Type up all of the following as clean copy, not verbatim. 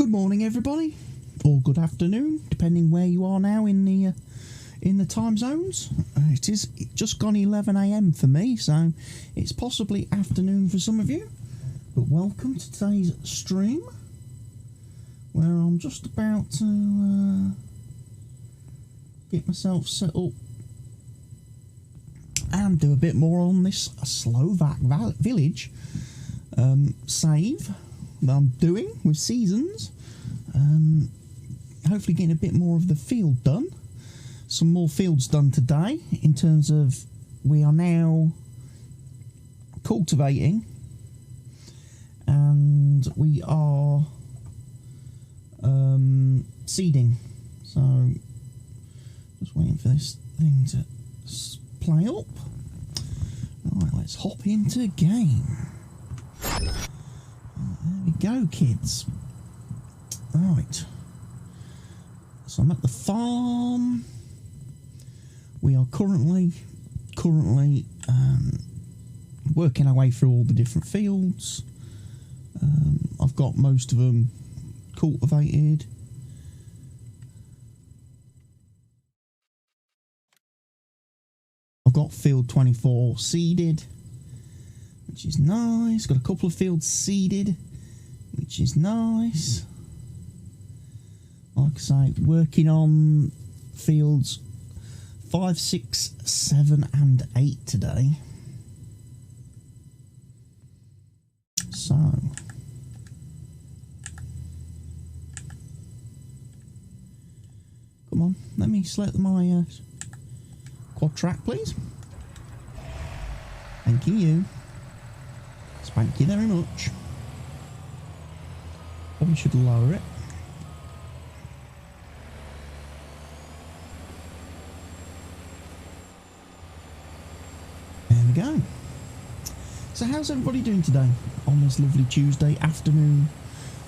Good morning, everybody, or good afternoon, depending where you are now in the time zones. It is just gone 11 a.m. for me, so it's possibly afternoon for some of you. But welcome to today's stream, where I'm just about to get myself set up and do a bit more on this Slovak Village save that I'm doing with seasons. Hopefully getting a bit more of the field done. Some more fields done today in terms of we are now cultivating and we are seeding. So just waiting for this thing to play up. Alright, let's hop into game. There we go, kids. Right. So I'm at the farm. We are currently working our way through all the different fields. I've got most of them cultivated. I've got field 24 seeded, which is nice. Got a couple of fields seeded, which is nice. Like I say, working on fields 5, 6, 7 and 8 today. So come on, let me select my quad track, please. Thank you. Thank you very much. Probably should lower it. There we go. So how's everybody doing today on this lovely Tuesday afternoon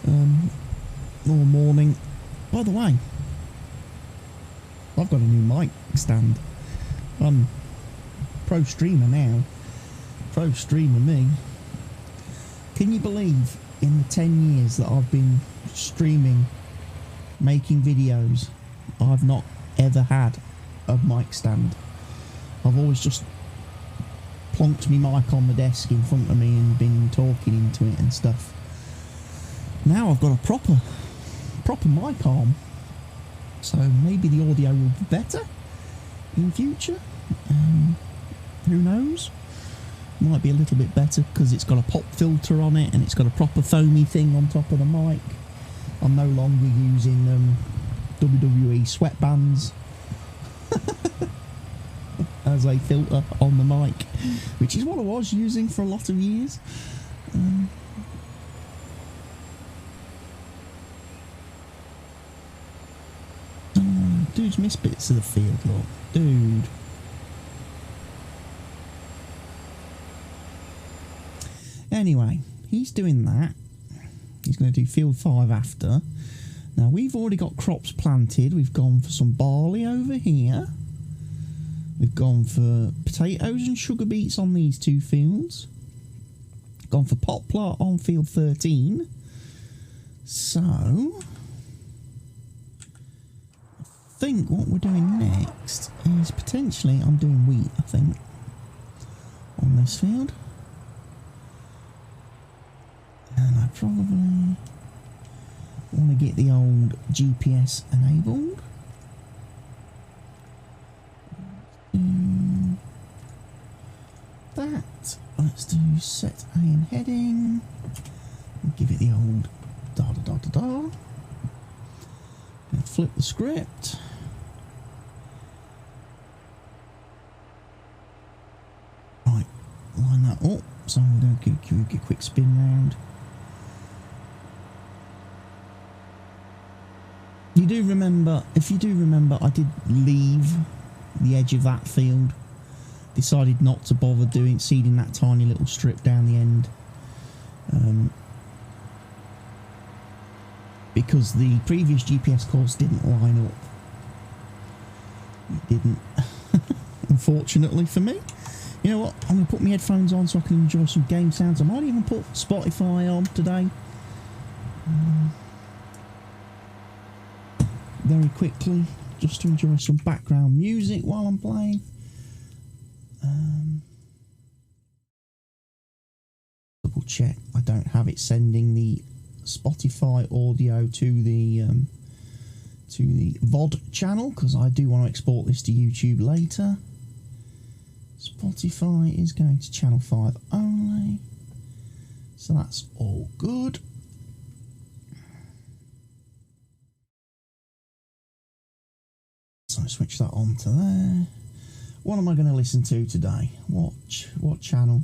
or morning? By the way, I've got a new mic stand. I'm pro streamer now. Pro streamer me. Can you believe in the 10 years that I've been streaming, making videos, I've not ever had a mic stand? I've always just plonked my mic on the desk in front of me and been talking into it and stuff. Now I've got a proper mic arm, so maybe the audio will be better in future. Who knows? Might be a little bit better because it's got a pop filter on it and it's got a proper foamy thing on top of the mic. I'm no longer using WWE sweatbands as a filter on the mic, which is what I was using for a lot of years. Dude's missed bits of the field, look. Dude. Anyway, he's doing that. He's going to do field 5 after. Now, we've already got crops planted. We've gone for some barley over here. We've gone for potatoes and sugar beets on these 2 fields. Gone for poplar on field 13. So, I think what we're doing next is potentially, I'm doing wheat, I think, on this field. And I probably want to get the old GPS enabled. That. Let's do set A and heading. We'll give it the old da da da da da. And flip the script. Right, line that up. So I'm going to give a quick spin round. If you do remember, I did leave the edge of that field. Decided not to bother seeding that tiny little strip down the end. Because the previous GPS course didn't line up. It didn't. Unfortunately for me. You know what? I'm going to put my headphones on so I can enjoy some game sounds. I might even put Spotify on today. very quickly, just to enjoy some background music while I'm playing. Double check I don't have it sending the Spotify audio to the VOD channel, because I do want to export this to YouTube later. Spotify is going to channel 5 only, so that's all good. So I switch that on to there. What am I going to listen to today? What channel?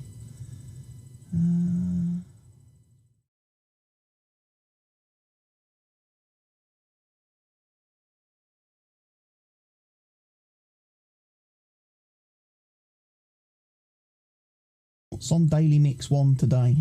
What's on Daily Mix 1 today?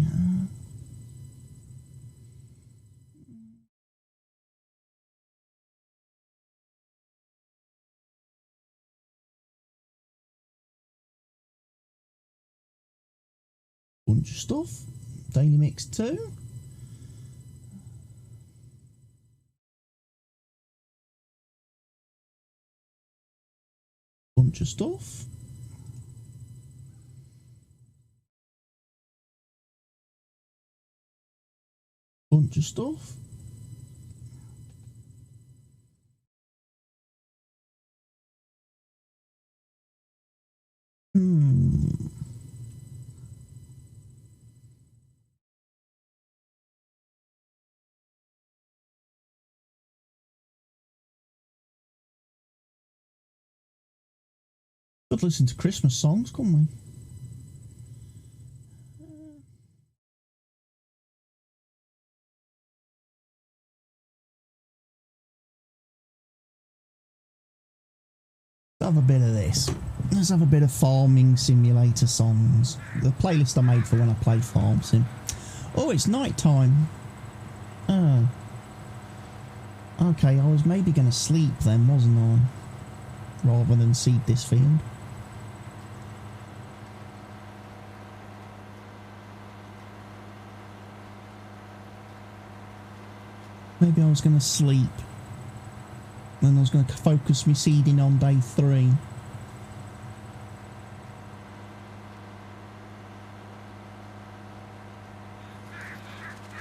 Bunch of stuff. Daily Mix 2. Bunch of stuff. Bunch of stuff. Could listen to Christmas songs, couldn't we? Have a bit of this. Let's have a bit of farming simulator songs. The playlist I made for when I play Farm Sim. Oh, it's night time. Oh. Okay, I was maybe going to sleep then, wasn't I? Rather than seed this field. Maybe I was going to sleep. Then I was going to focus my seeding on day 3.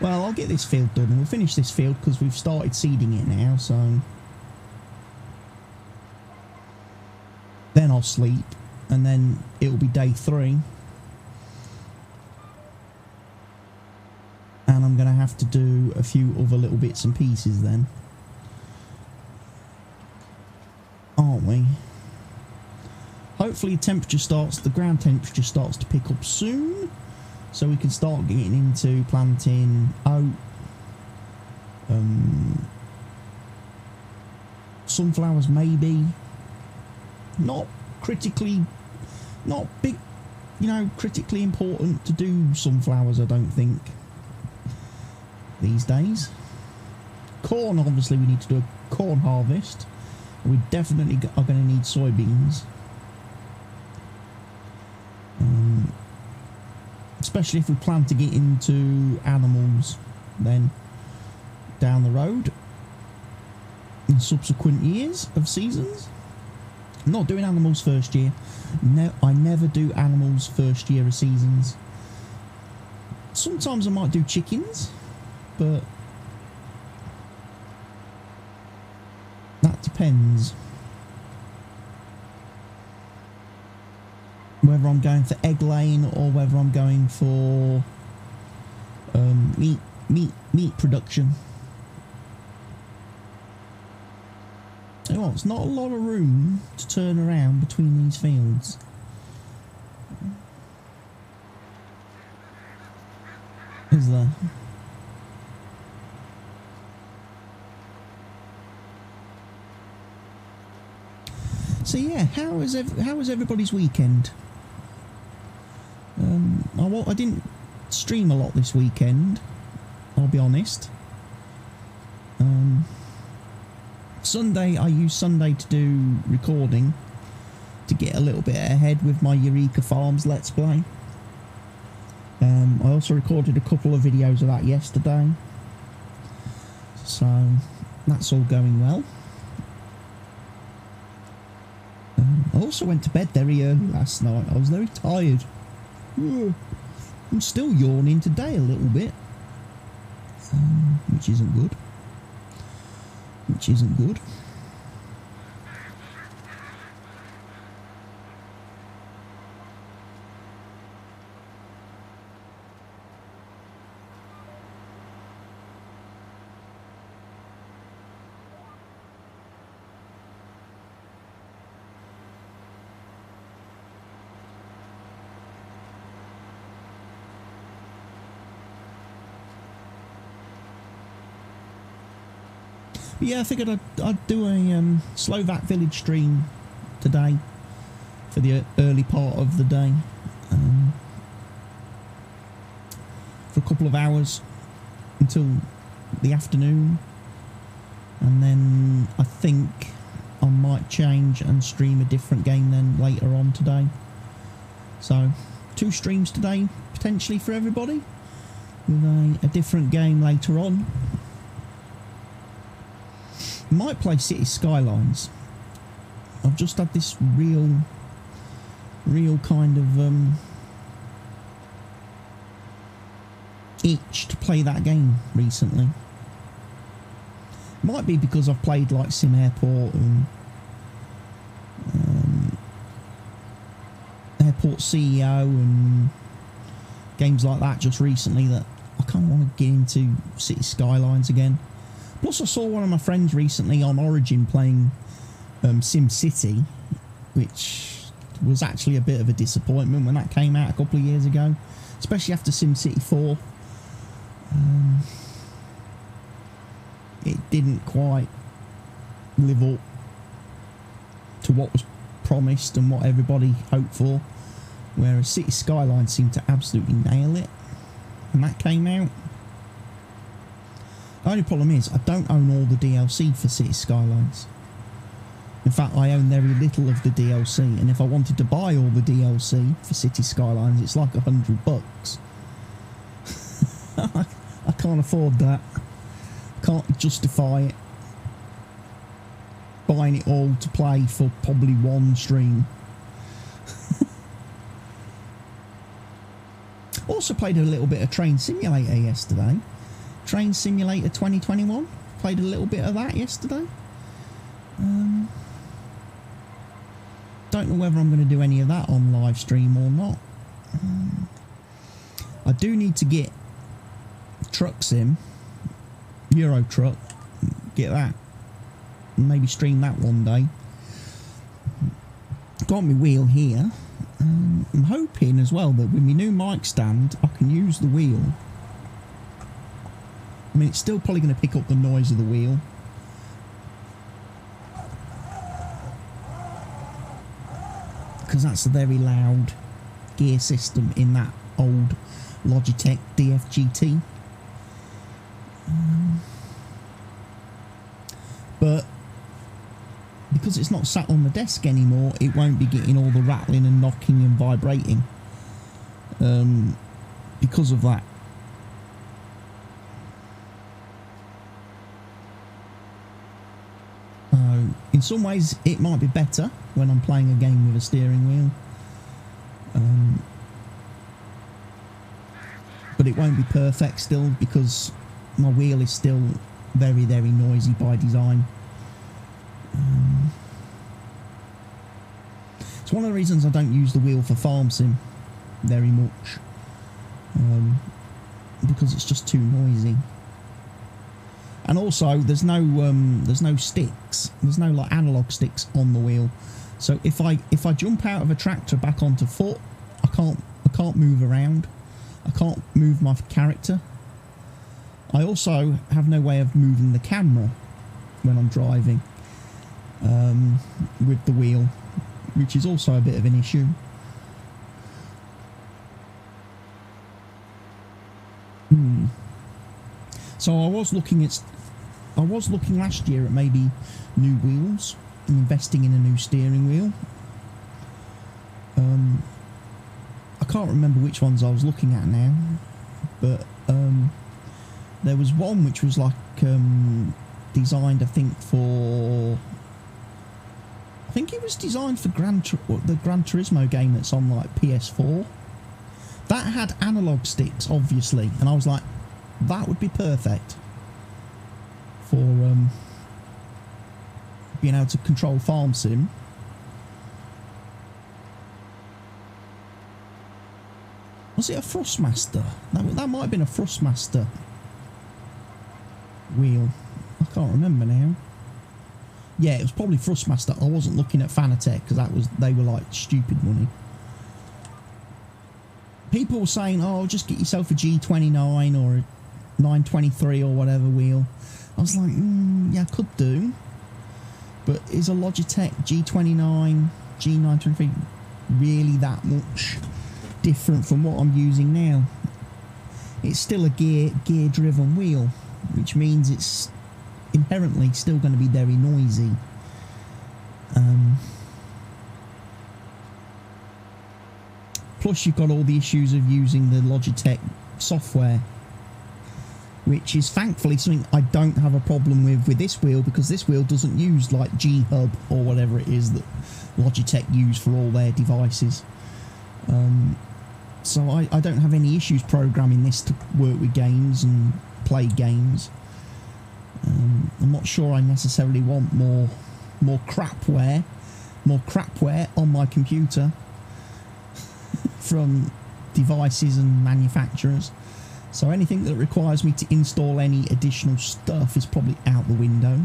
Well, I'll get this field done. We'll finish this field because we've started seeding it now, so... Then I'll sleep, and then it'll be day 3. And I'm going to have to do a few other little bits and pieces then. Aren't we? Hopefully the ground temperature starts to pick up soon, so we can start getting into planting oat, sunflowers maybe. Not critically important to do sunflowers, I don't think, these days. Corn, obviously we need to do a corn harvest. We definitely are going to need soybeans. Especially if we plan to get into animals then down the road in subsequent years of seasons. I'm not doing animals first year. No, I never do animals first year of seasons. Sometimes I might do chickens, but that depends. Whether I'm going for egg laying or whether I'm going for meat production. Well, it's not a lot of room to turn around between these fields. Is there? So yeah, how was everybody's weekend? I didn't stream a lot this weekend, I'll be honest. Sunday, I used Sunday to do recording to get a little bit ahead with my Eureka Farms Let's Play. I also recorded a couple of videos of that yesterday, so that's all going well. also went to bed very early last night. I was very tired. Ugh. I'm still yawning today a little bit, which isn't good. Which isn't good. But yeah, I figured I'd do a Slovak Village stream today for the early part of the day, for a couple of hours until the afternoon, and then I think I might change and stream a different game then later on today. So 2 streams today potentially for everybody, with a different game later on. Might play City Skylines. I've just had this real kind of itch to play that game recently. Might be because I've played like Sim Airport and Airport CEO and games like that just recently, that I kind of want to get into City Skylines again. Plus I saw one of my friends recently on Origin playing Sim City, which was actually a bit of a disappointment when that came out a couple of years ago, especially after Sim City 4. It didn't quite live up to what was promised and what everybody hoped for, whereas City Skylines seemed to absolutely nail it when that came out. The only problem is I don't own all the DLC for City Skylines. In fact, I own very little of the DLC, and if I wanted to buy all the DLC for City Skylines, it's like $100. I can't afford that. Can't justify it. Buying it all to play for probably one stream. Also played a little bit of Train Simulator yesterday. Train Simulator 2021. Played a little bit of that yesterday. Don't know whether I'm going to do any of that on live stream or not. I do need to get Truck Sim, Euro Truck, get that, and maybe stream that one day. Got my wheel here. I'm hoping as well that with my new mic stand I can use the wheel. I mean, it's still probably going to pick up the noise of the wheel, because that's a very loud gear system in that old Logitech DFGT. But because it's not sat on the desk anymore, it won't be getting all the rattling and knocking and vibrating because of that. In some ways it might be better when I'm playing a game with a steering wheel, but it won't be perfect still, because my wheel is still very, very noisy by design. It's one of the reasons I don't use the wheel for Farm Sim very much, because it's just too noisy. And also, there's no sticks. There's no like analog sticks on the wheel. So if I jump out of a tractor back onto foot, I can't move around. I can't move my character. I also have no way of moving the camera when I'm driving with the wheel, which is also a bit of an issue. So I was looking last year at maybe new wheels and investing in a new steering wheel. I can't remember which ones I was looking at now, but there was one which was like designed, I think, for I think it was designed for the Gran Turismo game that's on like PS4. That had analog sticks, obviously, and I was like, that would be perfect for being able to control Farm Sim. Was it a Thrustmaster? That might have been a Thrustmaster wheel. I can't remember now. Yeah, it was probably Thrustmaster. I wasn't looking at Fanatec because they were like stupid money. People were saying, "Oh, just get yourself a G29 or a 923 or whatever wheel." I was like, "Yeah, I could do." But is a Logitech G29, G923 really that much different from what I'm using now? It's still a gear-driven wheel, which means it's inherently still going to be very noisy. Plus you've got all the issues of using the Logitech software, which is thankfully something I don't have a problem with this wheel, because this wheel doesn't use like G-Hub or whatever it is that Logitech use for all their devices. So I don't have any issues programming this to work with games and play games. I'm not sure I necessarily want more crapware on my computer from devices and manufacturers. So anything that requires me to install any additional stuff is probably out the window.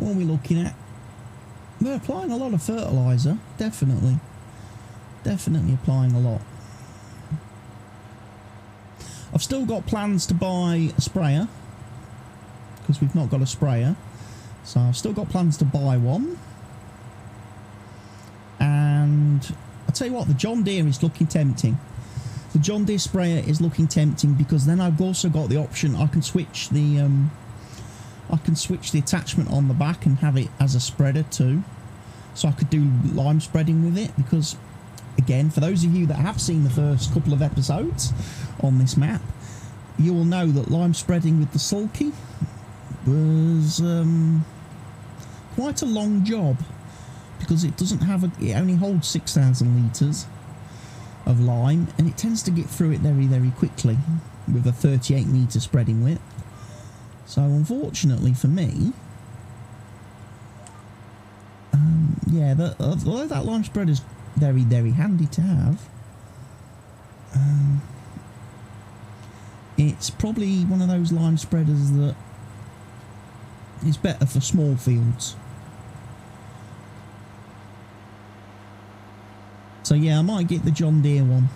What are we looking at? We're applying a lot of fertiliser, definitely applying a lot. I've still got plans to buy a sprayer, because we've not got a sprayer, so I've still got plans to buy one. And I'll tell you what, the John Deere is looking tempting. The John Deere sprayer is looking tempting, because then I've also got the option, I can switch the attachment on the back and have it as a spreader too. So I could do lime spreading with it, because again, for those of you that have seen the first couple of episodes on this map, you will know that lime spreading with the sulky was quite a long job, because it doesn't have it only holds 6,000 litres of lime, and it tends to get through it very, very quickly with a 38 metre spreading width. So unfortunately for me, yeah, although that lime spreader is very, very handy to have, it's probably one of those lime spreaders that is better for small fields. So yeah, I might get the John Deere one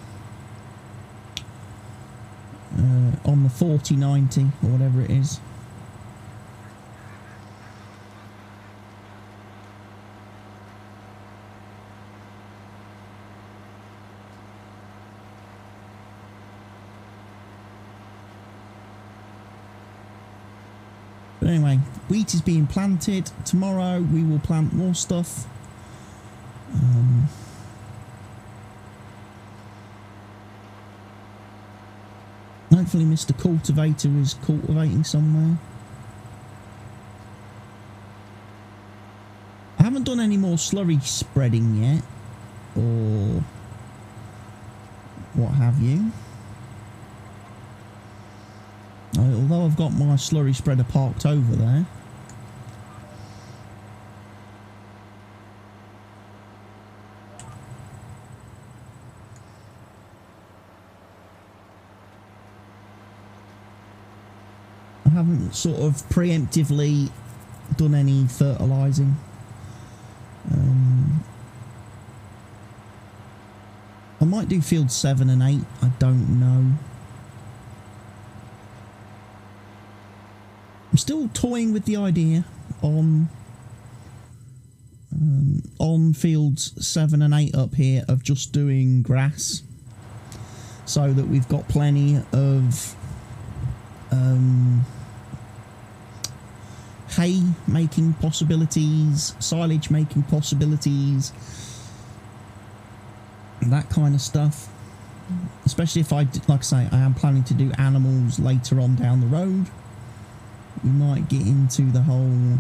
on the 4090 or whatever it is. But anyway, wheat is being planted. Tomorrow we will plant more stuff. Hopefully Mr. Cultivator is cultivating somewhere. I haven't done any more slurry spreading yet, or what have you. Although I've got my slurry spreader parked over there. I haven't sort of preemptively done any fertilising. I might do field 7 and 8, I don't know. I'm still toying with the idea on On fields 7 and 8 up here of just doing grass, so that we've got plenty of hay making possibilities, silage making possibilities, that kind of stuff. Especially if like I say, I am planning to do animals later on down the road. We might get into the whole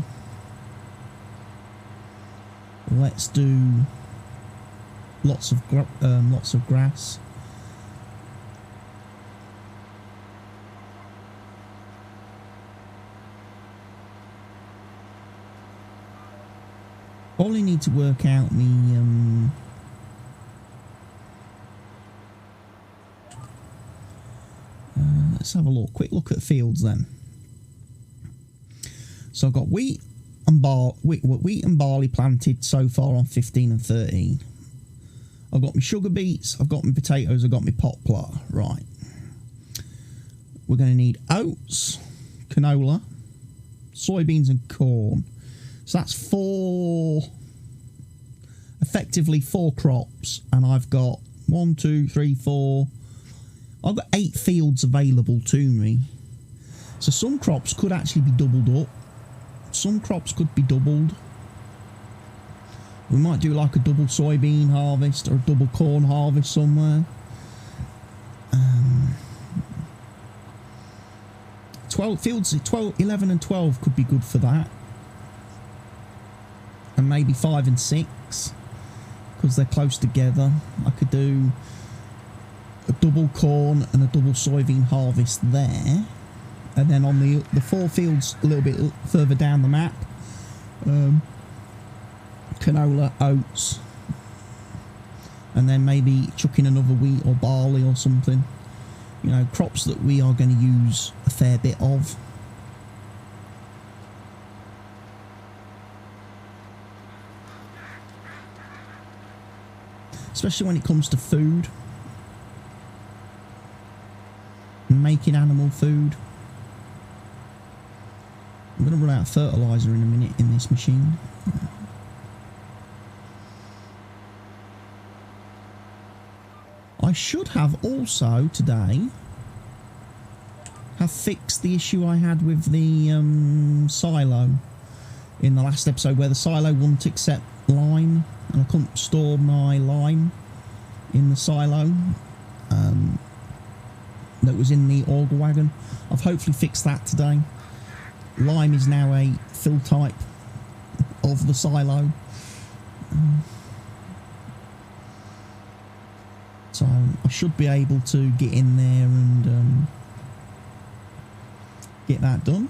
let's do lots of grass. Probably need to work out me let's have a quick look at fields then. So I've got wheat and barley planted so far on 15 and 13. I've got my sugar beets, I've got my potatoes, I've got my poplar. Right. We're going to need oats, canola, soybeans and corn. So that's effectively four crops, and I've got 1, 2, 3, 4. I've got 8 fields available to me. So some crops could actually be doubled up. Some crops could be doubled. We might do like a double soybean harvest or a double corn harvest somewhere. 11 and 12 could be good for that. And maybe 5 and 6, because they're close together. I could do a double corn and a double soybean harvest there, and then on the 4 fields a little bit further down the map, canola, oats, and then maybe chuck in another wheat or barley or something. You know, crops that we are going to use a fair bit of. Especially when it comes to food. Making animal food. I'm going to run out of fertiliser in a minute in this machine. I should have also today have fixed the issue I had with the silo in the last episode, where the silo wouldn't accept lime and I couldn't store my lime in the silo that was in the auger wagon. I've hopefully fixed that today. Lime is now a fill type of the silo. So I should be able to get in there and get that done.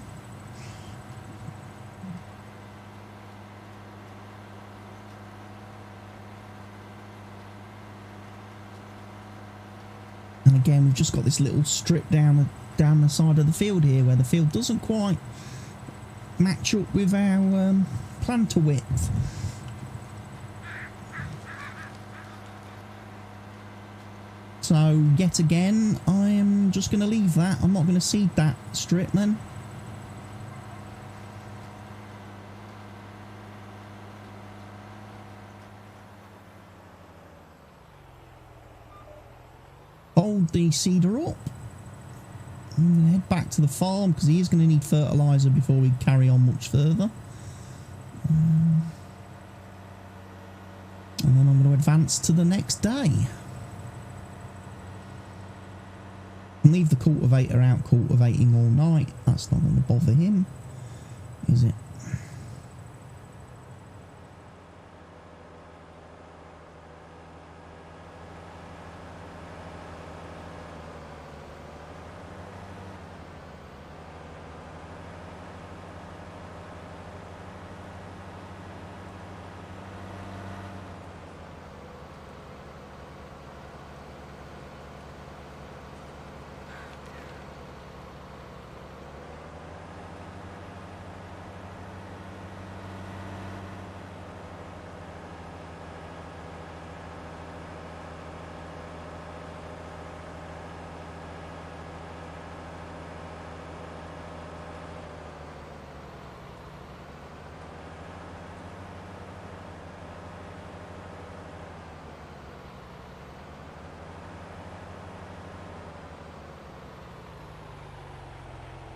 And again, we've just got this little strip down the side of the field here, where the field doesn't quite match up with our planter width. So yet again, I am just going to leave that. I'm not going to seed that strip then. Hold the seeder up. I'm going to head back to the farm because he is going to need fertiliser before we carry on much further. And then I'm going to advance to the next day. And leave the cultivator out cultivating all night. That's not going to bother him, is it?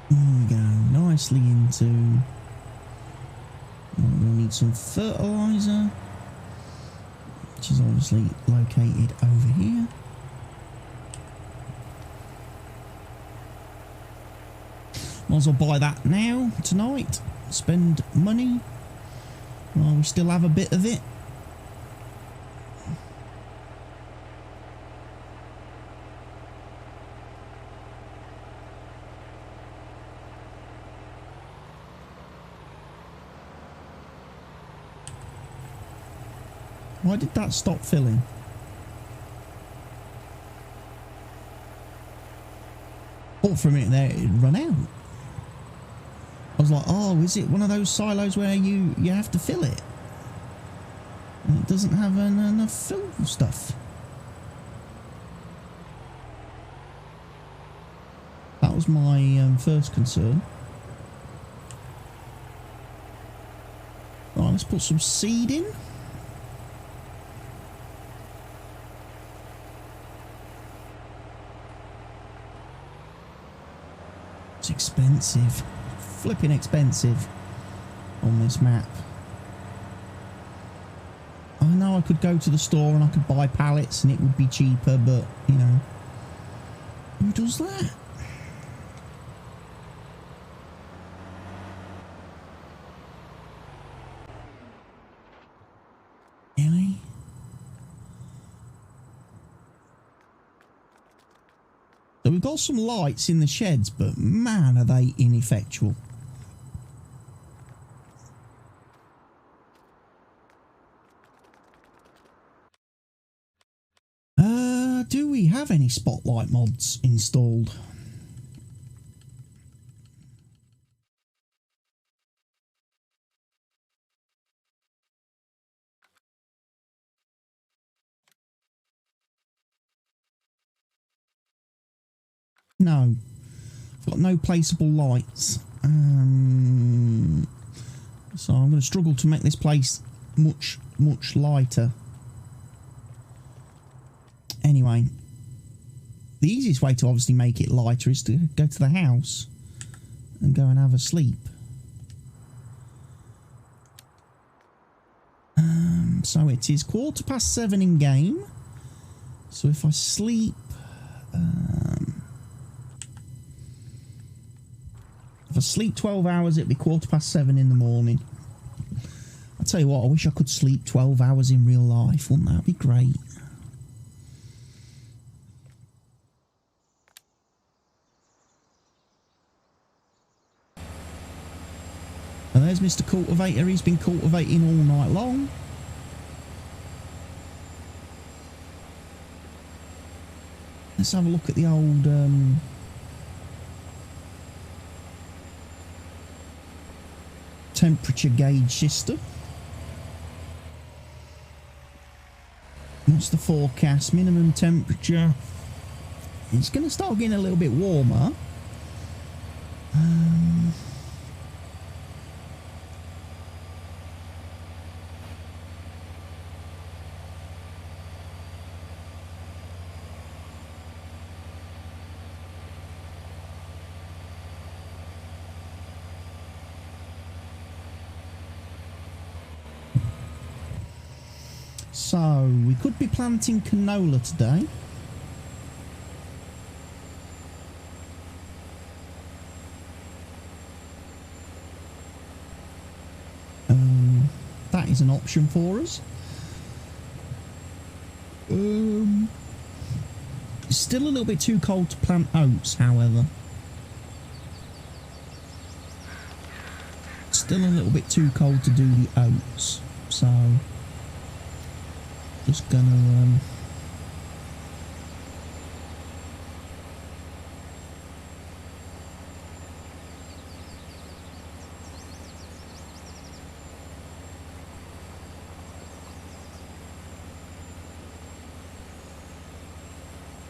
There we go, nicely into... We're going to need some fertiliser, which is obviously located over here. Might as well buy that now, tonight. Spend money while we still have a bit of it. Why did that stop filling? Thought for a minute there it'd run out. I was like, oh, is it one of those silos where you have to fill it? And it doesn't have enough fill stuff. That was my first concern. Right, let's put some seed in. It's expensive. Flipping expensive on this map. I know I could go to the store and I could buy pallets and it would be cheaper, but, you know, who does that? Really? So we've got some lights in the sheds, but man, are they ineffectual. Do we have any spotlight mods installed? No. I've got no placeable lights. So I'm going to struggle to make this place much lighter. Anyway, the easiest way to obviously make it lighter is to go to the house and go and have a sleep. So it is 7:15 in game. So if I sleep... if I sleep 12 hours, it'd be 7:15 in the morning. I'll tell you what, I wish I could sleep 12 hours in real life. Wouldn't that be great? And there's Mr. Cultivator. He's been cultivating all night long. Let's have a look at the old temperature gauge system. What's the forecast? Minimum temperature. It's going to start getting a little bit warmer. So, we could be planting canola today. That is an option for us. It's still a little bit too cold to plant oats, however. Still a little bit too cold to do the oats, so just gonna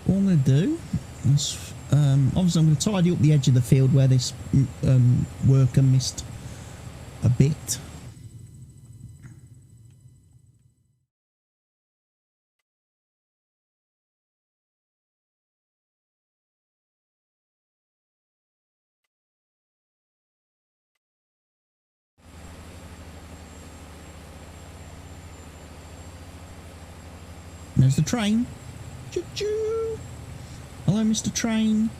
what I'm going to do is, obviously I'm going to tidy up the edge of the field where this worker missed a bit. There's the train. Choo-choo. Hello, Mr. Train.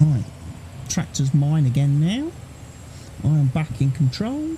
Right, tractor's mine again now. I am back in control.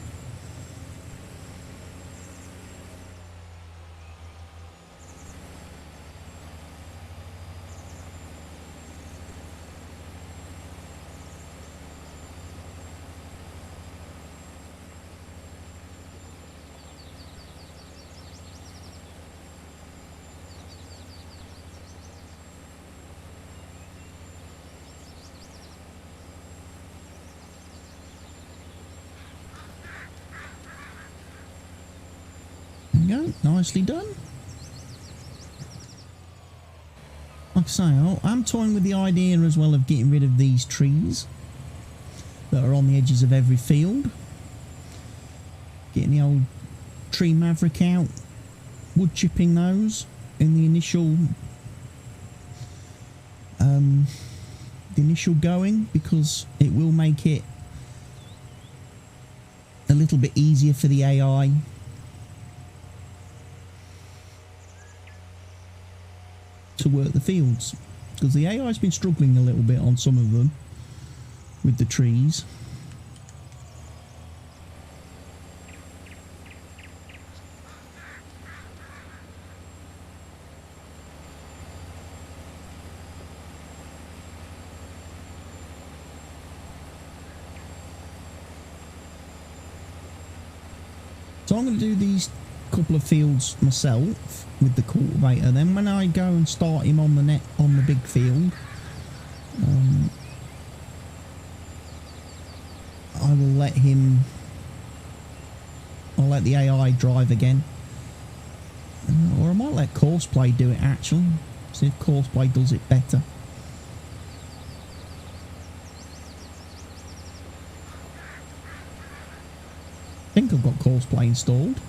There we go, nicely done. Like I say, I'm toying with the idea as well of getting rid of these trees that are on the edges of every field. Getting the old tree maverick out, wood chipping those in the initial going, because it will make it a little bit easier for the AI to work the fields, because the AI has been struggling a little bit on some of them with the trees. So I'm going to do these couple of fields myself with the cultivator. Then when I go and start him on the big field, I'll let the AI drive again, or I might let Courseplay do it actually. See if Courseplay does it better. I think I've got Courseplay installed.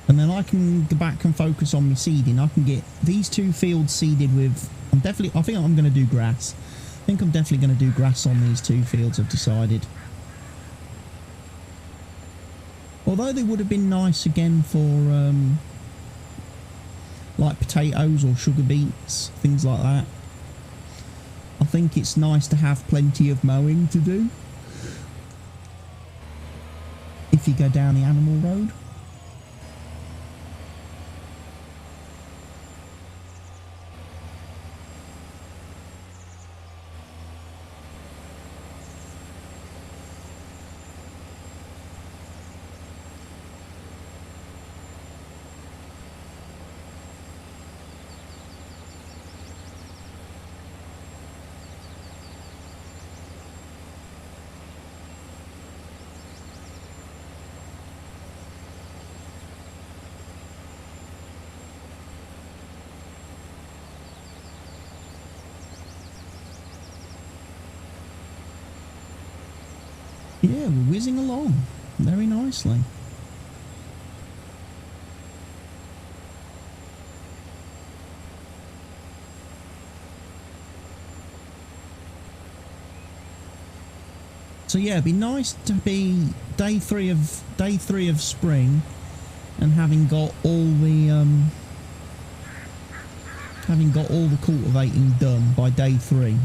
And then I can go back and focus on my seeding. I can get these two fields seeded with... I think I'm going to do grass. I think I'm definitely going to do grass on these two fields, I've decided. Although they would have been nice again for like potatoes or sugar beets, things like that. I think it's nice to have plenty of mowing to do if you go down the animal road. Yeah, we're whizzing along very nicely. So yeah, it'd be nice to be day three of spring and having got all the cultivating done by day 3.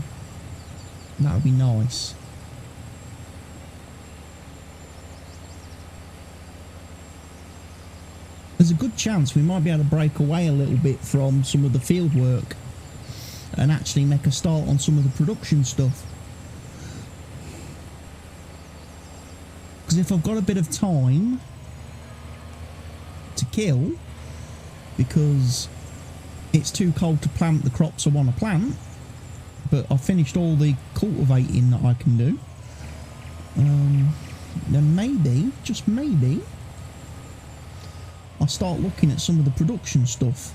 That would be nice. There's a good chance we might be able to break away a little bit from some of the field work and actually make a start on some of the production stuff. Because if I've got a bit of time to kill, because it's too cold to plant the crops I want to plant, but I've finished all the cultivating that I can do. Then maybe, just maybe, I'll start looking at some of the production stuff.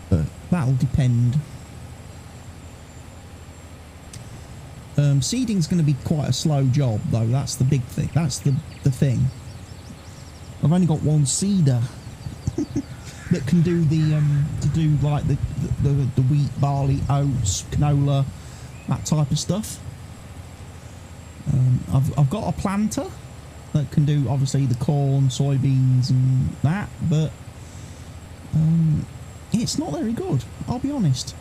But that'll depend. Seeding's going to be quite a slow job, though. That's the big thing. That's the thing. I've only got one seeder that can do the like the wheat, barley, oats, canola, that type of stuff. I've got a planter that can do obviously the corn, soybeans, and that, but it's not very good. I'll be honest.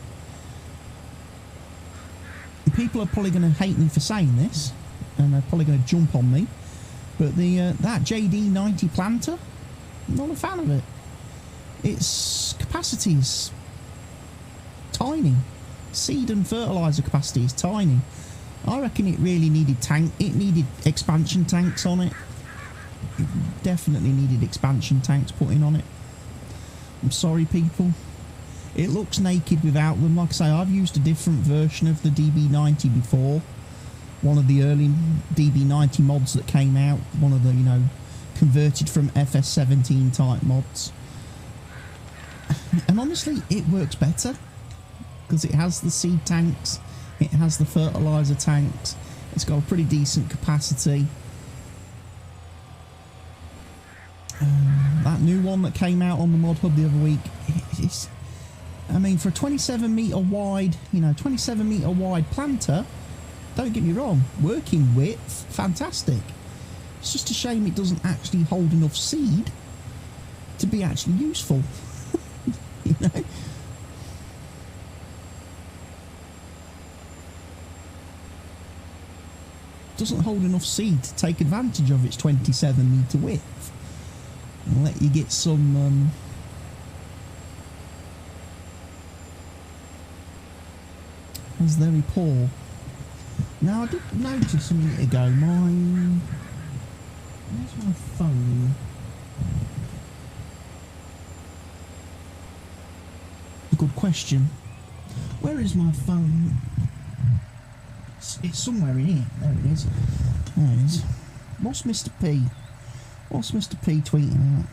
People are probably going to hate me for saying this, and they're probably going to jump on me. But that JD90 planter, I'm not a fan of it. Its capacity is tiny. Seed and fertilizer capacity is tiny. I reckon it really needed expansion tanks on it. It definitely needed expansion tanks put in on it. I'm sorry, people. It looks naked without them. Like I say, I've used a different version of the DB90 before. One of the early DB90 mods that came out. One of the, converted from FS17 type mods. And honestly, it works better. Because it has the seed tanks. It has the fertiliser tanks. It's got a pretty decent capacity. That new one that came out on the Mod Hub the other week, I mean, for a 27 metre wide, 27 metre wide planter, don't get me wrong, working width, fantastic. It's just a shame it doesn't actually hold enough seed to be actually useful. Doesn't hold enough seed to take advantage of its 27 metre width and let you get some That's very poor. Now I did notice a minute ago where's my phone? A good question. Where is my phone? It's somewhere in here. There it is. There it is. What's Mr. P? What's Mr. P tweeting out?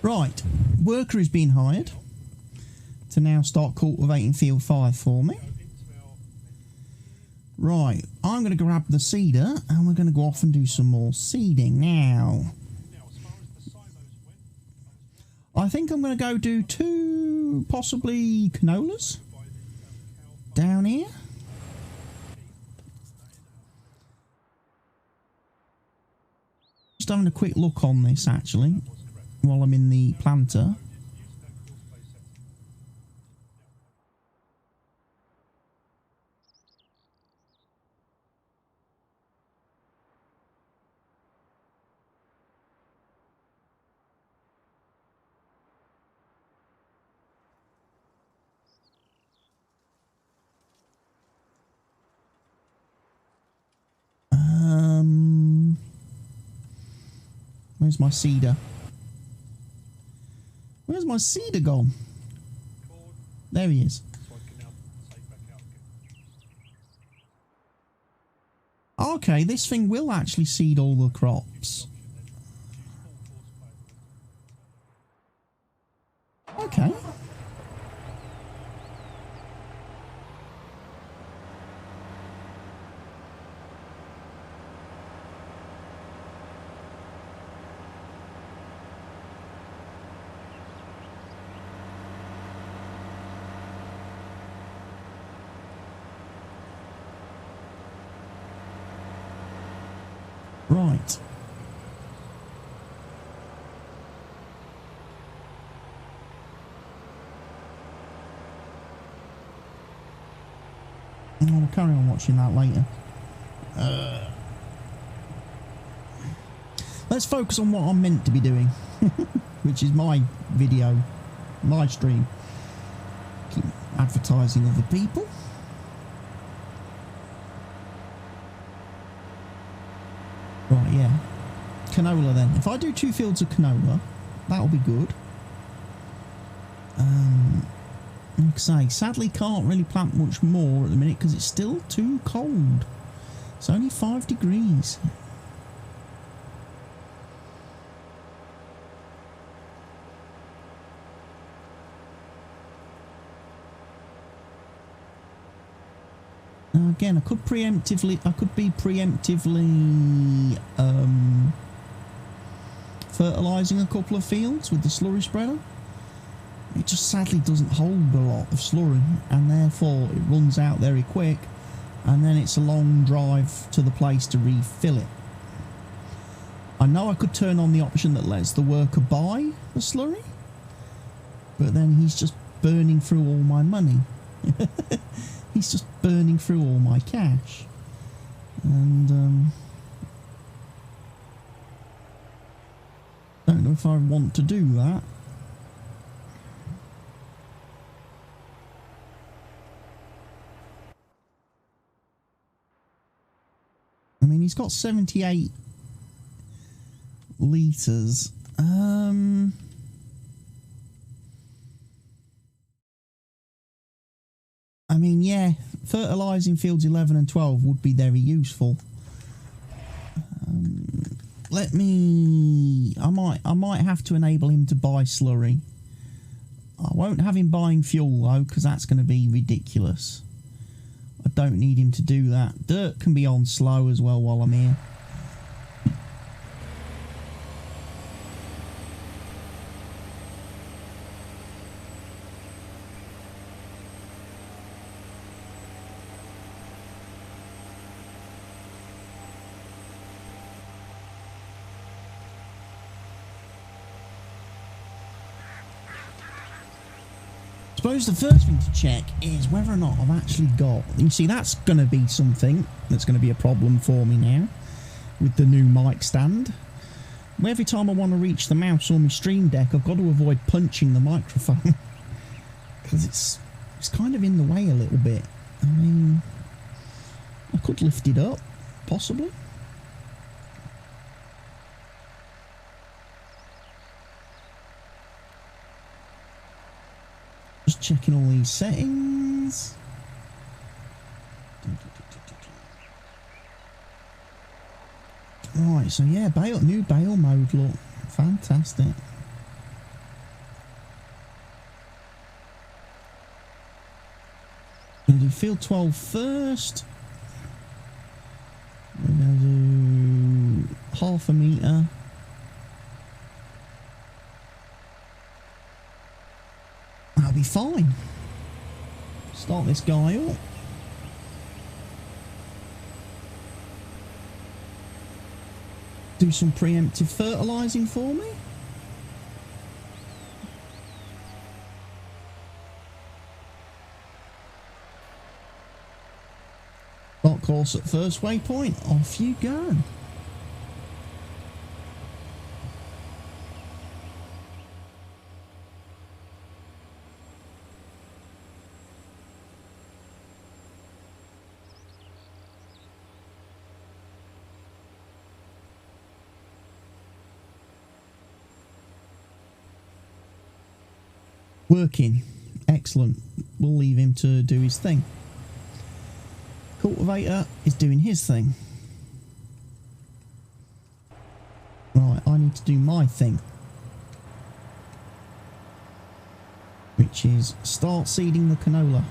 Right, worker is being hired to now start cultivating field 5 for me. Right, I'm going to grab the seeder and we're going to go off and do some more seeding now. I think I'm going to go do 2 possibly canolas down here. Just having a quick look on this actually while I'm in the planter. Where's my seeder? Where's my seeder gone? There he is. Okay, this thing will actually seed all the crops. Okay. Right. I'll carry on watching that later. Let's focus on what I'm meant to be doing, which is my video, my stream. Keep advertising other people. Right, yeah. Canola then. If I do 2 fields of canola, that'll be good. Like I say, sadly can't really plant much more at the minute because it's still too cold. It's only 5 degrees. Now again, I could be preemptively fertilising a couple of fields with the slurry spreader. It just sadly doesn't hold a lot of slurry and therefore it runs out very quick and then it's a long drive to the place to refill it. I know I could turn on the option that lets the worker buy the slurry, but then he's just burning through all my money. He's just burning through all my cash. And don't know if I want to do that. I mean, he's got 78 litres. I mean, yeah, fertilising fields 11 and 12 would be very useful. I might have to enable him to buy slurry. I won't have him buying fuel though, because that's going to be ridiculous. I don't need him to do that. Dirt can be on slow as well while I'm here. I suppose the first thing to check is whether or not I've actually got... You see, that's going to be something that's going to be a problem for me now with the new mic stand. Every time I want to reach the mouse on my stream deck, I've got to avoid punching the microphone because it's kind of in the way a little bit. I mean, I could lift it up, possibly. Just checking all these settings. Right, so yeah, new bail mode, look. Fantastic. do field 12 first. We're going to do half a metre. That'll be fine. Start this guy up. Do some preemptive fertilising for me. Start course at first waypoint. Off you go. Working. Excellent. We'll leave him to do his thing. Cultivator is doing his thing. Right, I need to do my thing. Which is start seeding the canola.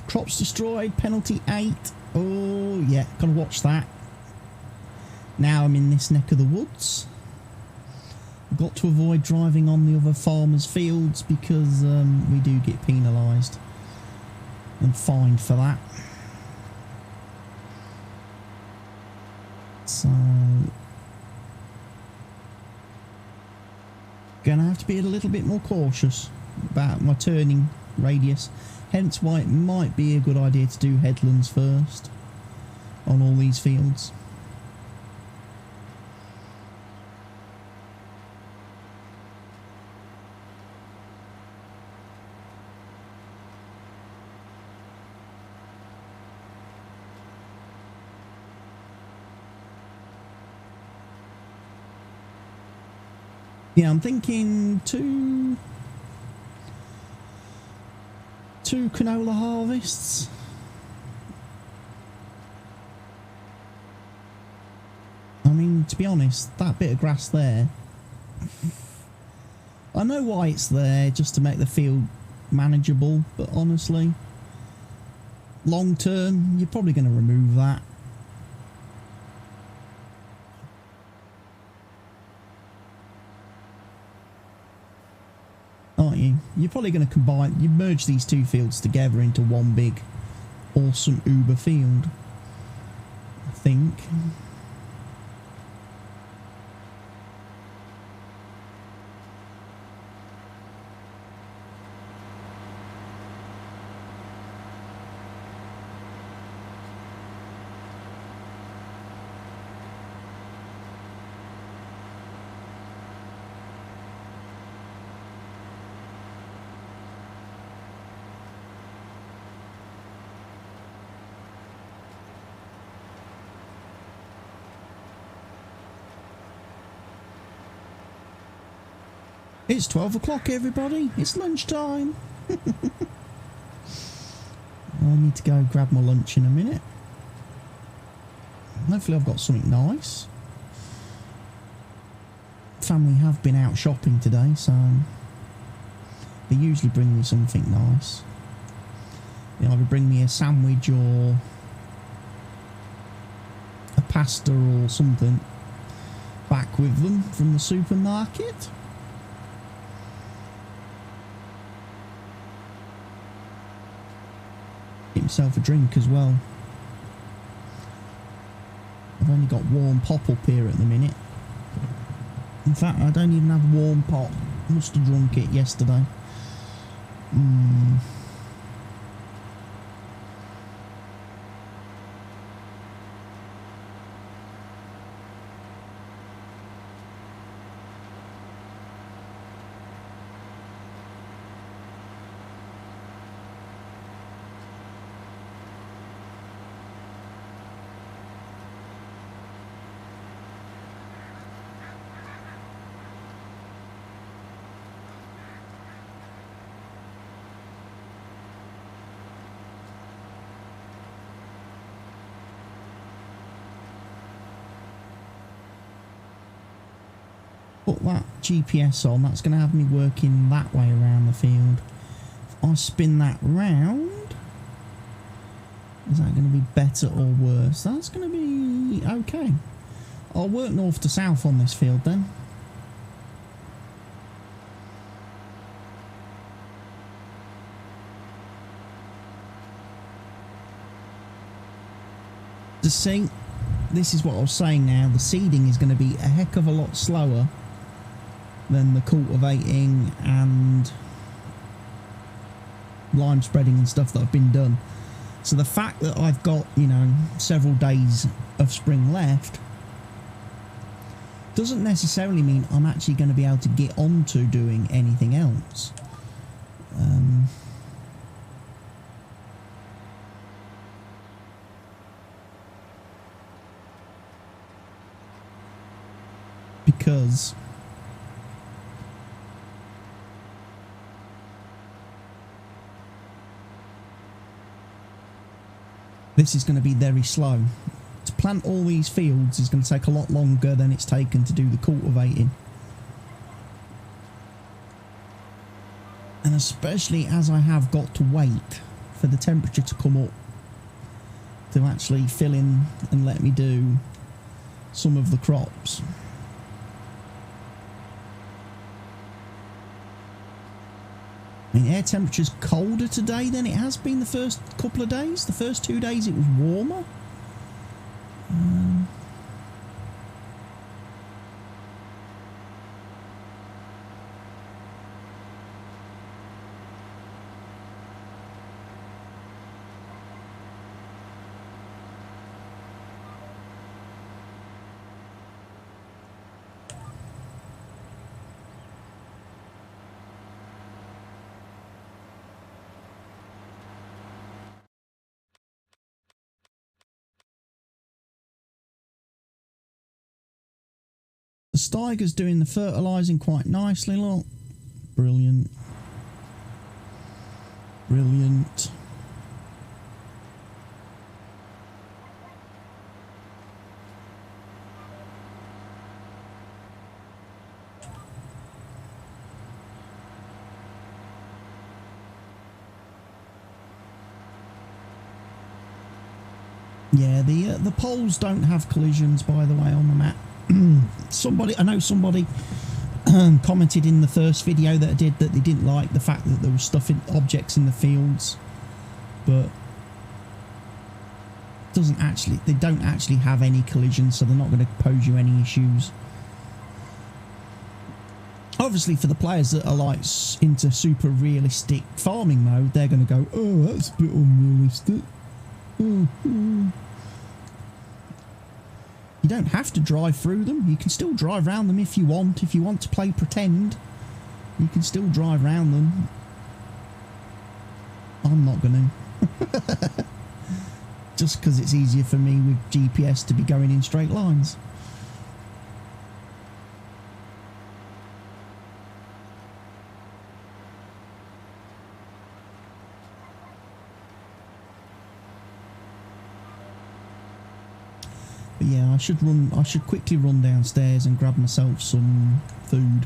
Crops destroyed, penalty 8. Oh yeah, gotta watch that. Now I'm in this neck of the woods. I've got to avoid driving on the other farmers' fields because we do get penalised and fined for that. So gonna have to be a little bit more cautious about my turning radius. Hence why it might be a good idea to do headlands first on all these fields. Yeah, I'm thinking two canola harvests. I mean, to be honest, that bit of grass there, I know why it's there, just to make the field manageable, but honestly, long term, you're probably going to remove that. Aren't you? You're probably going to you merge these two fields together into one big, awesome uber field, I think. It's 12 o'clock, everybody. It's lunchtime. I need to go grab my lunch in a minute. Hopefully I've got something nice. Family have been out shopping today, so they usually bring me something nice. They either bring me a sandwich or a pasta or something back with them from the supermarket. Get myself a drink as well. I've only got warm pop up here at the minute. In fact, I don't even have warm pop. Must have drunk it yesterday. put that GPS on, that's going to have me working that way around the field. If I spin that round, is that going to be better or worse? That's going to be okay. I'll work north to south on this field then. To see, this is what I was saying now, the seeding is going to be a heck of a lot slower than the cultivating and lime spreading and stuff that have been done. So the fact that I've got, you know, several days of spring left doesn't necessarily mean I'm actually going to be able to get on to doing anything else. Because this is going to be very slow. To plant all these fields is going to take a lot longer than it's taken to do the cultivating. And especially as I have got to wait for the temperature to come up to actually fill in and let me do some of the crops. I mean, air temperature's colder today than it has been the first couple of days. The first 2 days it was warmer. The Steiger's doing the fertilising quite nicely, look. Brilliant. Brilliant. Yeah, the poles don't have collisions, by the way, on the map. I know somebody commented in the first video that I did that they didn't like the fact that there was objects in the fields, but they don't actually have any collisions, so they're not going to pose you any issues. Obviously, for the players that are like into super realistic farming mode, they're going to go, "Oh, that's a bit unrealistic." You don't have to drive through them. You can still drive around them if you want. If you want to play pretend, you can still drive around them. I'm not going to. Just because it's easier for me with GPS to be going in straight lines. But yeah, I should quickly run downstairs and grab myself some food.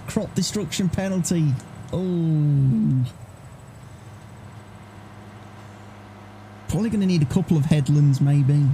Crop destruction penalty. Oh. Probably going to need a couple of headlands, maybe.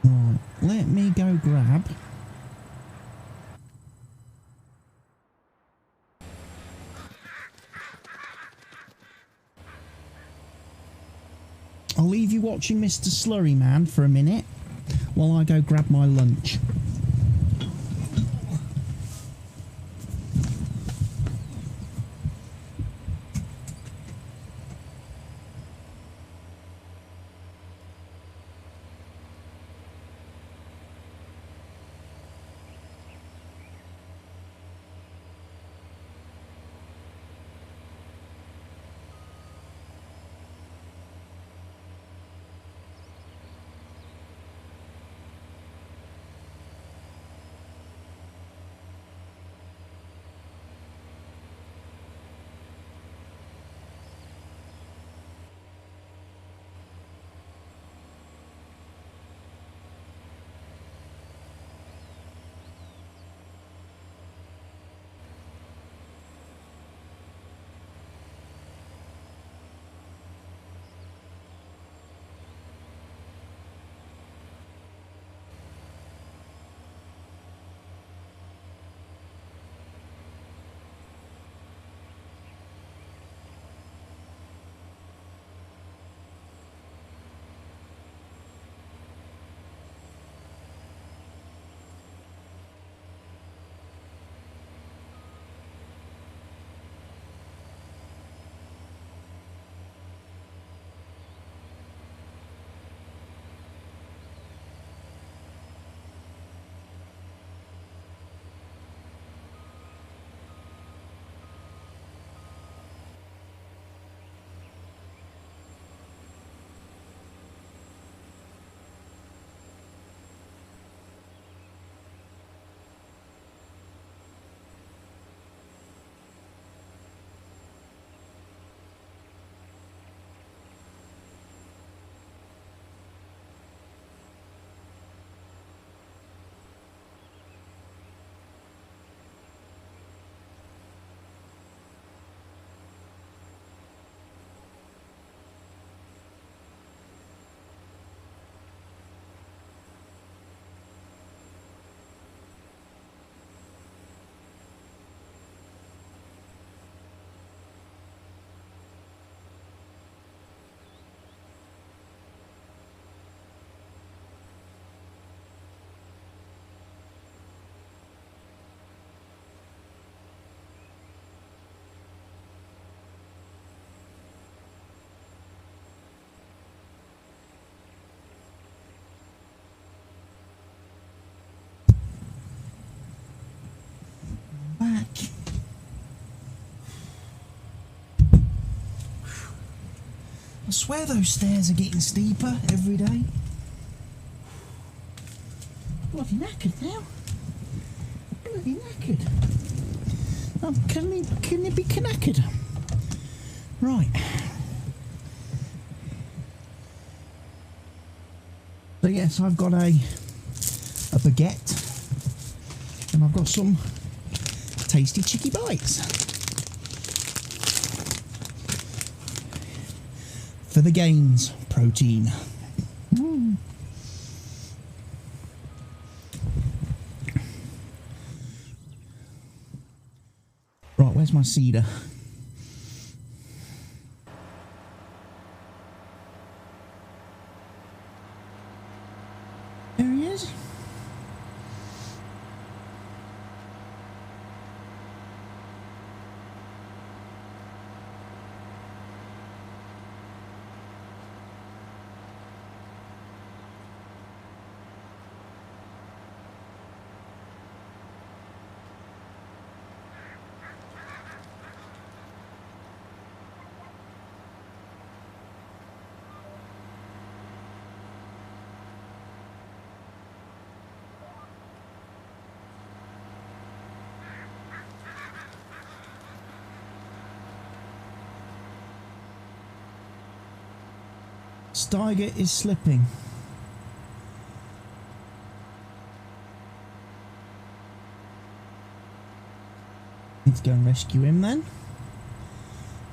Right, let me go grab. I'll leave you watching Mr. Slurry Man for a minute while I go grab my lunch. Back. I swear those stairs are getting steeper every day. Bloody knackered now. Bloody knackered. Can it be knackered? Right. So yes, I've got a baguette and I've got some tasty chicky bites for the gains protein. Right, where's my cedar? There he is. Steiger is slipping. Need to go and rescue him then.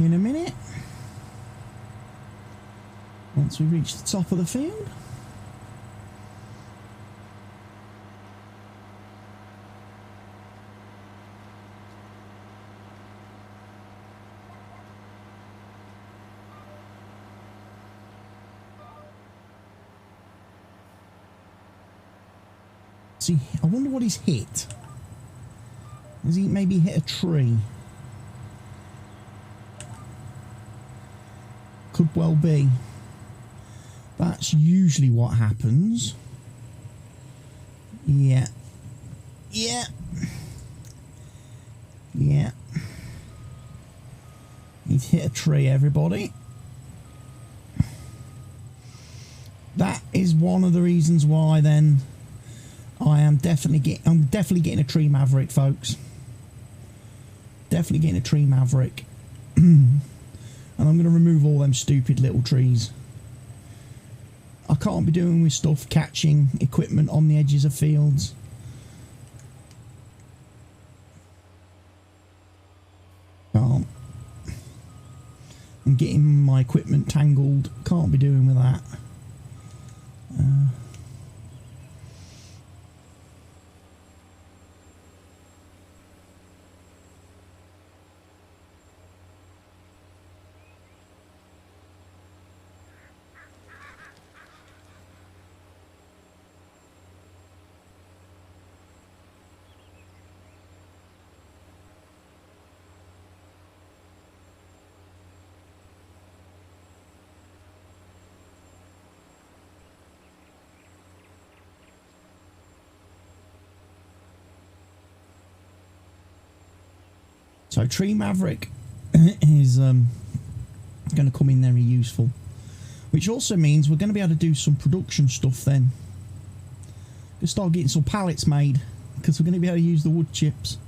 In a minute. Once we reach the top of the field. See, I wonder what he's hit. Has he maybe hit a tree? Could well be. That's usually what happens. Yeah. Yeah. Yeah. He's hit a tree, everybody. That is one of the reasons why then I'm definitely getting a tree maverick, folks. Definitely getting a tree maverick. And I'm going to remove all them stupid little trees. I can't be doing with stuff catching equipment on the edges of fields. Can't. I'm getting my equipment tangled. Can't be doing with that. So Tree Maverick is going to come in very useful, which also means we're going to be able to do some production stuff then. We'll start getting some pallets made because we're going to be able to use the wood chips.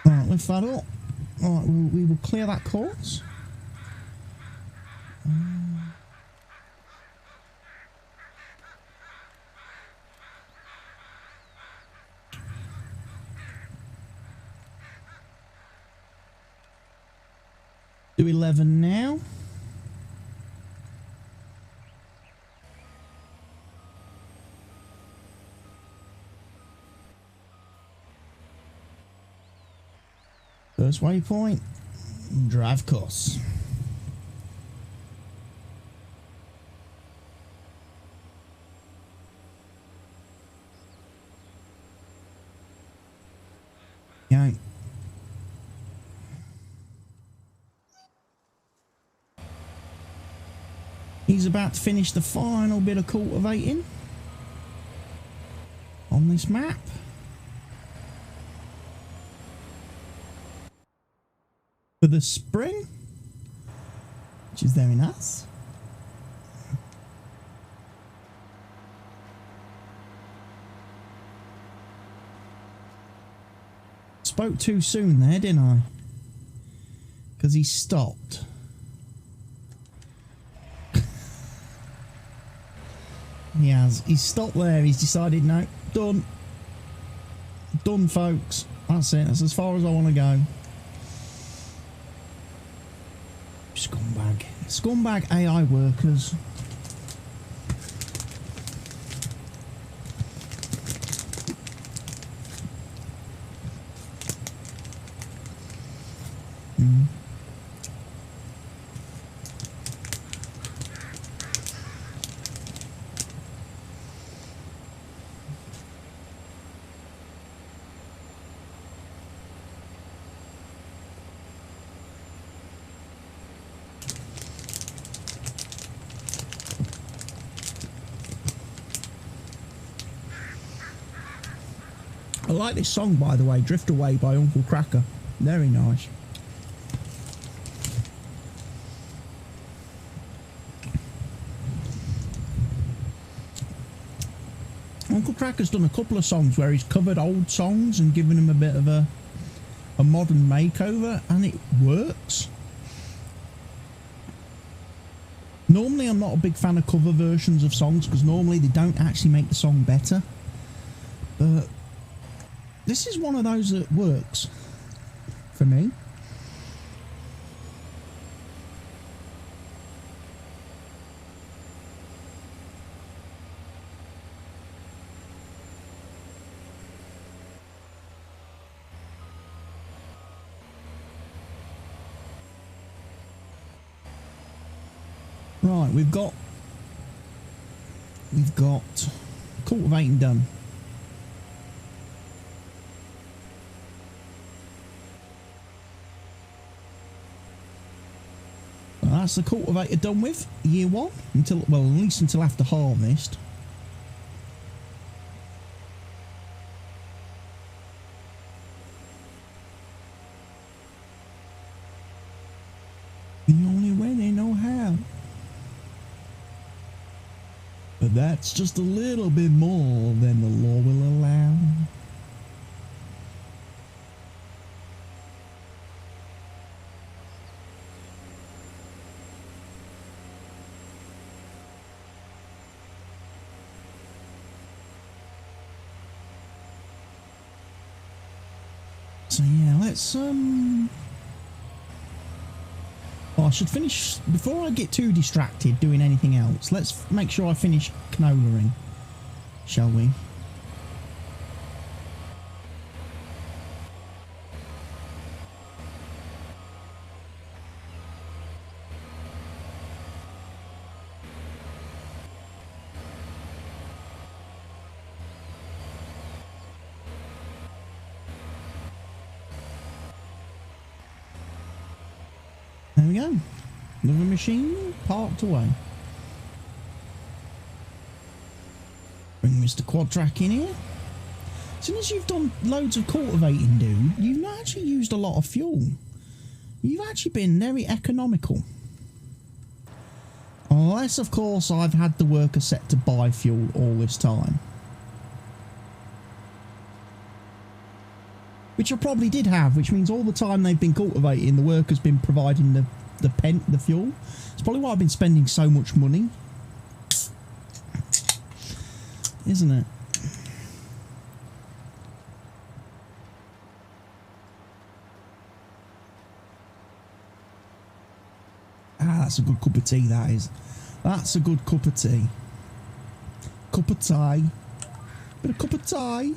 Alright, lift that up. Alright, we will clear that course. Do 11 now. First waypoint, drive course. Yeah. He's about to finish the final bit of cultivating on this map. For the spring, which is very nice. Spoke too soon there, didn't I? Because he stopped. He has. He's stopped there. He's decided, no, done. Done, folks. That's it. That's as far as I want to go. Scumbag. Scumbag AI workers. I like this song, by the way, Drift Away by Uncle Cracker. Very nice. Uncle Cracker's done a couple of songs where he's covered old songs and given them a bit of a modern makeover, and it works. Normally I'm not a big fan of cover versions of songs because normally they don't actually make the song better, but this is one of those that works for me. Right, we've got cultivating done. So that's the cultivator done with year one until, well, at least until after harvest. The only way they know how. But that's just a little bit more than the law will allow. So yeah, let's I should finish, before I get too distracted doing anything else, let's make sure I finish canolaing, shall we? There we go. Another machine parked away. Bring Mr. Quadtrack in here. As soon as you've done loads of cultivating, dude, you've actually used a lot of fuel. You've actually been very economical. Unless, of course, I've had the worker set to buy fuel all this time. Which I probably did have, which means all the time they've been cultivating, the worker's been providing the fuel. It's probably why I've been spending so much money. Isn't it? Ah, that's a good cup of tea, that is. That's a good cup of tea. Cup of tea. Bit of cup of tea.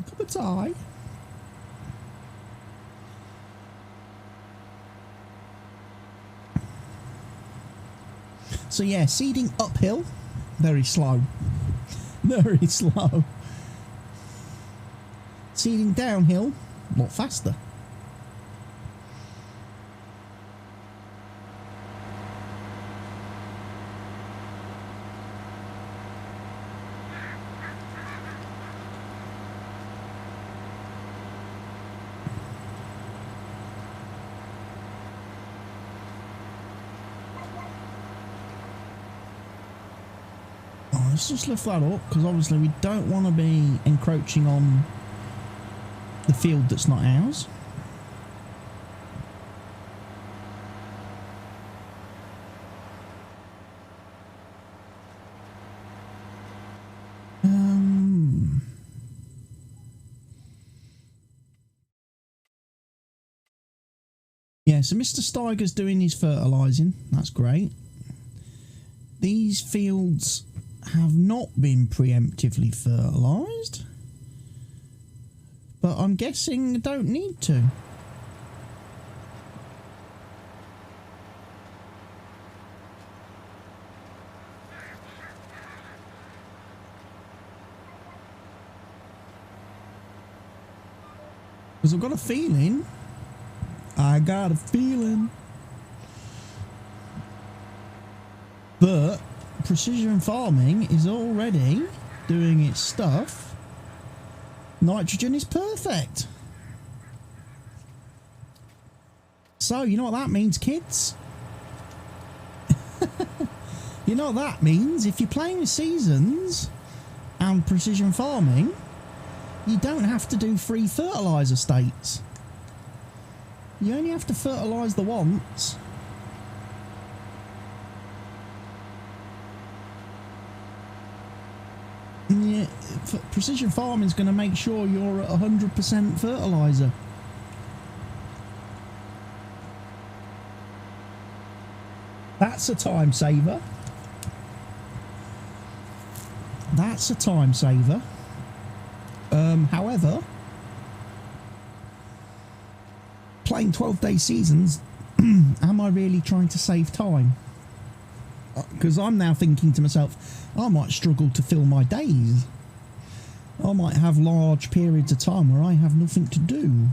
Cup of tea. So yeah, seeding uphill, very slow. Very slow. Seeding downhill, a lot faster. Let's just lift that up, because obviously we don't want to be encroaching on the field that's not ours. Yeah, so Mr. Steiger's doing his fertilising. That's great. These fields have not been preemptively fertilised, but I'm guessing don't need to. Because I've got a feeling, but precision farming is already doing its stuff. Nitrogen is perfect. So, you know what that means, kids? You know what that means? If you're playing with seasons and precision farming, you don't have to do free fertiliser states. You only have to fertilise the once. precision farming is going to make sure you're at 100% fertiliser. That's a time saver. That's a time saver. However, playing 12-day seasons, am I really trying to save time? Because I'm now thinking to myself, I might struggle to fill my days. I might have large periods of time where I have nothing to do.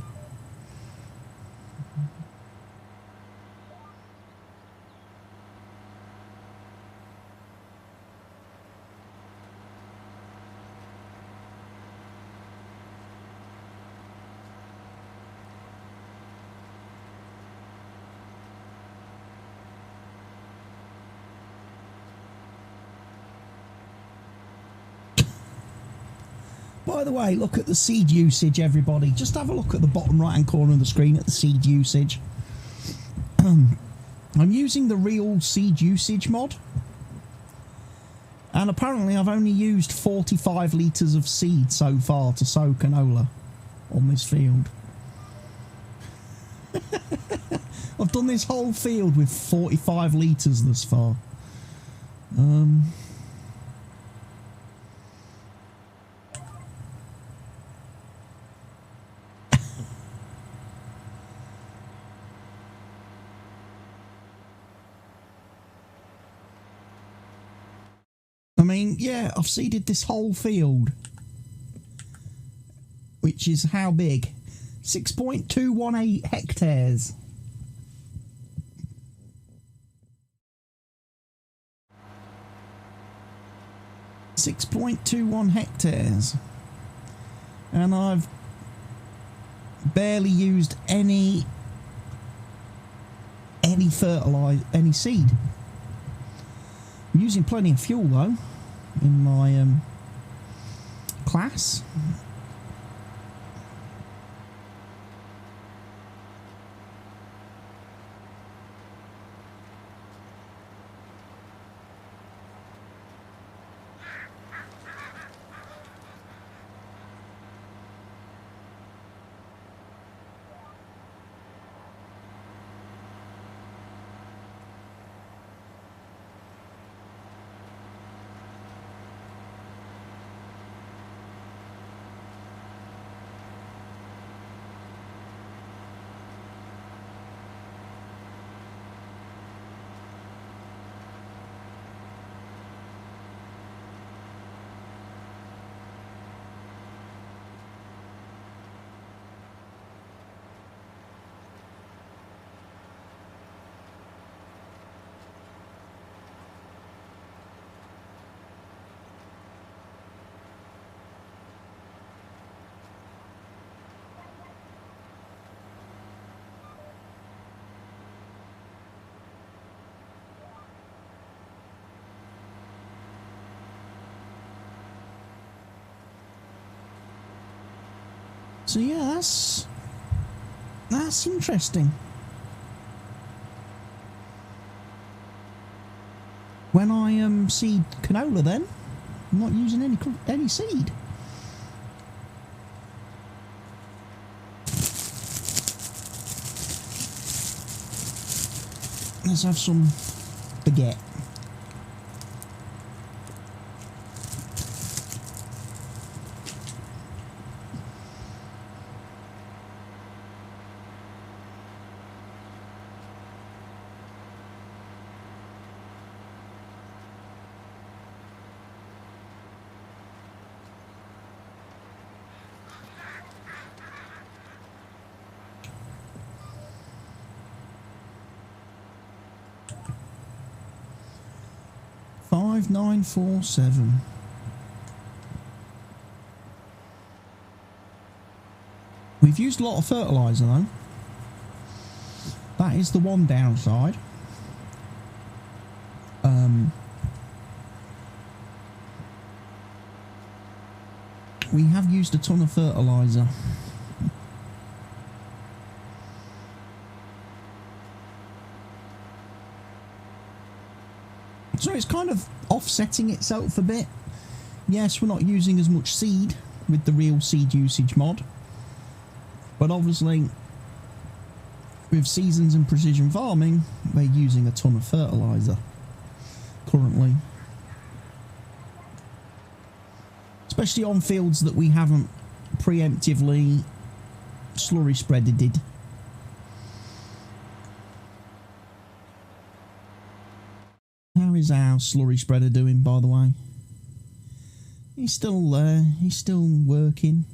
By the way, look at the seed usage, everybody. Just have a look at the bottom right-hand corner of the screen at the seed usage. I'm using the real seed usage mod. And apparently I've only used 45 litres of seed so far to sow canola on this field. I've done this whole field with 45 litres thus far. I mean, yeah, I've seeded this whole field, which is how big? 6.218 hectares. .21 hectares, and I've barely used any seed. I'm using plenty of fuel though in my class. So yeah, that's interesting. When I seed canola, then I'm not using any seed. Let's have some baguette. $5,947. We've used a lot of fertiliser though. That is the one downside. We have used a ton of fertiliser. So it's kind of offsetting itself a bit Yes, we're not using as much seed with the real seed usage mod, but obviously with seasons and precision farming, we're using a ton of fertiliser currently. Especially on fields that we haven't preemptively slurry spreaded. How is our slurry spreader doing, by the way? He's still there, he's still working.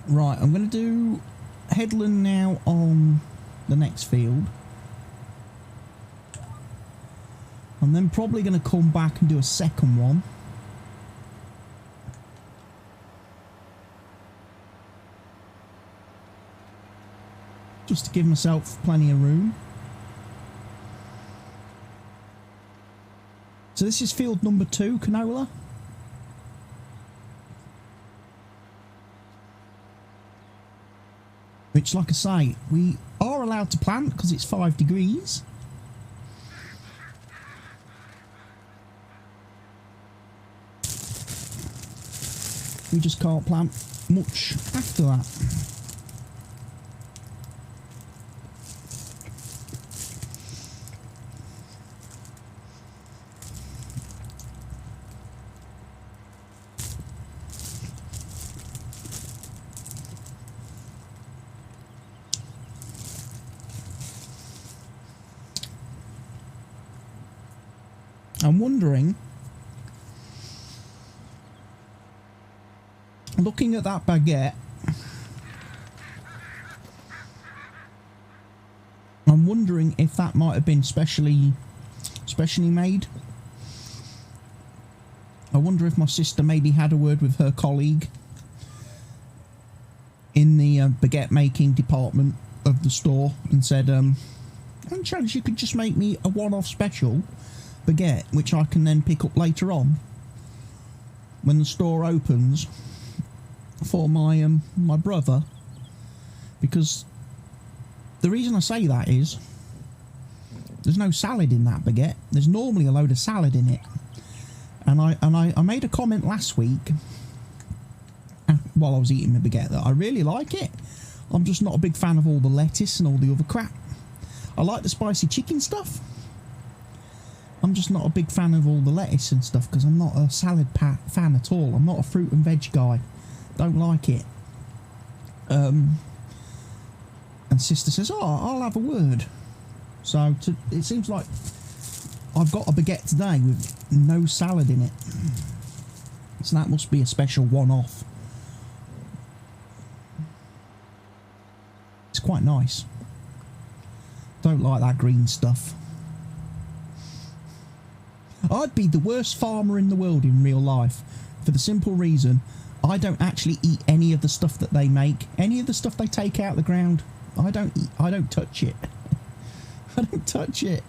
Right, I'm going to do headland now on the next field. I'm then probably going to come back and do a second one. Just to give myself plenty of room. So this is field number 2, canola. Which, like I say, we are allowed to plant because it's 5 degrees. We just can't plant much after that. I'm wondering, looking at that baguette, I'm wondering if that might have been specially made. I wonder if my sister maybe had a word with her colleague in the baguette making department of the store and said, any chance you could just make me a one-off special baguette which I can then pick up later on when the store opens for my my brother, because the reason I say that is there's no salad in that baguette. There's normally a load of salad in it, and I made a comment last week while I was eating the baguette that I really like it. I'm just not a big fan of all the lettuce and all the other crap. I like the spicy chicken stuff. I'm just not a big fan of all the lettuce and stuff because I'm not a salad fan at all. I'm not a fruit and veg guy. Don't like it. And sister says, oh, I'll have a word. So it seems like I've got a baguette today with no salad in it. So that must be a special one-off. It's quite nice. Don't like that green stuff. I'd be the worst farmer in the world in real life for the simple reason I don't actually eat any of the stuff that they make. Any of the stuff they take out of the ground, I don't eat. I don't touch it. I don't touch it.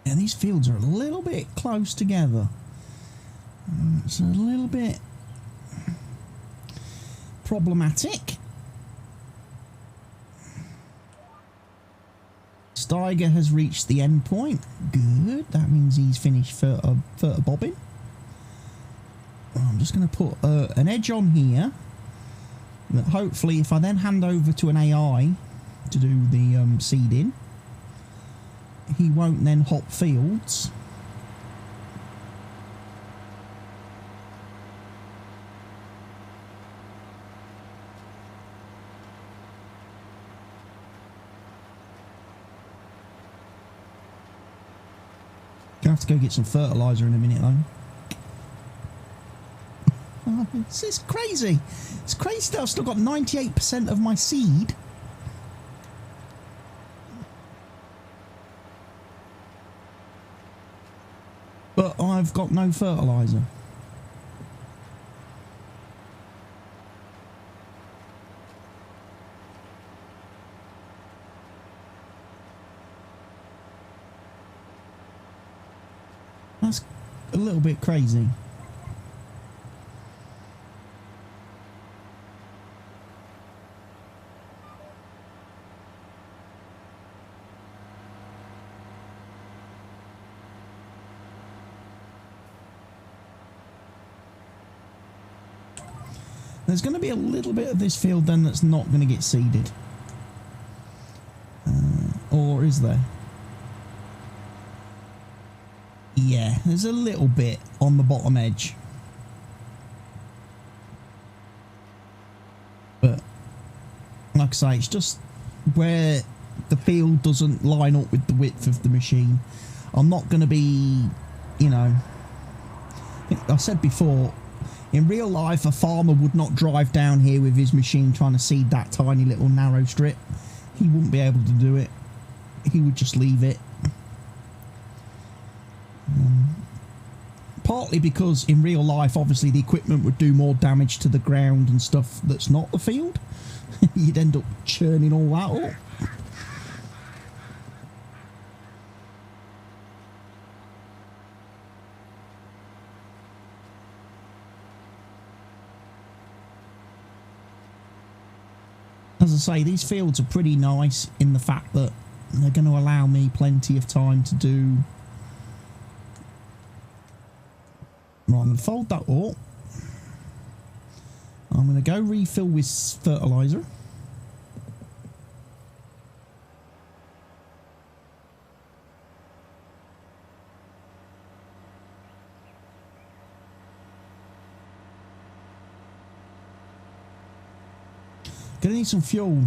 And these fields are a little bit close together. It's a little bit problematic. Steiger has reached the end point. Good. That means he's finished for bobbing. I'm just going to put an edge on here that hopefully if I then hand over to an AI to do the seeding, he won't then hop fields. Gonna have to go get some fertilizer in a minute though. Oh, it's crazy. It's crazy that I've still got 98% of my seed. But I've got no fertilizer. That's a little bit crazy. There's going to be a little bit of this field then that's not going to get seeded. Or is there? Yeah, there's a little bit on the bottom edge. But, like I say, it's just where the field doesn't line up with the width of the machine. I'm not going to be, you know... I said before, in real life, a farmer would not drive down here with his machine trying to seed that tiny little narrow strip. He wouldn't be able to do it. He would just leave it. Partly because in real life, obviously, the equipment would do more damage to the ground and stuff that's not the field. You'd end up churning all that up. As I say, these fields are pretty nice in the fact that they're going to allow me plenty of time to do... Right, I'm going to fold that up. I'm going to go refill with fertilizer. Gonna need some fuel.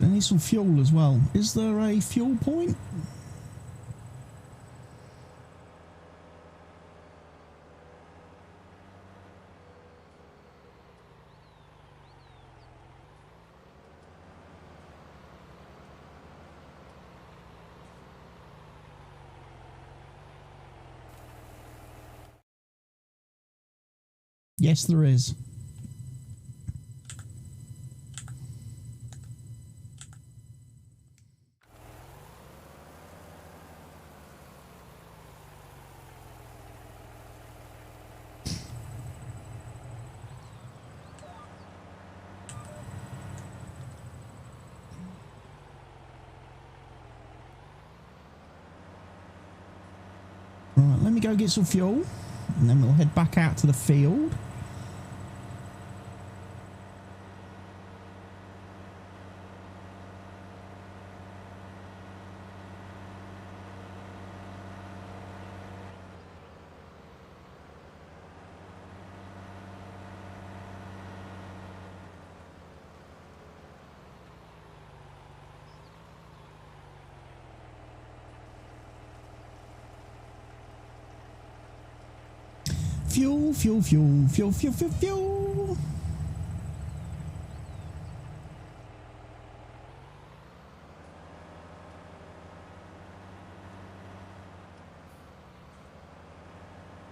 I need some fuel as well. Is there a fuel point? Yes, there is. Right, let me go get some fuel, and then we'll head back out to the field. Fuel, fuel, fuel, fuel, fuel, fuel, fuel.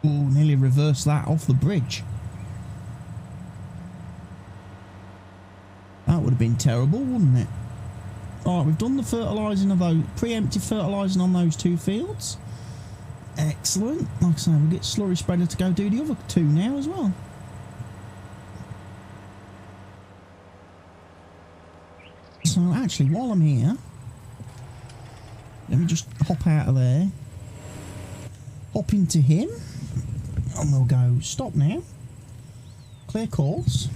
Oh, nearly reversed that off the bridge. That would have been terrible, wouldn't it? Alright, we've done the fertilising of those, preemptive fertilising on those two fields. Excellent. Like I say, we'll get slurry spreader to go do the other two now as well. So actually, while I'm here, Let me just hop out of there. Hop into him. And we'll go stop now. Clear course.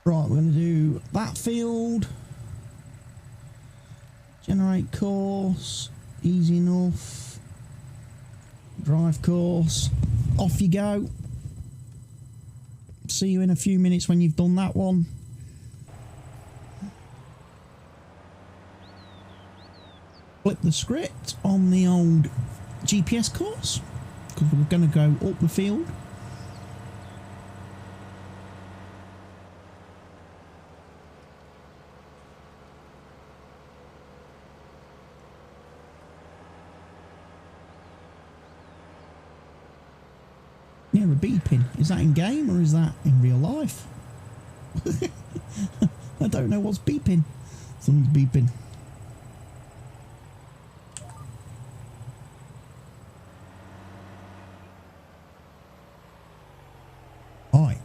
Right, we're going to do that field. Generate course. Easy enough. Drive course. Off you go. See you in a few minutes when you've done that one. Flip the script on the old GPS course because we're going to go up the field. Yeah, a beeping. Is that in game or is that in real life? I don't know what's beeping. Something's beeping. Alright.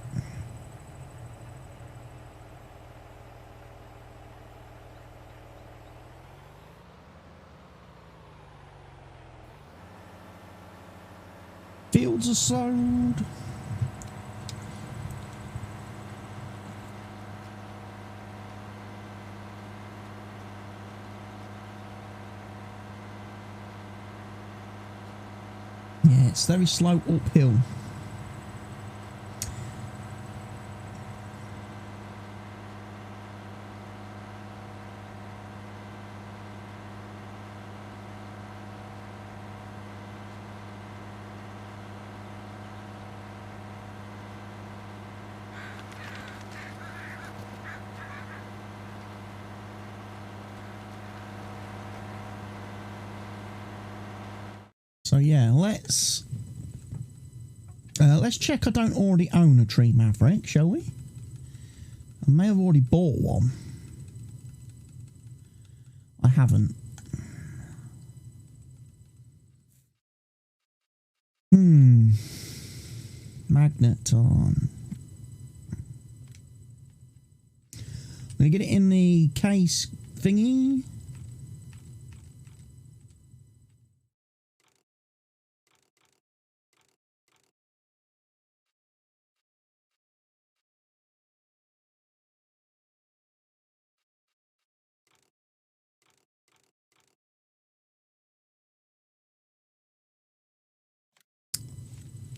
Fields are sowed. Yeah, it's very slow uphill. So yeah, let's check I don't already own a tree maverick, shall we? I may have already bought one. I haven't. Magneton. I'm gonna get it in the case thingy.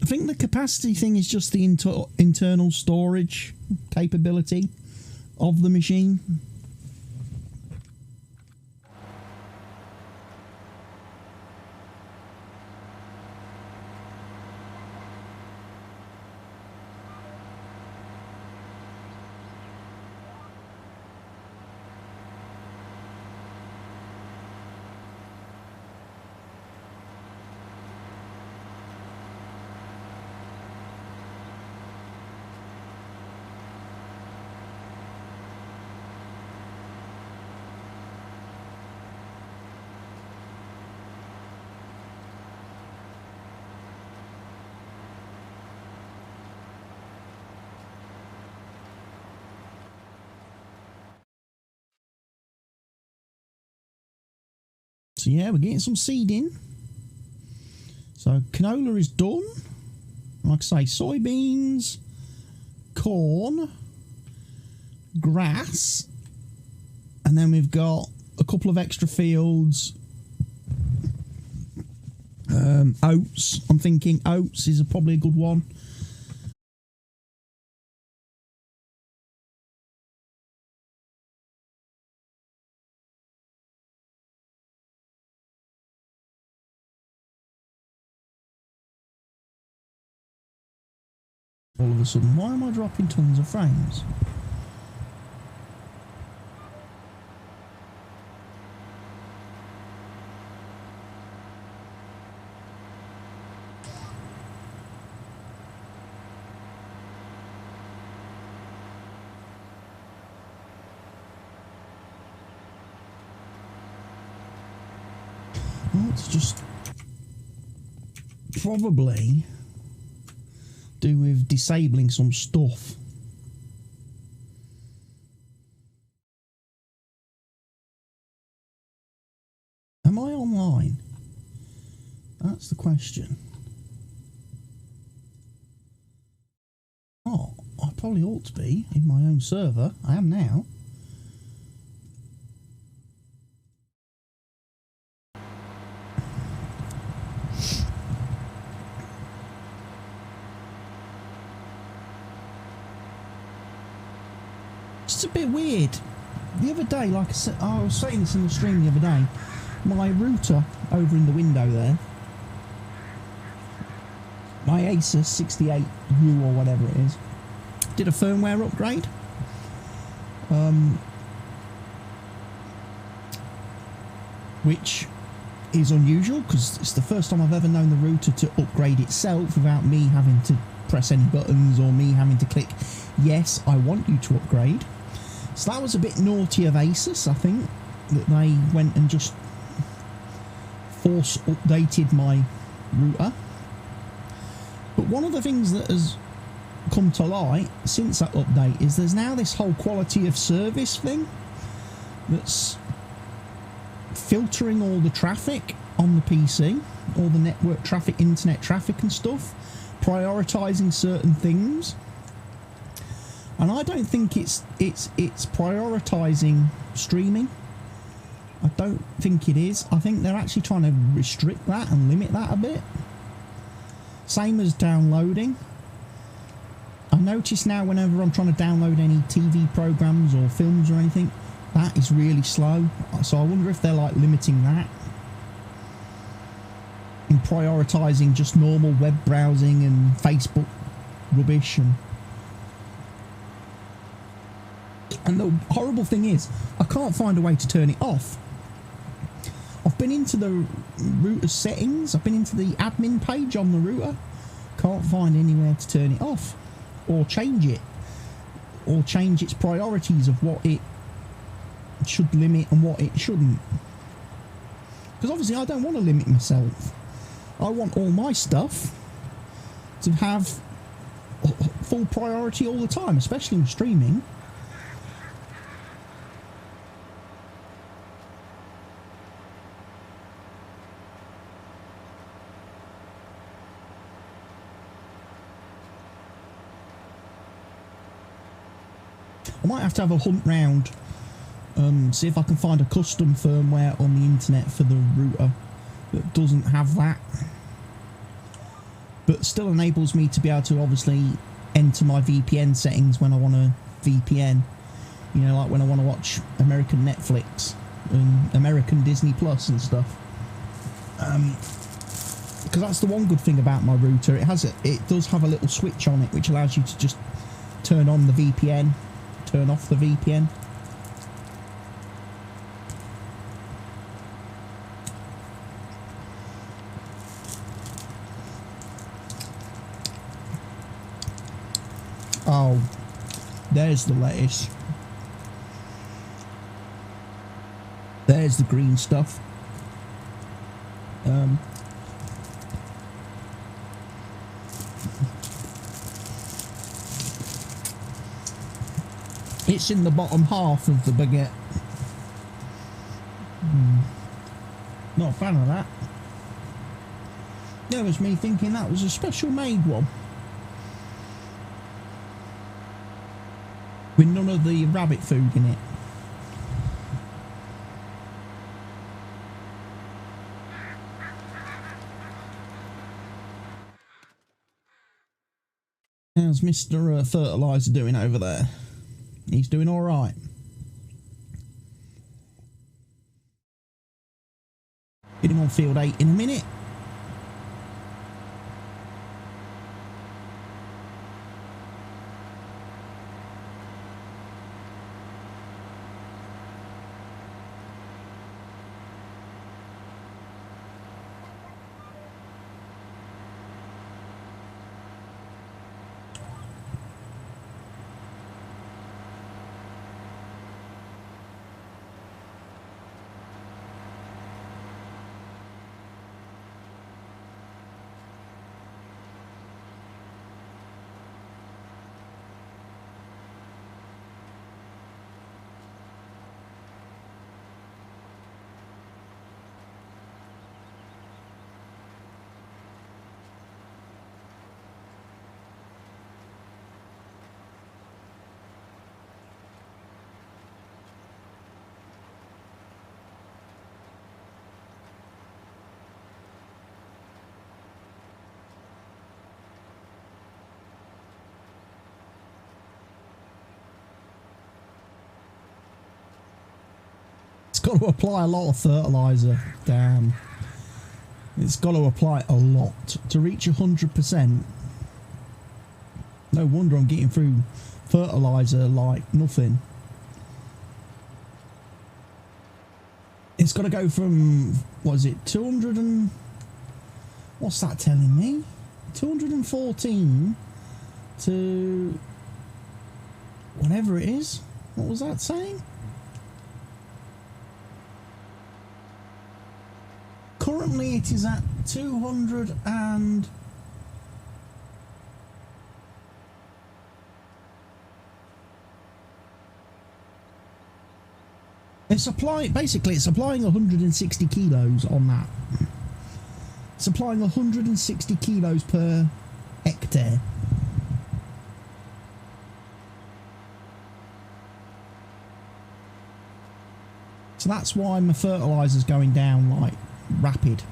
I think the capacity thing is just the internal storage capability of the machine. So yeah, we're getting some seed in. So canola is done. Like I say, soybeans, corn, grass, and then we've got a couple of extra fields. Oats. I'm thinking oats is probably a good one. All of a sudden, why am I dropping tons of frames? I ought to just probably do with disabling some stuff. Am I online? That's the question. Oh, I probably ought to be in my own server. I am now. It's a bit weird. The other day, like I was saying this in the stream the other day, my router over in the window there, my Asus 68U or whatever it is, did a firmware upgrade. Which is unusual because it's the first time I've ever known the router to upgrade itself without me having to press any buttons or me having to click, yes, I want you to upgrade. So that was a bit naughty of Asus, I think, that they went and just force updated my router. But one of the things that has come to light since that update is there's now this whole quality of service thing that's filtering all the traffic on the PC, all the network traffic, internet traffic and stuff, prioritising certain things. And I don't think it's prioritising streaming. I don't think it is. I think they're actually trying to restrict that and limit that a bit. Same as downloading. I notice now whenever I'm trying to download any TV programs or films or anything, that is really slow. So I wonder if they're like limiting that and prioritising just normal web browsing and Facebook rubbish. And the horrible thing is, I can't find a way to turn it off. I've been into the router settings, I've been into the admin page on the router, can't find anywhere to turn it off or change it, or change its priorities of what it should limit and what it shouldn't. Because obviously I don't want to limit myself. I want all my stuff to have full priority all the time, especially in streaming. I might have to have a hunt round, see if I can find a custom firmware on the internet for the router that doesn't have that, but still enables me to be able to obviously enter my VPN settings when I want to VPN, you know, like when I want to watch American Netflix and American Disney Plus and stuff. Because that's the one good thing about my router, it does have a little switch on it which allows you to just turn on the VPN, turn off the VPN. Oh, there's the lettuce. There's the green stuff. It's in the bottom half of the baguette. Not a fan of that. That was me thinking that was a special made one, with none of the rabbit food in it. How's Mr. Fertilizer doing over there? He's doing all right. Get him on field 8 in a minute. got to apply a lot of fertiliser. Damn. It's got to apply a lot to reach 100%. No wonder I'm getting through fertiliser like nothing. It's got to go from, what is it, 200 and... What's that telling me? 214 to... whatever it is. What was that saying? Currently it is at 200 and... It's applying, basically it's applying 160 kilos on that. It's applying 160 kilos per hectare. So that's why my fertiliser's going down like rapid.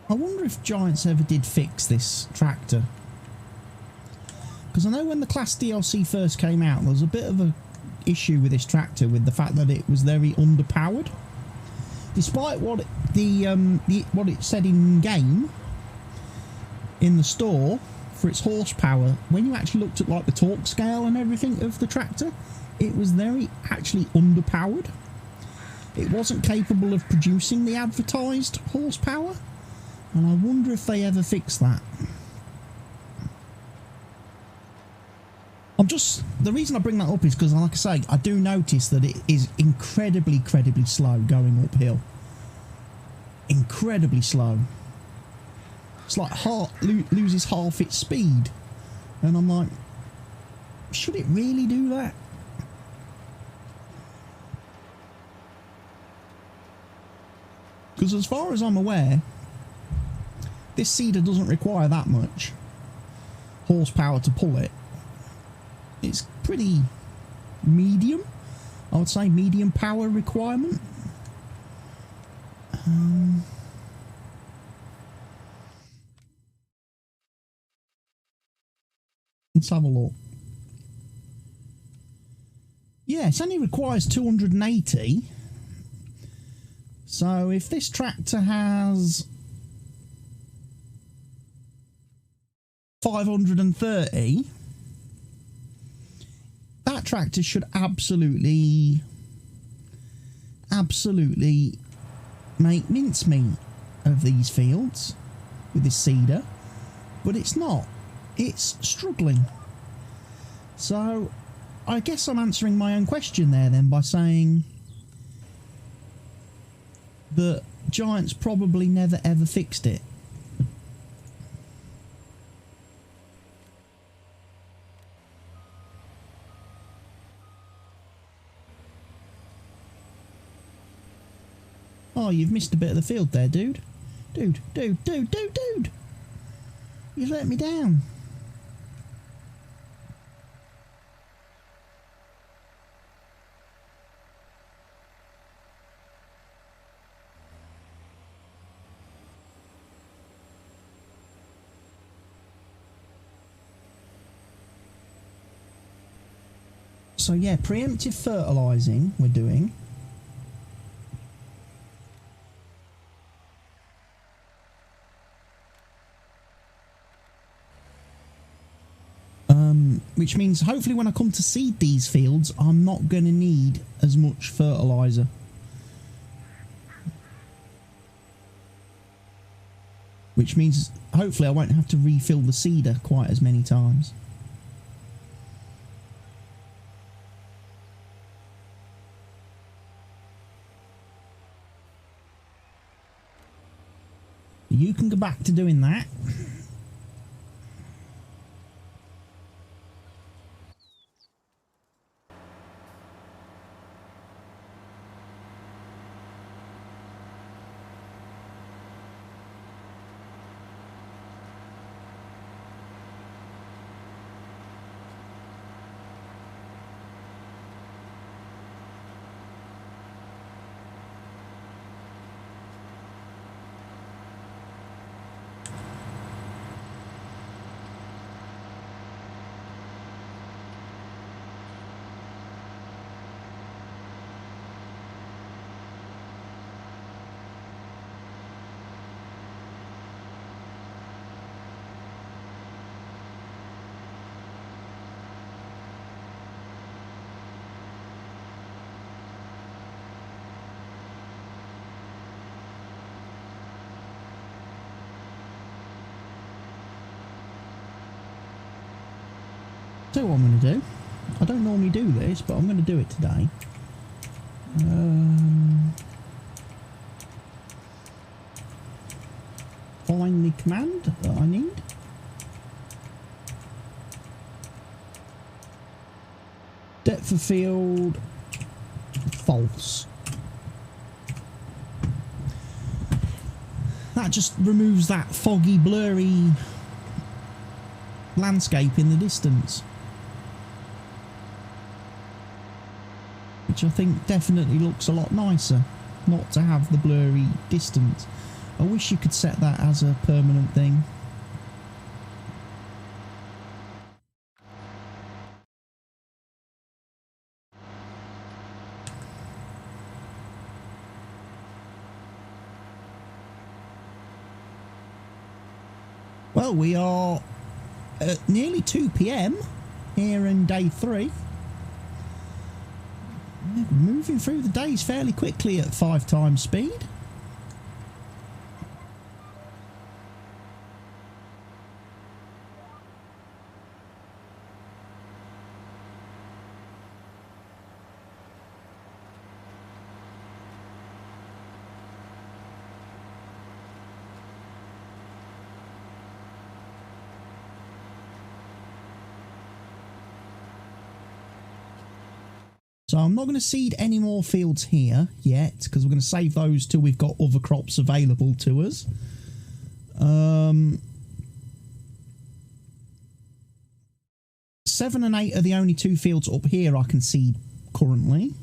I wonder if Giants ever did fix this tractor. Because I know when the Class DLC first came out, there was a bit of a issue with this tractor with the fact that it was very underpowered. Despite what what it said in game, in the store, for its horsepower, when you actually looked at like the torque scale and everything of the tractor, it was very actually underpowered. It wasn't capable of producing the advertised horsepower. And I wonder if they ever fix that. The reason I bring that up is because, like I say, I do notice that it is incredibly slow going uphill. Incredibly slow. It's like loses half its speed. And I'm like, should it really do that? Because as far as I'm aware, this seeder doesn't require that much horsepower to pull it. It's pretty medium. I would say medium power requirement. Let's have a look. Yeah, it only requires 280. So if this tractor has 530, that tractor should absolutely make mincemeat of these fields with this seeder, but it's not. It's struggling. So I guess I'm answering my own question there then by saying that Giants probably never ever fixed it. Oh, you've missed a bit of the field there, dude. Dude. You've let me down. So yeah, preemptive fertilising we're doing. Which means hopefully when I come to seed these fields, I'm not going to need as much fertiliser. Which means hopefully I won't have to refill the seeder quite as many times. You can go back to doing that. So what I'm going to do, I don't normally do this, but I'm going to do it today. Find the command that I need. Depth of field, false. That just removes that foggy, blurry landscape in the distance. Which I think definitely looks a lot nicer, not to have the blurry distance. I wish you could set that as a permanent thing. Well, we are at nearly 2 PM here in day 3. We're moving through the days fairly quickly at 5 times speed. So I'm not going to seed any more fields here yet, because we're going to save those till we've got other crops available to us. 7 and 8 are the only 2 fields up here I can seed currently.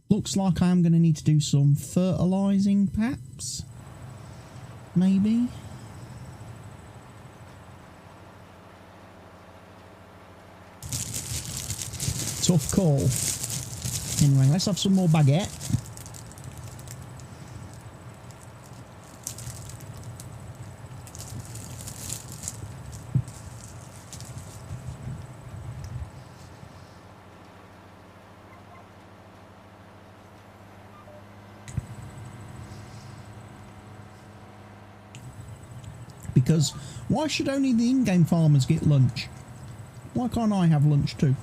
Looks like I am going to need to do some fertilising, perhaps. Maybe. Tough call. Anyway, let's have some more baguette. Because why should only the in-game farmers get lunch? Why can't I have lunch too?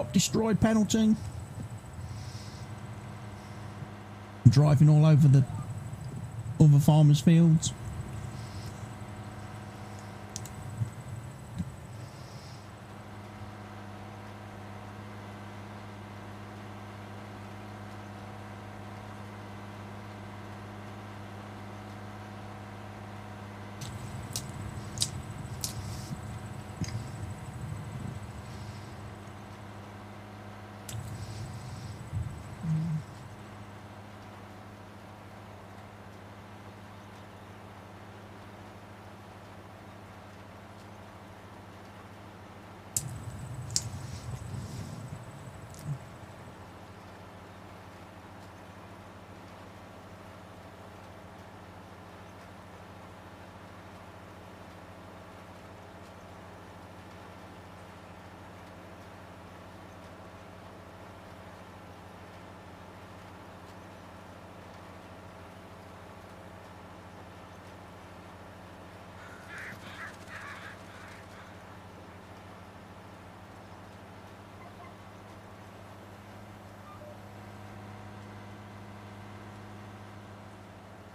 Crop destroyed penalty. Driving all over the other farmers' fields.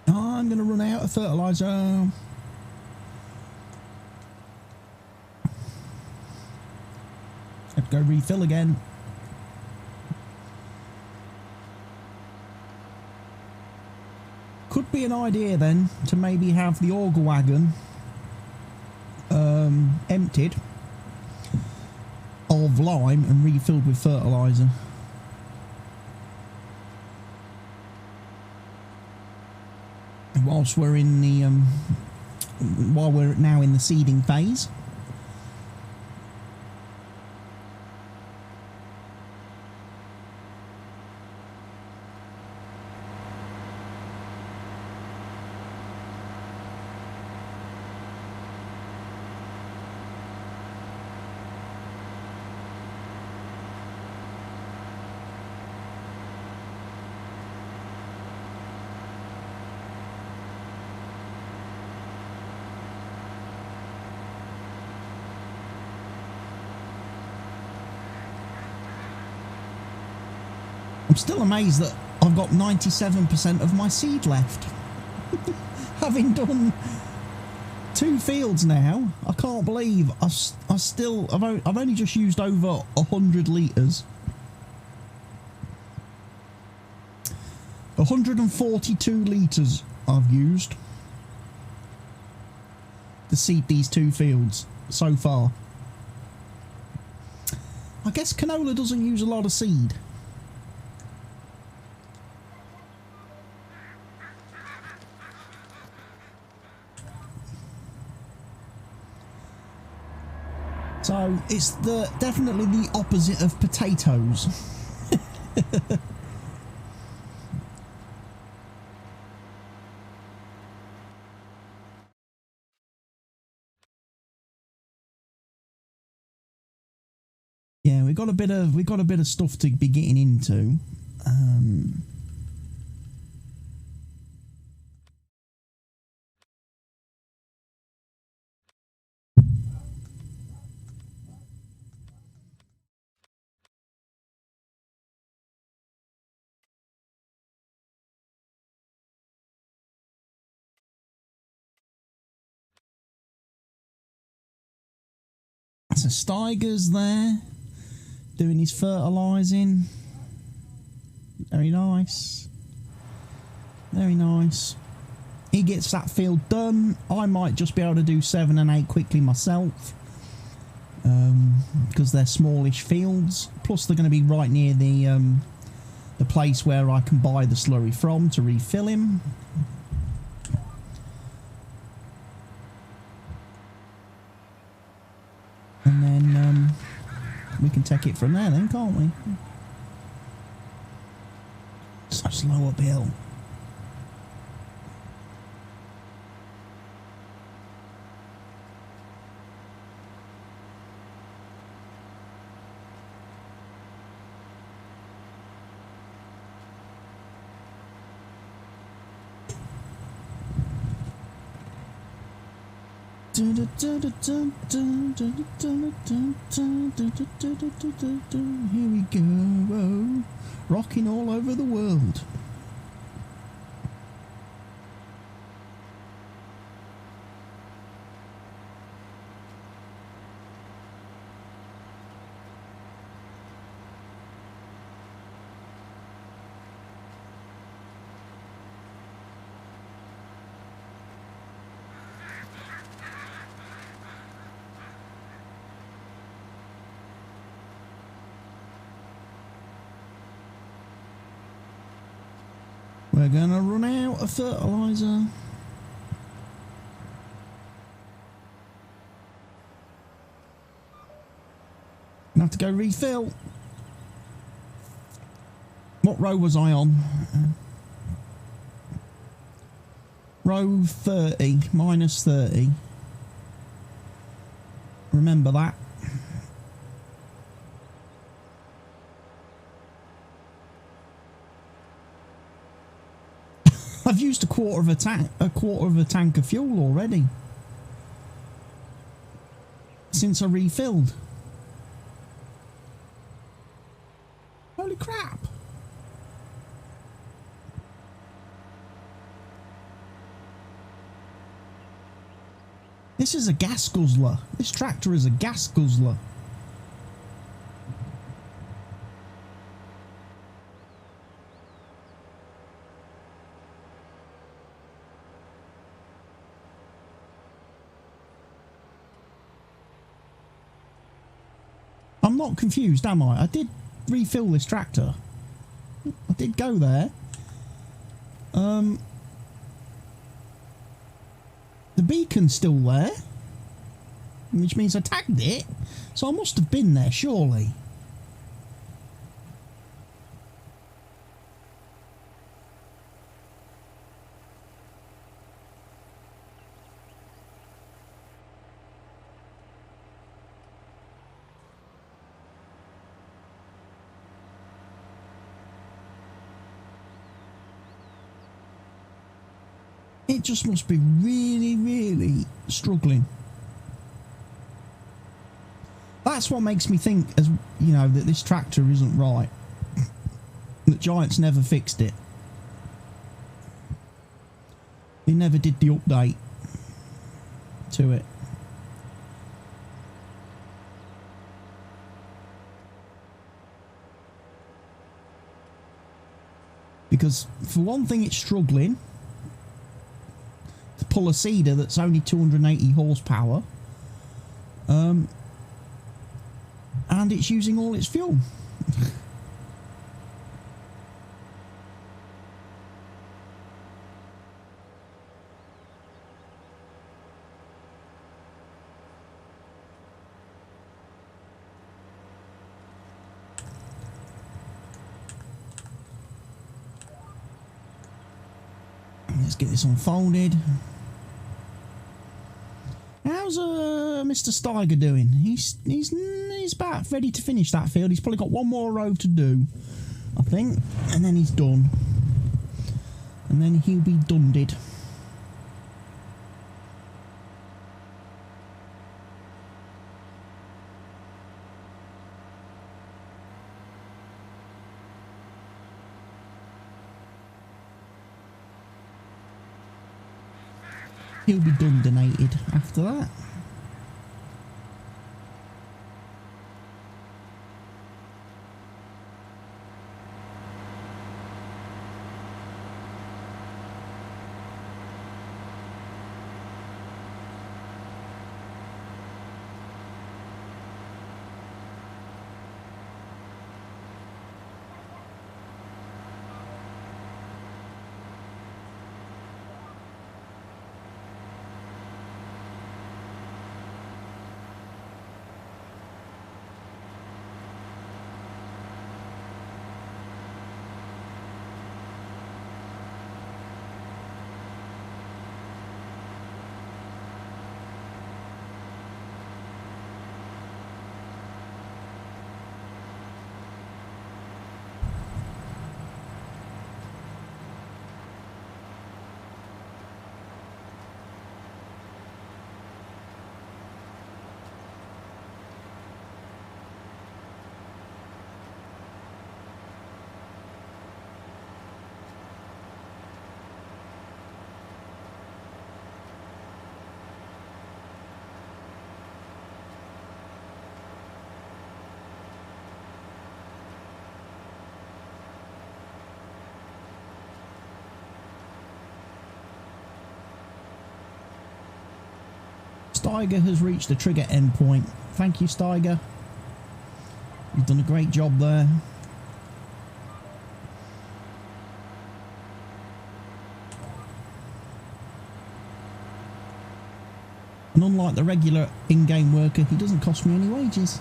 I'm going to run out of fertiliser. Have to go refill again. Could be an idea then to maybe have the auger wagon emptied of lime and refilled with fertiliser. Whilst we're in the while we're now in the seeding phase. I'm still amazed that I've got 97% of my seed left. Having done 2 fields now, I can't believe I've only just used over 100 litres. 142 litres I've used to seed these 2 fields so far. I guess canola doesn't use a lot of seed. So it's definitely the opposite of potatoes. Yeah, we got a bit of stuff to be getting into. So Steiger's there, doing his fertilising. Very nice. Very nice. He gets that field done. I might just be able to do 7 and 8 quickly myself. Because they're smallish fields. Plus they're going to be right near the place where I can buy the slurry from to refill him. And then we can take it from there then, can't we? So slow uphill. Here we go, rocking all over the world. We're gonna run out of fertilizer. Gonna have to go refill. What row was I on? Row 30, minus 30. Remember that. I've used a quarter of a tank of fuel already since I refilled. Holy crap. This is a gas guzzler. This tractor is a gas guzzler. I'm not confused, am I? I did refill this tractor. I did go there. The beacon's still there, which means I tagged it, so I must have been there, surely. It just must be really, really struggling. That's what makes me think, as you know, that this tractor isn't right. That Giants never fixed it. They never did the update to it. Because for one thing, it's struggling to pull a seeder that's only 280 horsepower, and it's using all its fuel. Let's get this unfolded. How's Mr. Steiger doing? He's about ready to finish that field. He's probably got one more row to do, I think, and then he's done. And then he'll be dunded. He'll be donated after that. Steiger has reached the trigger endpoint. Thank you, Steiger. You've done a great job there. And unlike the regular in-game worker, he doesn't cost me any wages.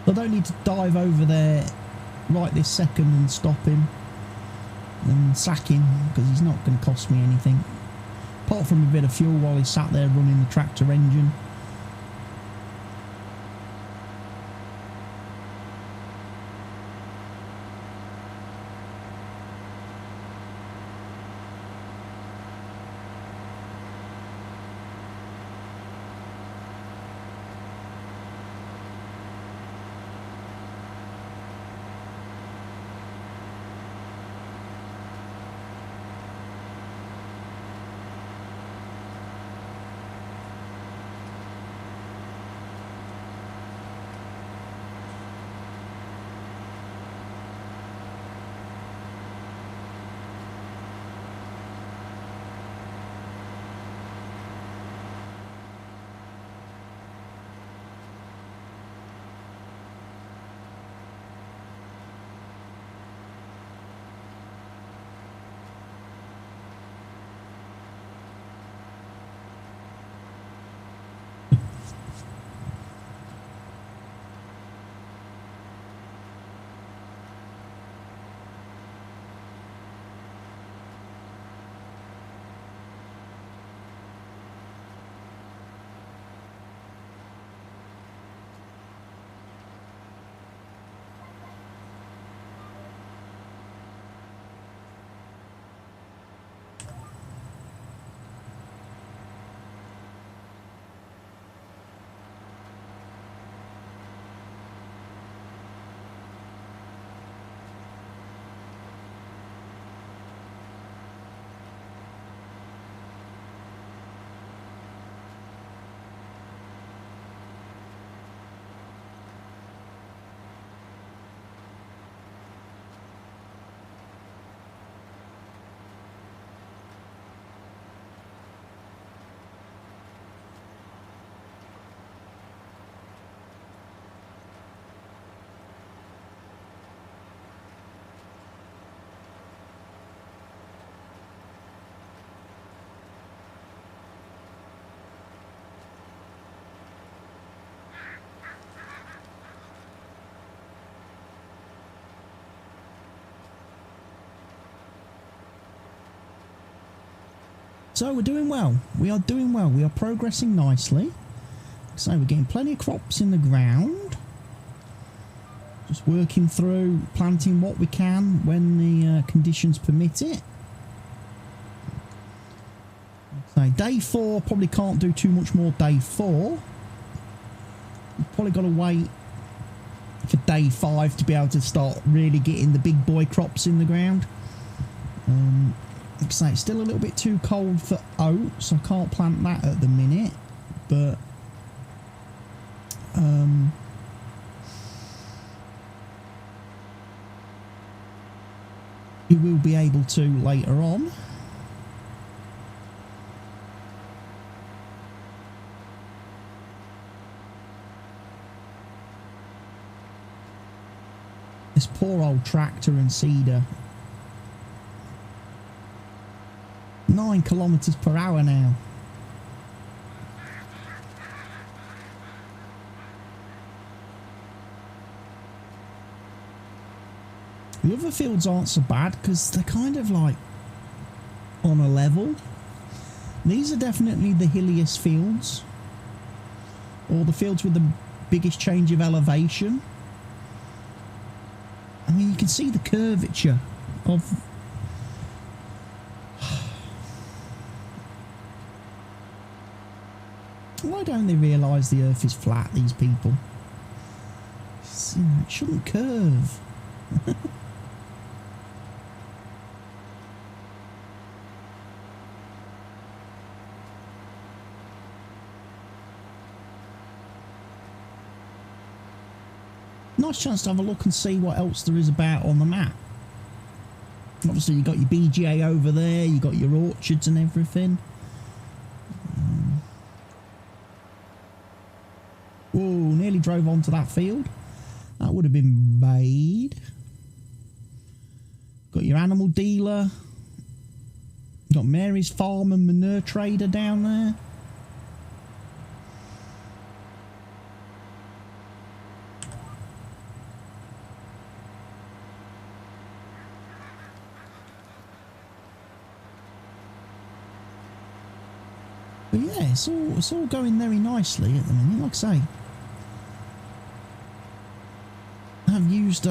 I don't need to dive over there right this second and stop him and sack him, because he's not going to cost me anything. Apart from a bit of fuel while he's sat there running the tractor engine. So we're doing well. We are doing well. We are progressing nicely. So we're getting plenty of crops in the ground. Just working through planting what we can when the conditions permit it. So day 4, probably can't do too much more day 4. We've probably got to wait for day 5 to be able to start really getting the big boy crops in the ground. Like I say, it's still a little bit too cold for oats. I can't plant that at the minute, but you will be able to later on. This poor old tractor and seeder. 9 kilometers per hour now. The other fields aren't so bad because they're kind of like on a level. These are definitely the hilliest fields, or the fields with the biggest change of elevation. I mean, you can see the curvature of why don't they realise the earth is flat, these people? It shouldn't curve. Nice chance to have a look and see what else there is about on the map. Obviously, you got your BGA over there. You got your orchards and everything. Oh, nearly drove onto that field. That would have been bad. Got your animal dealer. Got Mary's Farm and Manure Trader down there. But yeah, it's all going very nicely at the minute. Like I say, I've used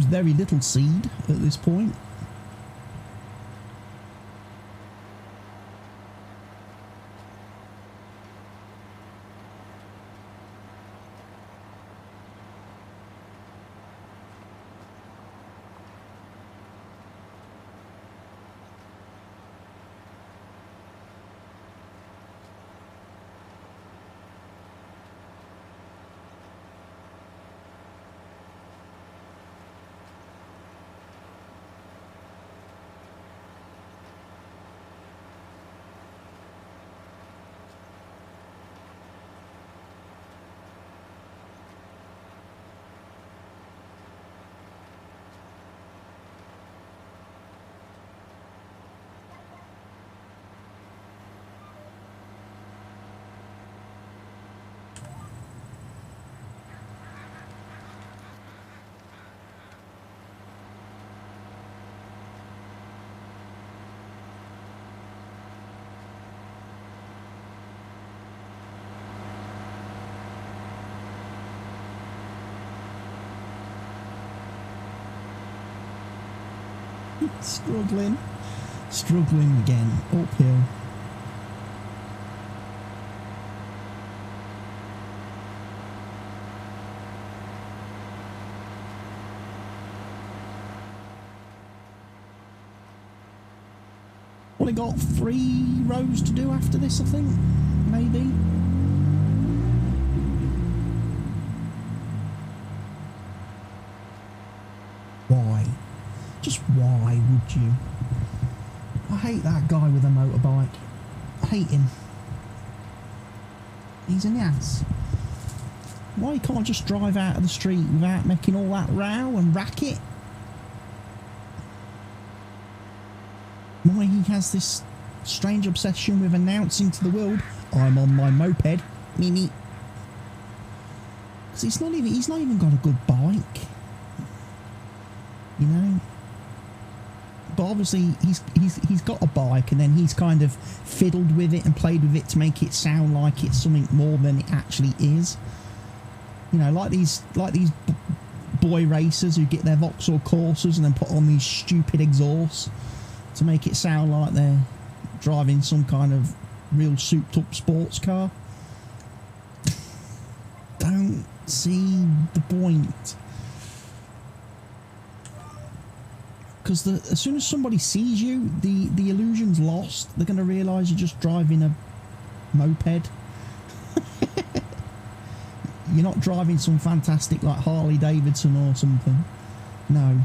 very little seed at this point. Struggling again, uphill. Only got 3 rows to do after this, I think, maybe. Why? Just why would you? I hate that guy with a motorbike. I hate him. He's an ass. Why you can't just drive out of the street without making all that row and racket? Why he has this strange obsession with announcing to the world, I'm on my moped, me. Because he's not even got a good bike. You know? But obviously he's got a bike, and then he's kind of fiddled with it and played with it to make it sound like it's something more than it actually is. You know, like these boy racers who get their Vauxhall Corsas and then put on these stupid exhausts to make it sound like they're driving some kind of real souped up sports car. Don't see the point. Because as soon as somebody sees you, the illusion's lost. They're going to realise you're just driving a moped. You're not driving some fantastic like Harley Davidson or something. No.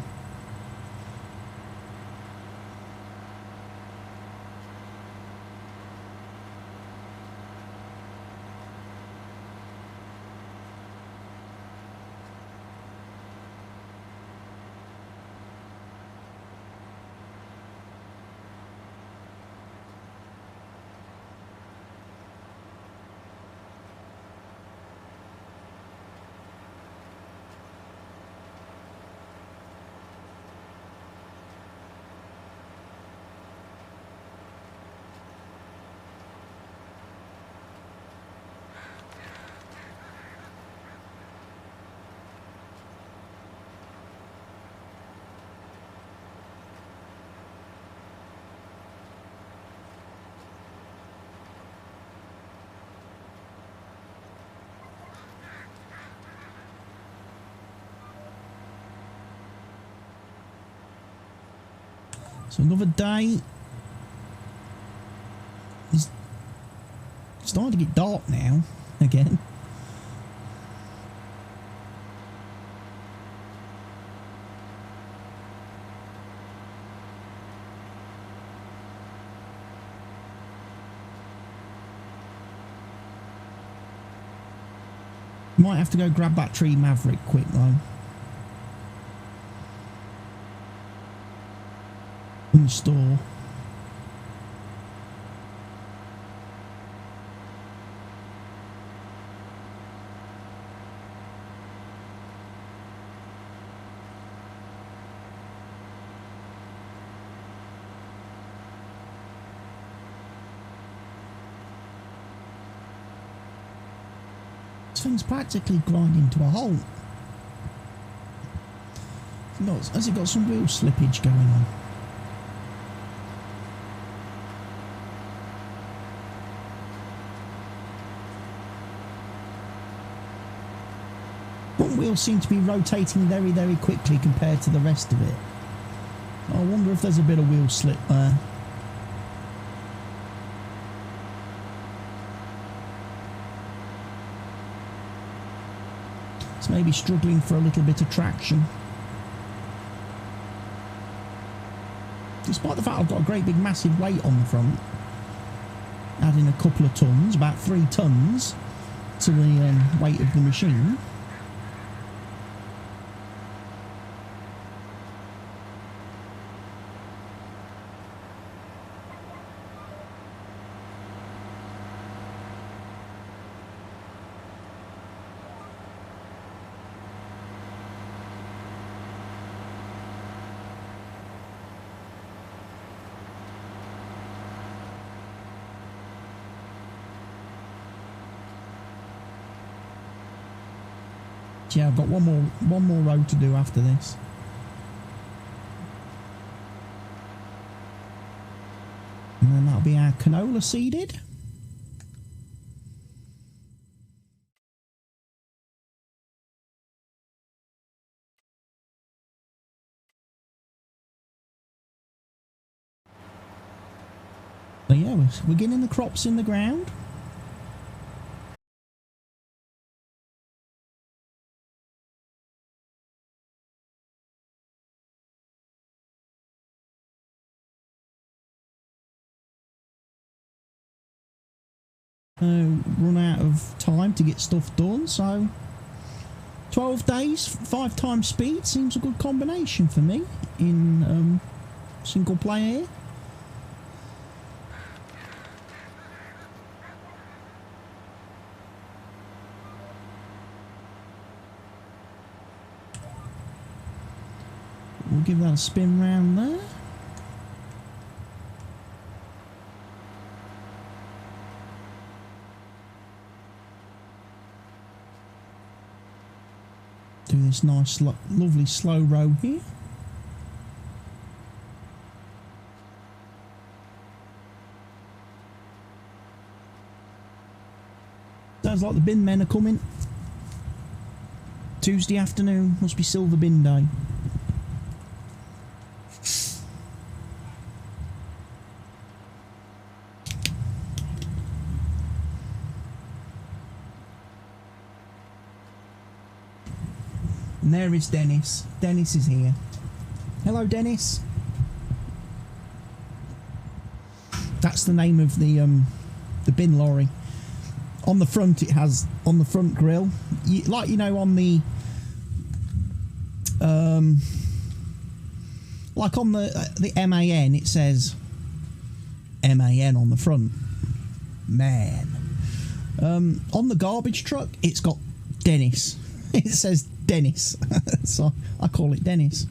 So another day. It's starting to get dark now, again. Might have to go grab that tree Maverick quick though. In the store. Thing's practically grinding to a halt. Has it got some wheel slippage going on? One wheel seems to be rotating very, very quickly compared to the rest of it. I wonder if there's a bit of wheel slip there. It's maybe struggling for a little bit of traction. Despite the fact I've got a great big massive weight on the front, adding a couple of tons, about 3 tons to the weight of the machine. Yeah, I've got one more row to do after this. And then that'll be our canola seeded. So yeah, we're getting the crops in the ground. Run out of time to get stuff done, so 12 days, 5 times speed seems a good combination for me in single player here. We'll give that a spin round there. Do this nice, lovely slow row here. Sounds like the bin men are coming. Tuesday afternoon, must be silver bin day. And there is Dennis. Dennis is here. Hello, Dennis. That's the name of the bin lorry. On the front, it has on the front grille, like you know, on the like on the MAN, it says MAN on the front. Man. On the garbage truck, it's got Dennis. It says Dennis. So I call it Dennis.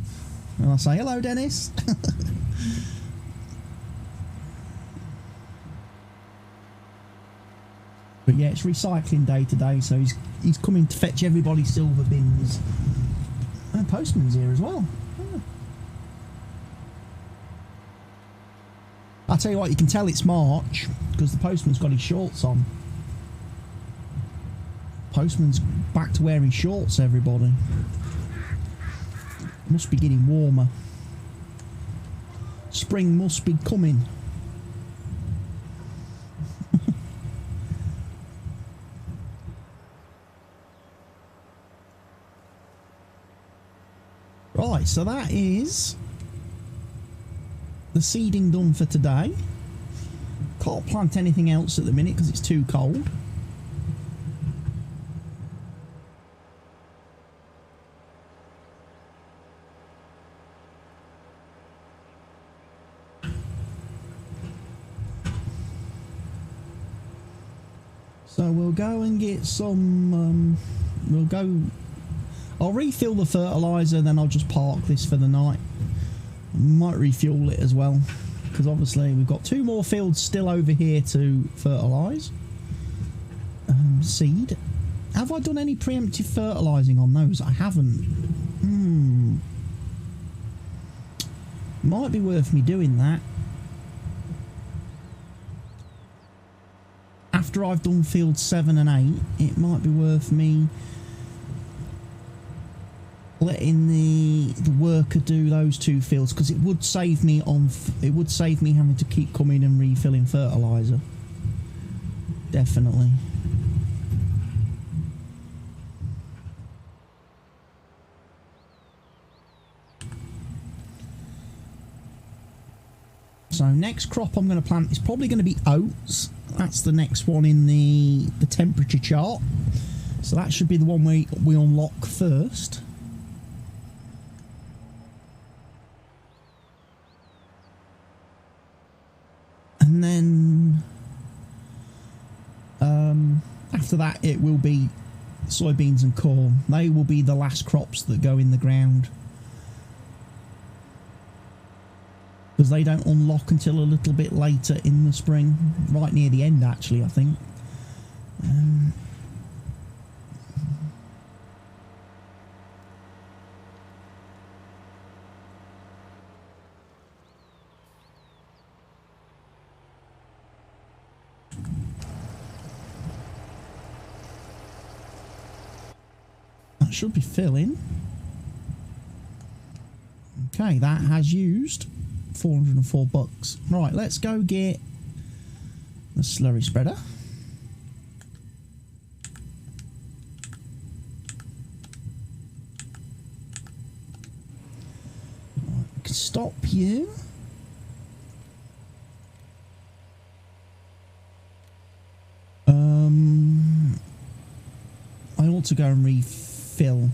And I say, hello, Dennis. But yeah, it's recycling day today, so he's coming to fetch everybody silver bins. And postman's here as well. Oh. I'll tell you what, you can tell it's March because the postman's got his shorts on. Postman's back to wearing shorts, everybody. Must be getting warmer. Spring must be coming. Right, so that is the seeding done for today. Can't plant anything else at the minute because it's too cold. So we'll go and get some, I'll refill the fertiliser, then I'll just park this for the night. Might refuel it as well, because obviously we've got 2 more fields still over here to fertilise. Seed. Have I done any preemptive fertilising on those? I haven't. Might be worth me doing that. After I've done field 7 and 8, it might be worth me letting the worker do those 2 fields, because it would save me having to keep coming and refilling fertiliser. Definitely. So next crop I'm going to plant is probably going to be oats. That's the next one in the temperature chart. So that should be the one we unlock first. And then after that it will be soybeans and corn. They will be the last crops that go in the ground, because they don't unlock until a little bit later in the spring, right near the end actually, I think. That should be filling. Okay, that has used 404 bucks. Right, let's go get the slurry spreader. Right, we can stop you. I ought to go and refill.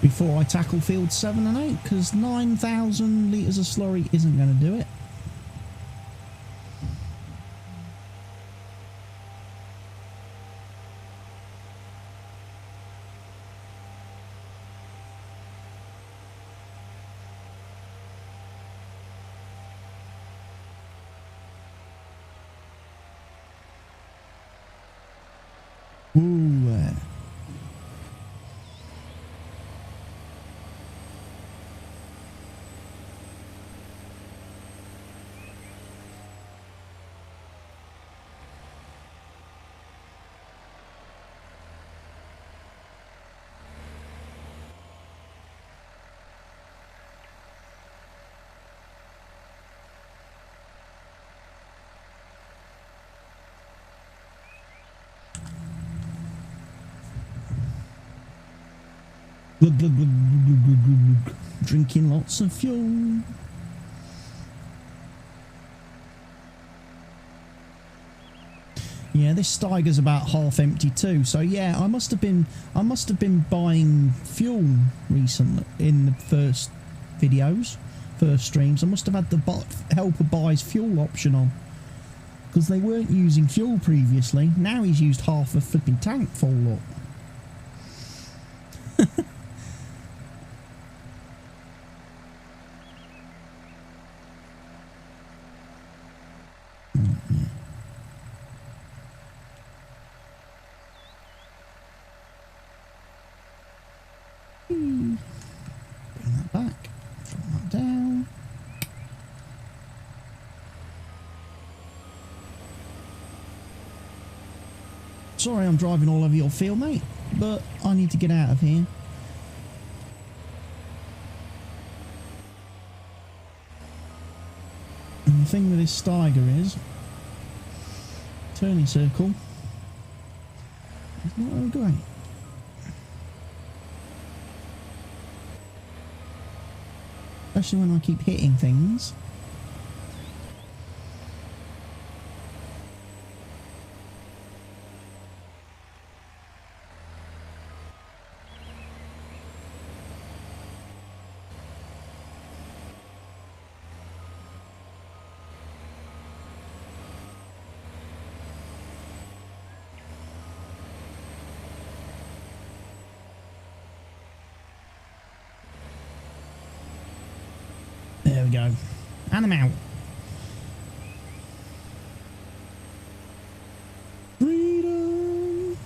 Before I tackle field 7 and 8, because 9,000 litres of slurry isn't going to do it. Ooh. Drinking lots of fuel. Yeah, this Steiger's about half empty too. So yeah, I must have been buying fuel recently in the first videos, first streams. I must have had the helper buys fuel option on, because they weren't using fuel previously. Now he's used half a flipping tank full up. Bring that back, throw that down. Sorry I'm driving all over your field, mate, but I need to get out of here. And the thing with this Steiger is, turning circle is not very great. Especially when I keep hitting things. we go. And I'm out. Freedom.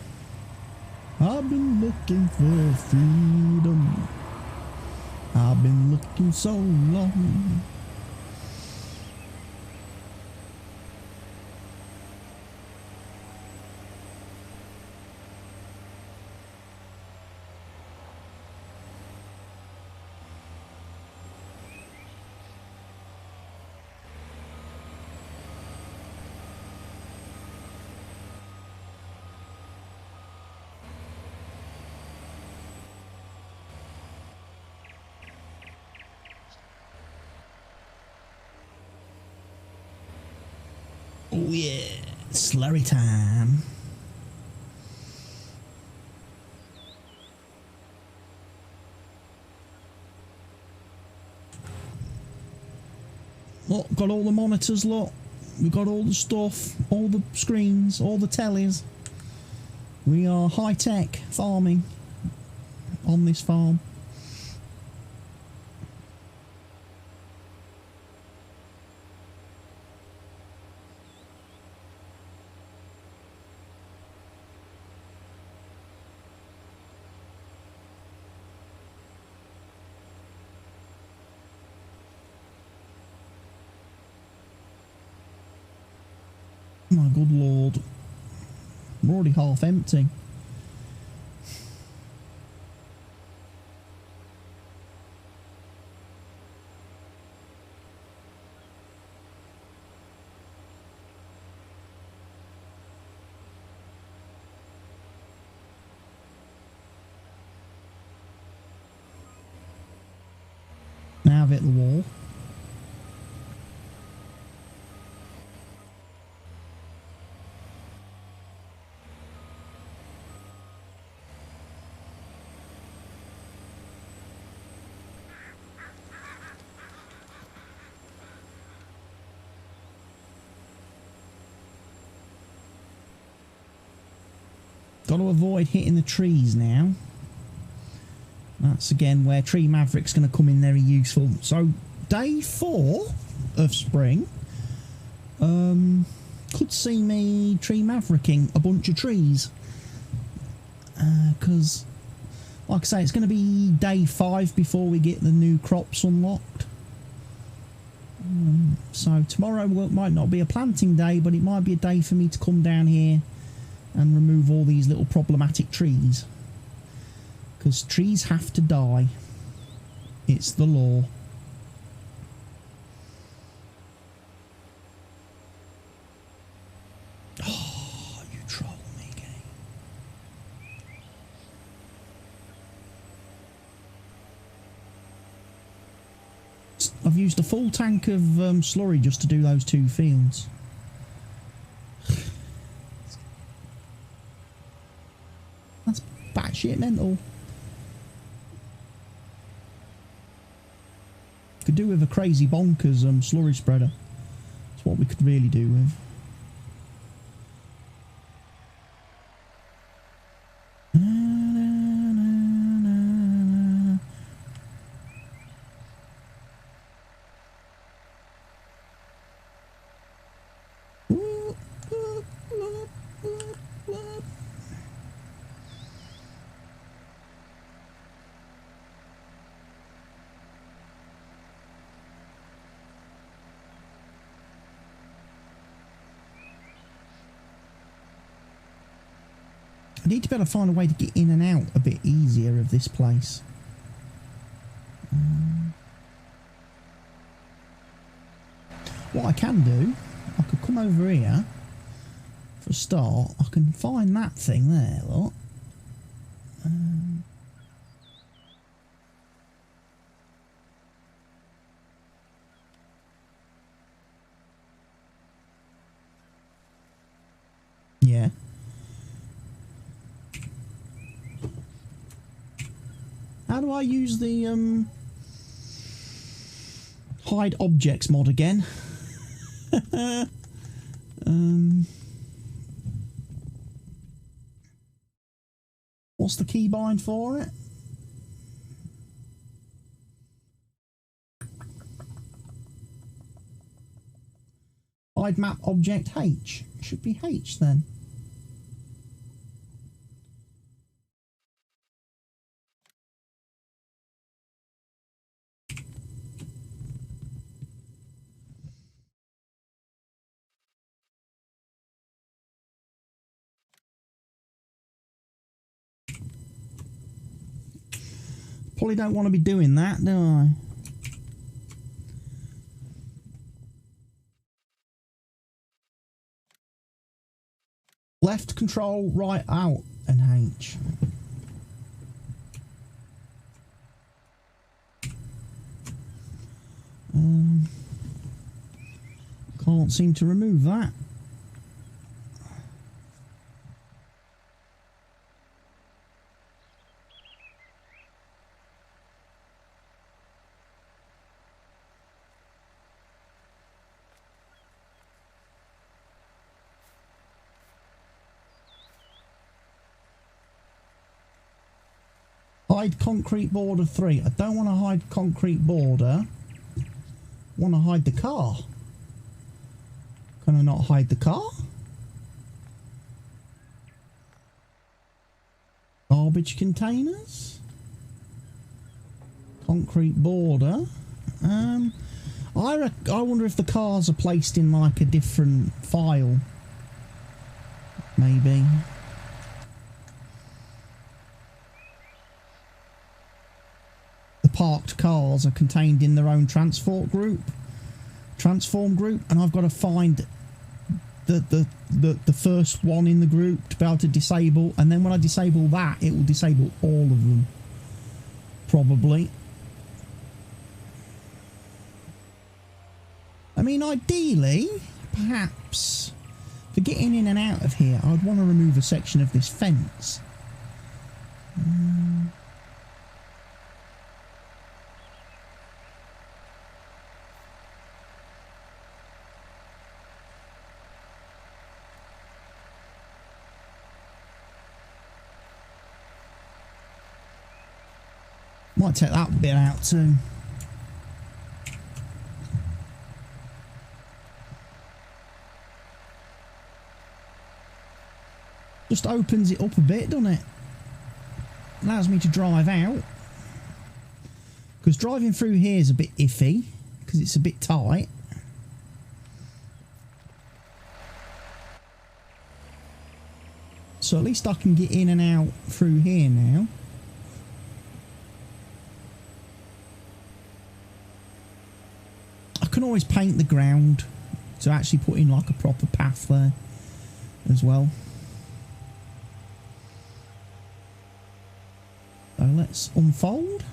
I've been looking for freedom. I've been looking so long. Oh yeah, slurry time. Look, got all the monitors, look. We've got all the stuff, all the screens, all the tellies. We are high-tech farming on this farm. My good lord. We're already half empty. Now I've hit the wall. Got to avoid hitting the trees now. That's again where Tree Maverick's going to come in very useful. So day 4 of spring could see me Tree Mavericking a bunch of trees. Because, like I say, it's going to be day 5 before we get the new crops unlocked. So tomorrow might not be a planting day, but it might be a day for me to come down here and remove all these little problematic trees. Because trees have to die. It's the law. Oh, you troll me, game. I've used a full tank of slurry just to do those 2 fields. That's batshit mental. Could do with a crazy bonkers slurry spreader. That's what we could really do with. I need to be able to find a way to get in and out a bit easier of this place. What I can do, I could come over here. For a start, I can find that thing there, look. Yeah. How do I use the hide objects mod again? What's the keybind for it? Hide map object H. Should be H then. Probably don't want to be doing that, do I? Left control, right out, and H. Can't seem to remove that. Hide concrete border 3. I don't want to hide concrete border. I want to hide the car. Can I not hide the car? Garbage containers. Concrete border. I wonder if the cars are placed in like a different file. Maybe. Parked cars are contained in their own transform group, and I've got to find the first one in the group to be able to disable, and then when I disable that, it will disable all of them, probably. I mean, ideally, perhaps for getting in and out of here, I'd want to remove a section of this fence. Might take that bit out too. Just opens it up a bit, doesn't it? Allows me to drive out. Because driving through here is a bit iffy, because it's a bit tight. So at least I can get in and out through here now. I can always paint the ground to actually put in like a proper path there as well. So let's unfold.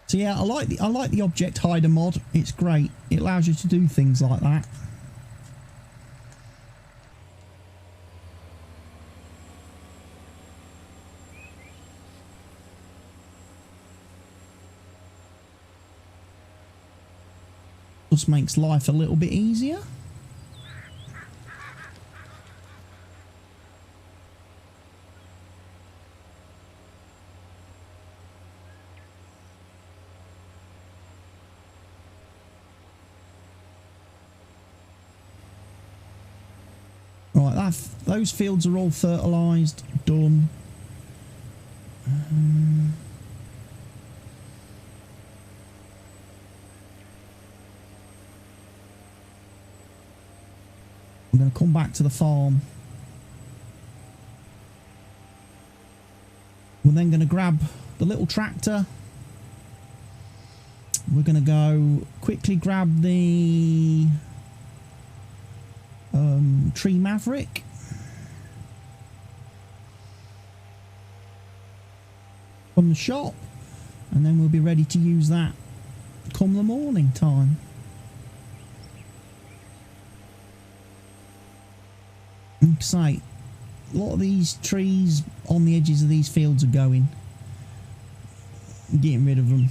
So yeah, I like the object hider mod. It's great. It allows you to do things like that. Just makes life a little bit easier. Right, those fields are all fertilised, done. I'm going to come back to the farm. We're then going to grab the little tractor. We're going to go quickly grab the Tree Maverick. From the shop. And then we'll be ready to use that come the morning time. Like I say, a lot of these trees on the edges of these fields are going. Getting rid of them.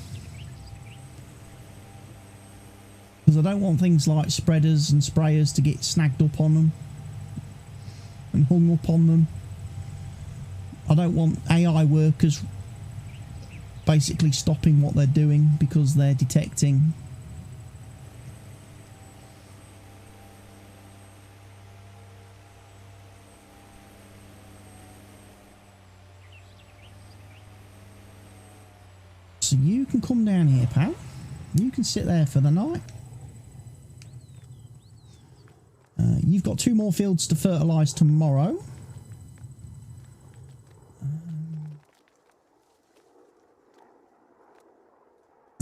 Because I don't want things like spreaders and sprayers to get snagged up on them. And hung up on them. I don't want AI workers basically stopping what they're doing because they're detecting so you can come down here, pal. You can sit there for the night. You've got 2 more fields to fertilise tomorrow.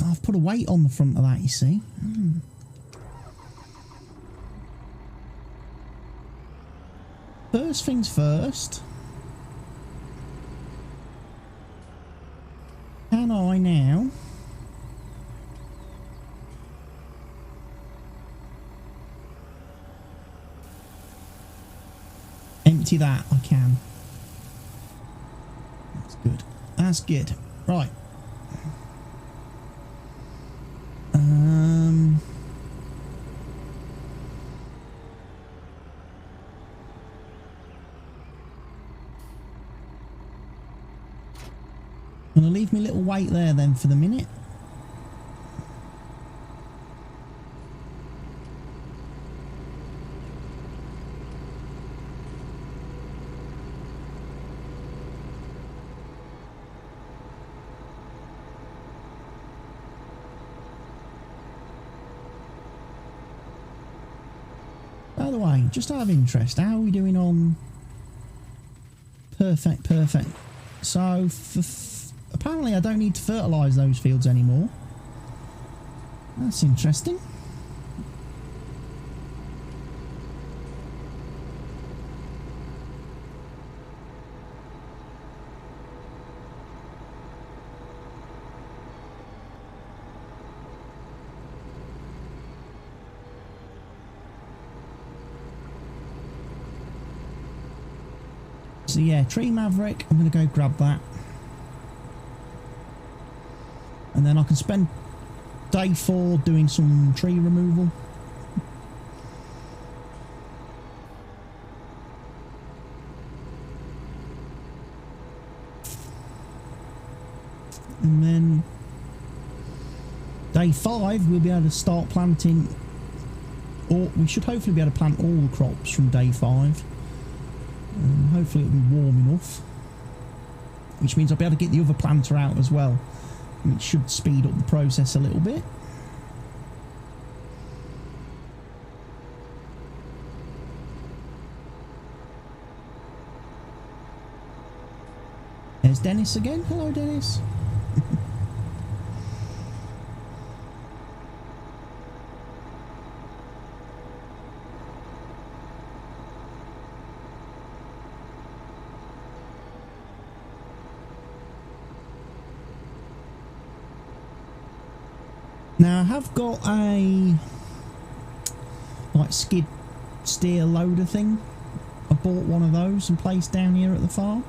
I've put a weight on the front of that, you see. First things first. Can I now empty that? I can. That's good. That's good. Right. I'm going to leave me little weight there then for the minute. By the way, just out of interest, how are we doing on perfect? So, apparently I don't need to fertilise those fields anymore. That's interesting. So yeah, Tree Maverick, I'm going to go grab that. And then I can spend day 4 doing some tree removal. And then day 5 we'll be able to start planting, or we should hopefully be able to plant all the crops from day 5. Hopefully it'll be warm enough, which means I'll be able to get the other planter out as well. It should speed up the process a little bit. There's Dennis again. Hello, Dennis. Now I have got a like skid steer loader thing. I bought one of those and placed down here at the farm,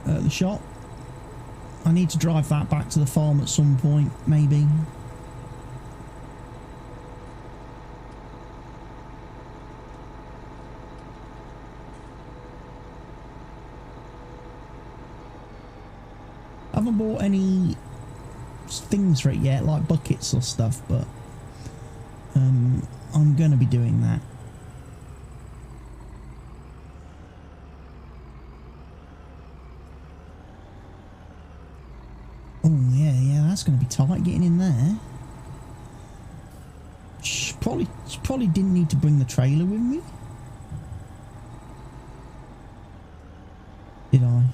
at the shop. I need to drive that back to the farm at some point, maybe. I haven't bought any things for it yet, like buckets or stuff, but I'm going to be doing that. Oh yeah, that's going to be tight getting in there. Probably didn't need to bring the trailer with me. Did I?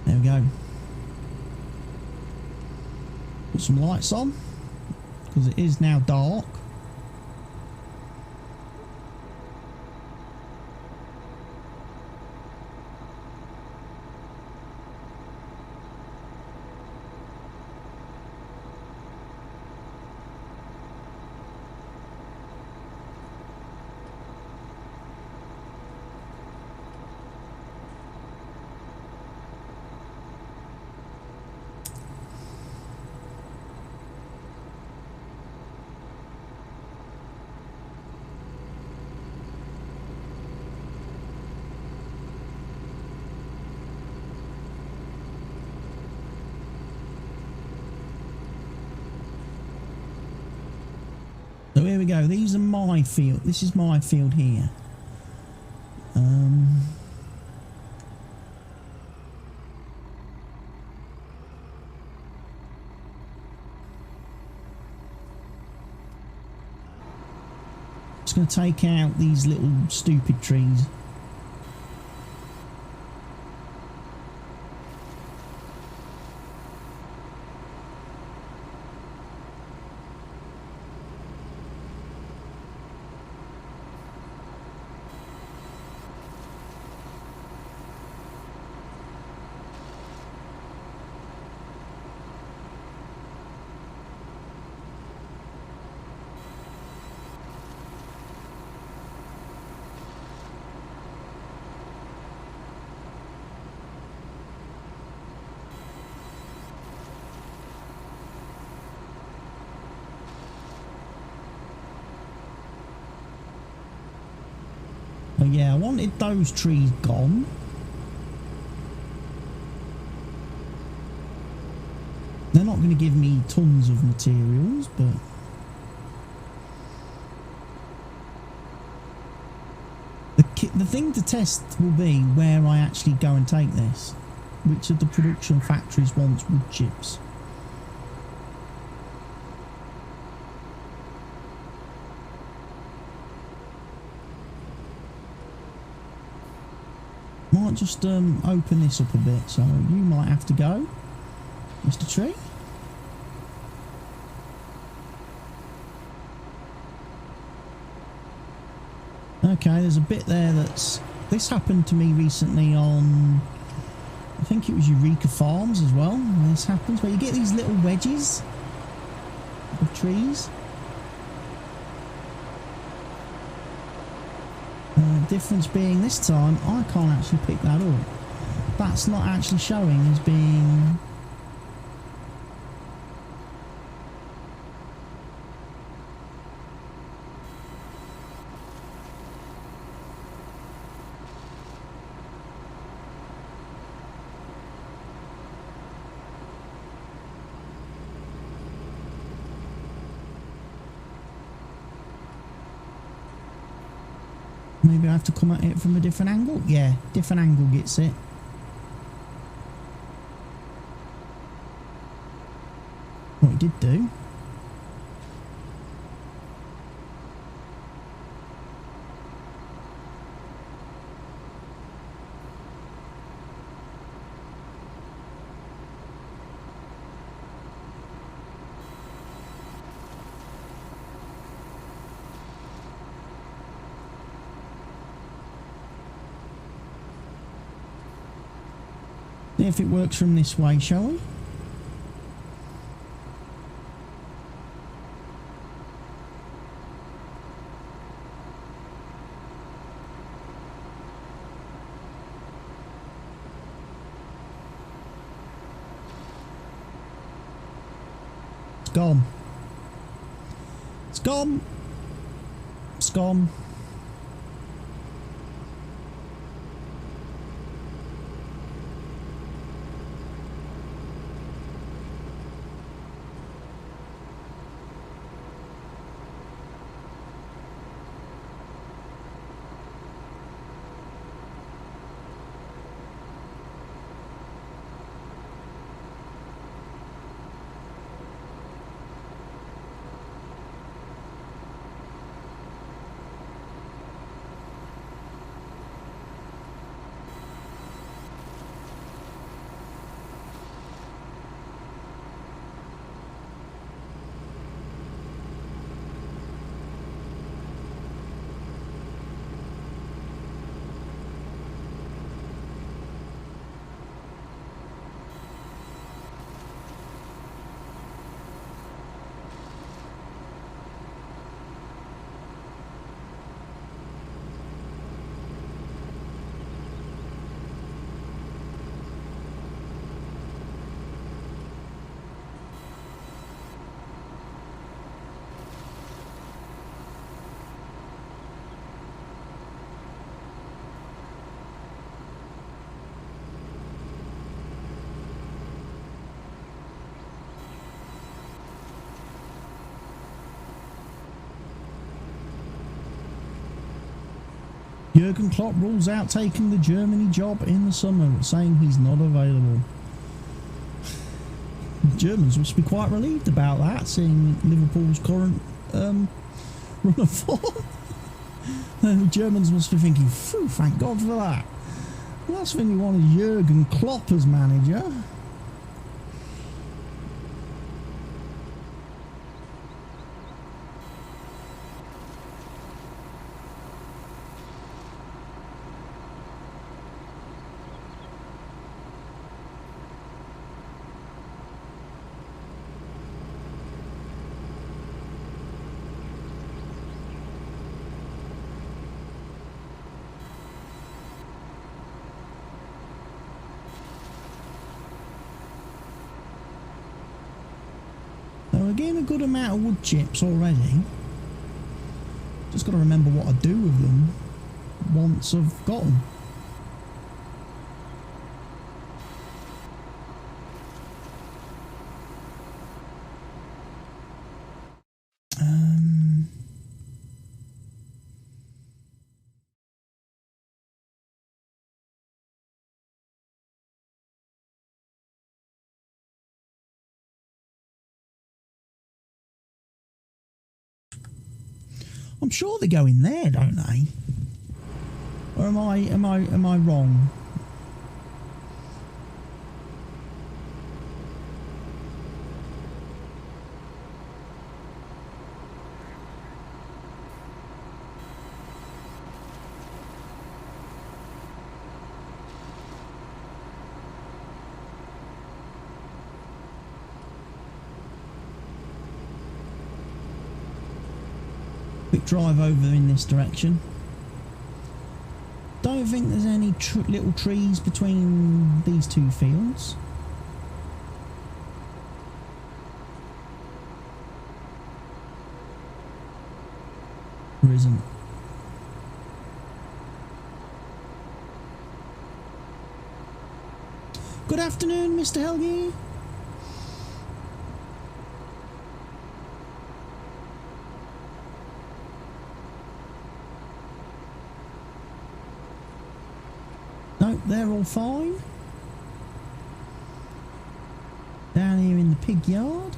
There we go. Put some lights on, because it is now dark. here we go. These are my field. This is my field here. Just going to take out these little stupid trees. But yeah, I wanted those trees gone. They're not going to give me tons of materials, but the thing to test will be where I actually go and take this. Which of the production factories wants wood chips? Might just open this up a bit, so you might have to go, Mr. Tree. Okay, there's a bit there that's... This happened to me recently on... I think it was Eureka Farms as well, where this happens, where you get these little wedges of trees. Difference being this time I can't actually pick that up. That's not actually showing as being... Maybe I have to come at it from a different angle? Yeah, different angle gets it. What it did do. See if it works from this way, shall we? It's gone. It's gone. It's gone. Jurgen Klopp rules out taking the Germany job in the summer, saying he's not available. The Germans must be quite relieved about that, seeing Liverpool's current run of form. The Germans must be thinking, phew, thank God for that. The last thing you want is Jurgen Klopp as manager. We're getting a good amount of wood chips already. Just got to remember what I do with them once I've got them. I'm sure they go in there, don't they? Or am I wrong? Quick drive over in this direction. Don't think there's any little trees between these two fields. There isn't. Good afternoon, Mr. Helgi. No, they're all fine. Down here in the pig yard.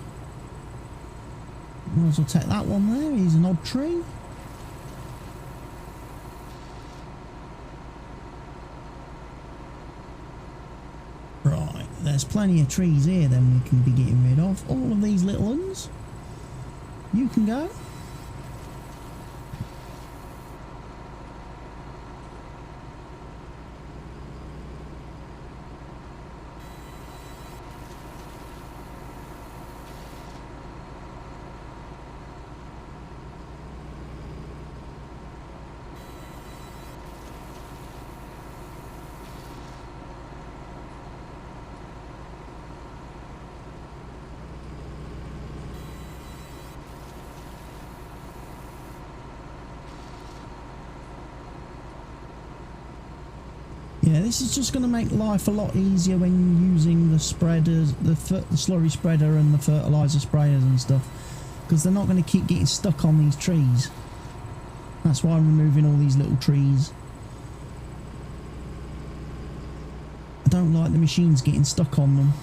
Might as well take that one there. He's an odd tree. Right, there's plenty of trees here then we can be getting rid of. All of these little ones. You can go. Yeah, this is just going to make life a lot easier when using the spreaders, the slurry spreader and the fertiliser sprayers and stuff, because they're not going to keep getting stuck on these trees. That's why I'm removing all these little trees. I don't like the machines getting stuck on them.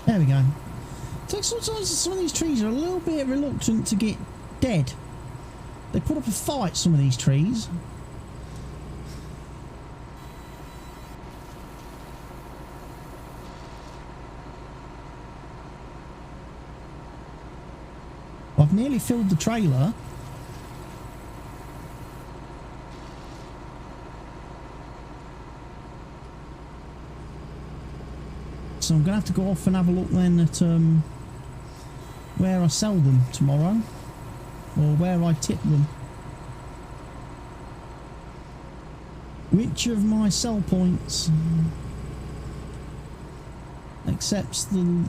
There we go. Sometimes some of these trees are a little bit reluctant to get dead. They put up a fight, some of these trees. I've nearly filled the trailer. So I'm going to have to go off and have a look then at where I sell them tomorrow, or where I tip them. Which of my sell points accepts the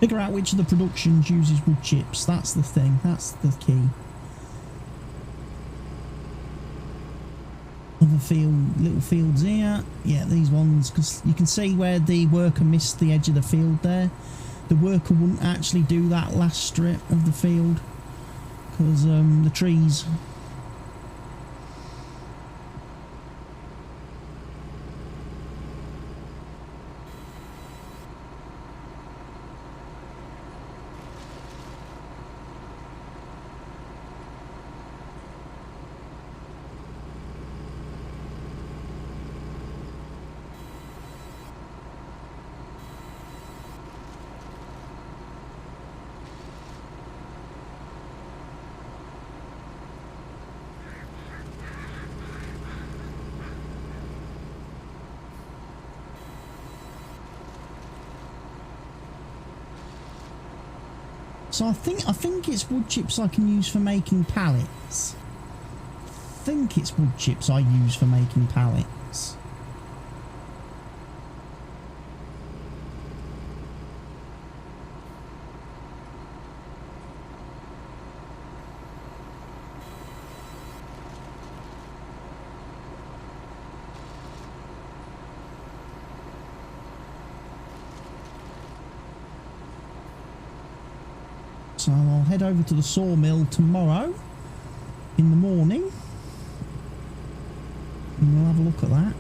figure out which of the productions uses wood chips. That's the thing. That's the key. Other little fields here. Yeah, these ones, because you can see where the worker missed the edge of the field there. The worker wouldn't actually do that last strip of the field because the trees. So I think it's wood chips I can use for making pallets. I think it's wood chips I use for making pallets. So I'll head over to the sawmill tomorrow in the morning and we'll have a look at that.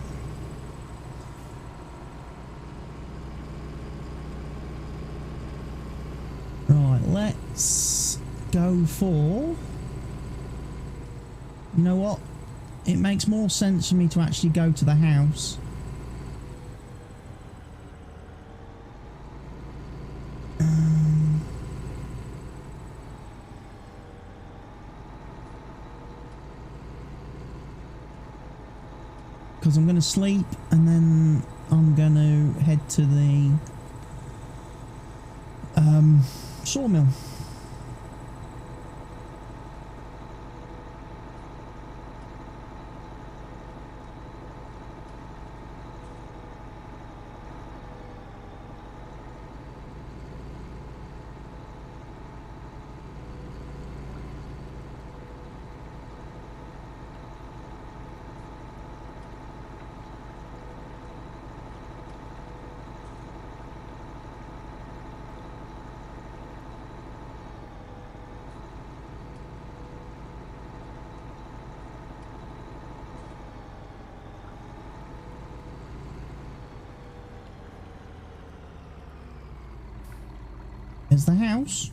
Right, let's go for... You know what? It makes more sense for me to actually go to the house. Because I'm going to sleep and then I'm going to head to the sawmill. There's the house.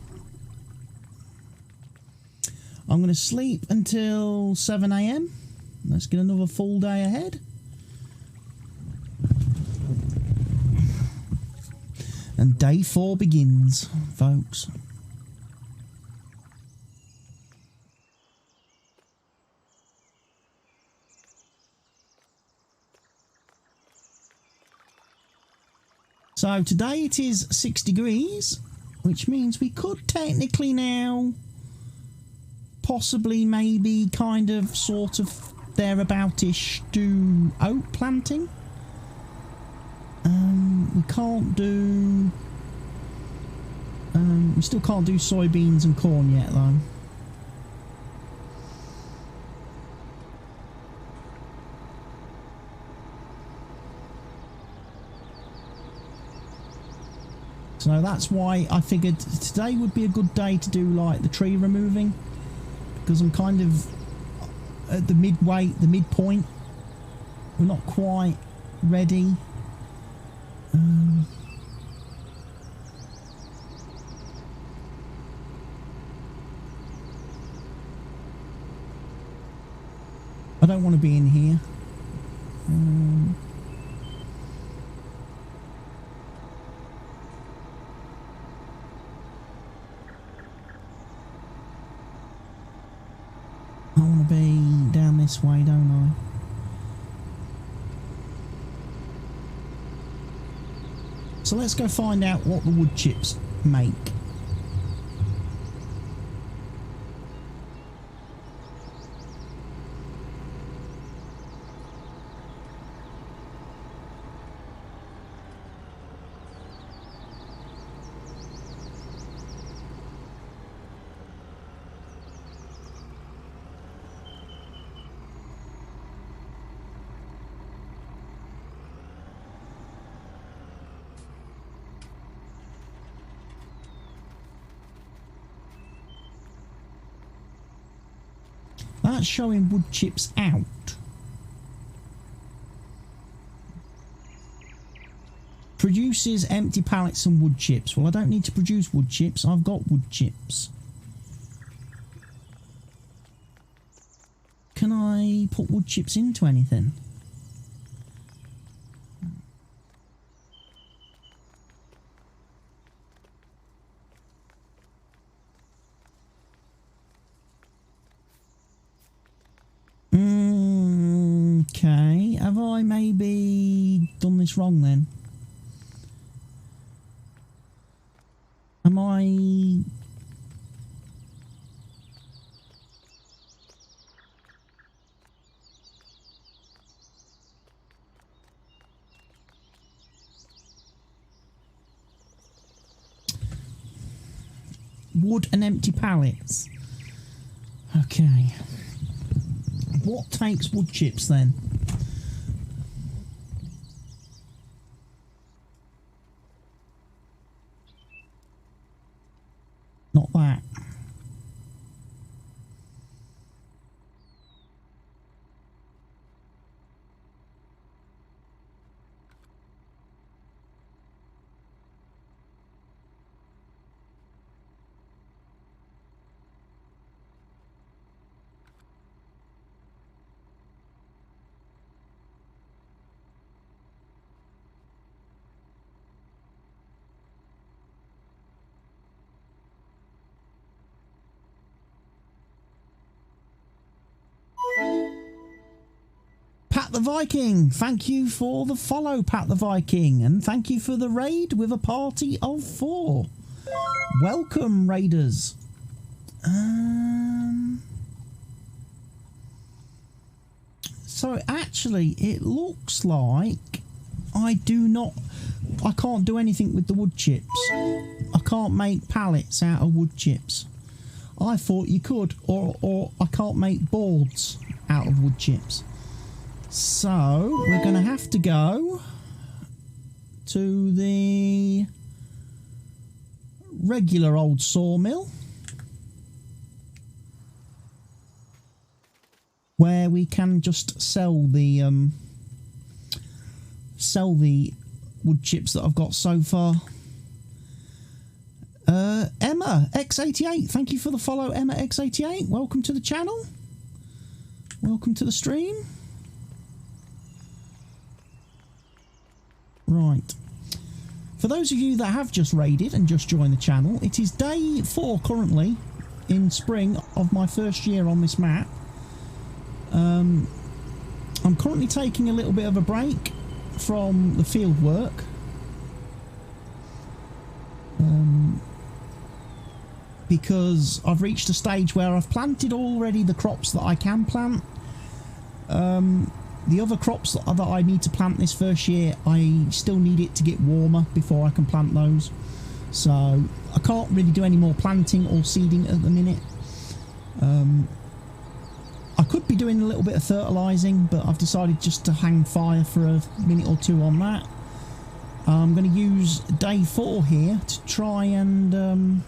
I'm going to sleep until 7 AM. Let's get another full day ahead. And day 4 begins, folks. So today it is 6 degrees. Which means we could technically now possibly maybe kind of sort of thereabout-ish do oat planting. We can't do... we still can't do soybeans and corn yet though. So that's why I figured today would be a good day to do like the tree removing, because I'm kind of at the midpoint. We're not quite ready. I don't want to be in here. I want to be down this way, don't I? So let's go find out what the wood chips make. That's showing wood chips out. Produces empty pallets and wood chips. Well, I don't need to produce wood chips. I've got wood chips. Can I put wood chips into anything? Okay, have I maybe done this wrong then? Am I... wood and empty pallets. Okay. What takes wood chips then? Not that. Pat the Viking, thank you for the follow, Pat the Viking, and thank you for the raid with a party of 4. Welcome, raiders. So actually, it looks like I can't do anything with the wood chips. I can't make pallets out of wood chips. I thought you could, or I can't make boards out of wood chips. So we're going to have to go to the regular old sawmill, where we can just sell the wood chips that I've got so far. Emma X88, thank you for the follow, Emma X88. Welcome to the channel. Welcome to the stream. Right. For those of you that have just raided and just joined the channel, it is day 4 currently in spring of my first year on this map. I'm currently taking a little bit of a break from the field work. Because I've reached a stage where I've planted already the crops that I can plant. The other crops that I need to plant this first year, I still need it to get warmer before I can plant those. So I can't really do any more planting or seeding at the minute. I could be doing a little bit of fertilising, but I've decided just to hang fire for a minute or 2 on that. I'm going to use day 4 here to try and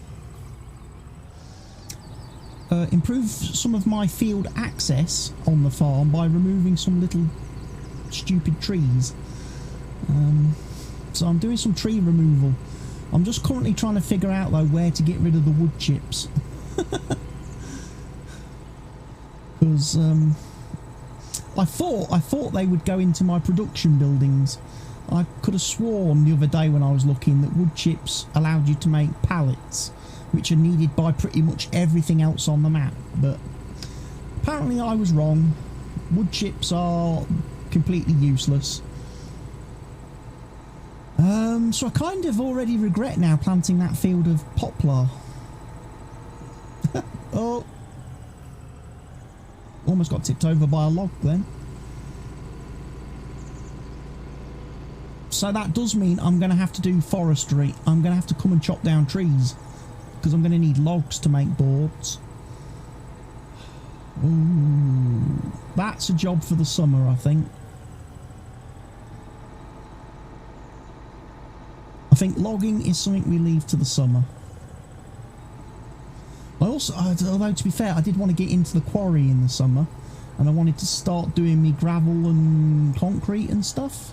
improve some of my field access on the farm by removing some little stupid trees So I'm doing some tree removal. I'm just currently trying to figure out though where to get rid of the wood chips. Because I thought they would go into my production buildings. I could have sworn the other day when I was looking that wood chips allowed you to make pallets, which are needed by pretty much everything else on the map, but apparently I was wrong. Wood chips are completely useless. So I kind of already regret now planting that field of poplar. Oh, almost got tipped over by a log then. So that does mean I'm going to have to do forestry. I'm going to have to come and chop down trees because I'm going to need logs to make boards. Ooh, that's a job for the summer, I think. I think logging is something we leave to the summer. I also, although to be fair, I did want to get into the quarry in the summer, and I wanted to start doing me gravel and concrete and stuff.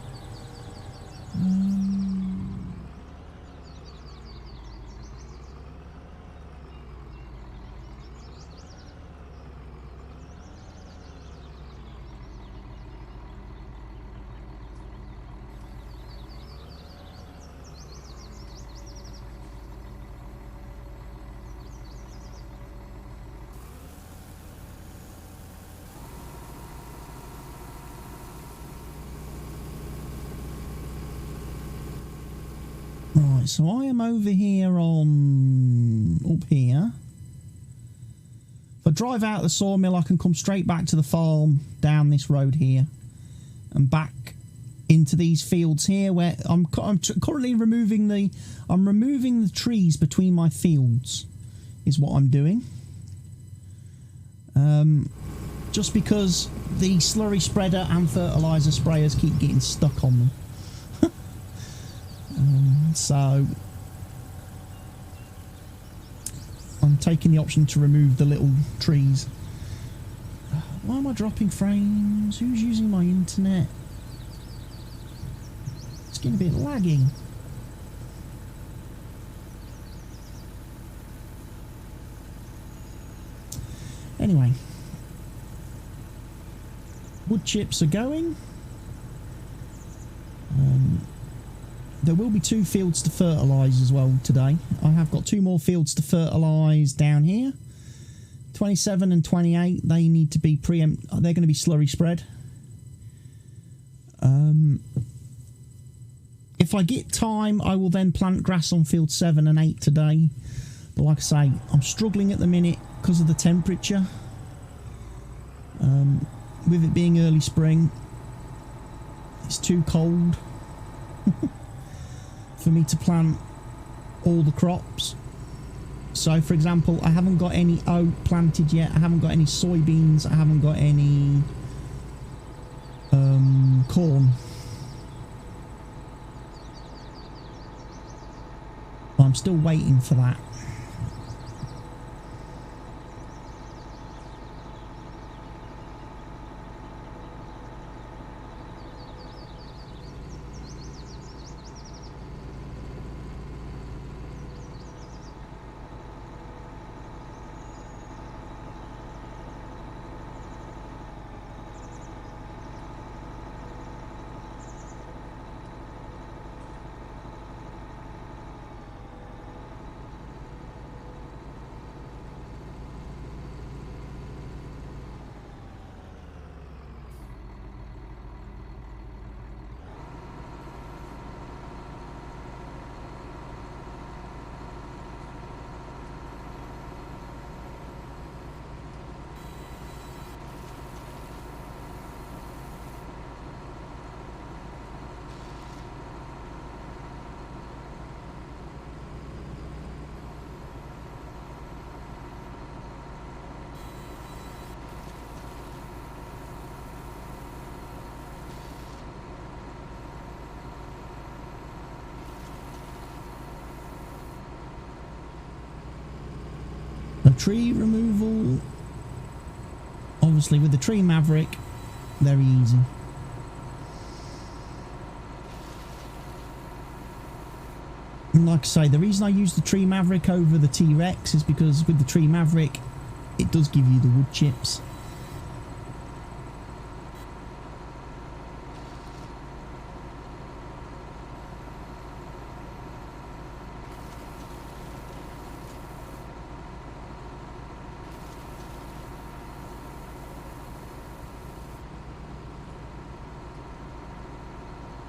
Right, so I am over here up here. If I drive out the sawmill, I can come straight back to the farm down this road here and back into these fields here where I'm currently removing the trees between my fields is what I'm doing. Just because the slurry spreader and fertilizer sprayers keep getting stuck on them. So I'm taking the option to remove the little trees. Why am I dropping frames? Who's using my internet? It's getting a bit laggy. Anyway, wood chips are going. There will be 2 fields to fertilise as well today. I have got 2 more fields to fertilise down here. 27 and 28, they need to be they're going to be slurry spread. If I get time, I will then plant grass on field 7 and 8 today. But like I say, I'm struggling at the minute because of the temperature. With it being early spring, it's too cold for me to plant all the crops. So for example, I haven't got any oat planted yet, I haven't got any soybeans, I haven't got any corn. I'm still waiting for that. Tree removal, obviously with the tree maverick, very easy. And like I say, the reason I use the Tree Maverick over the T-Rex is because with the Tree Maverick, it does give you the wood chips.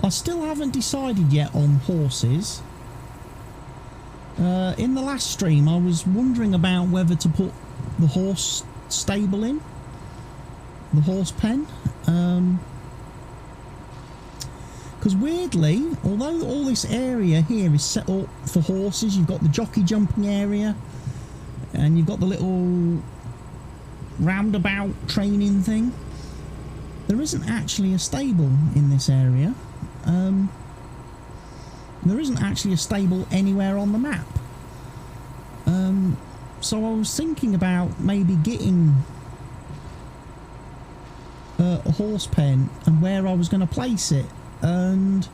I still haven't decided yet on horses. In the last stream, I was wondering about whether to put the horse stable in, the horse pen. Because weirdly, although all this area here is set up for horses, you've got the jockey jumping area, and you've got the little roundabout training thing. There isn't actually a stable in this area. There isn't actually a stable anywhere on the map. So I was thinking about maybe getting a horse pen and where I was going to place it. And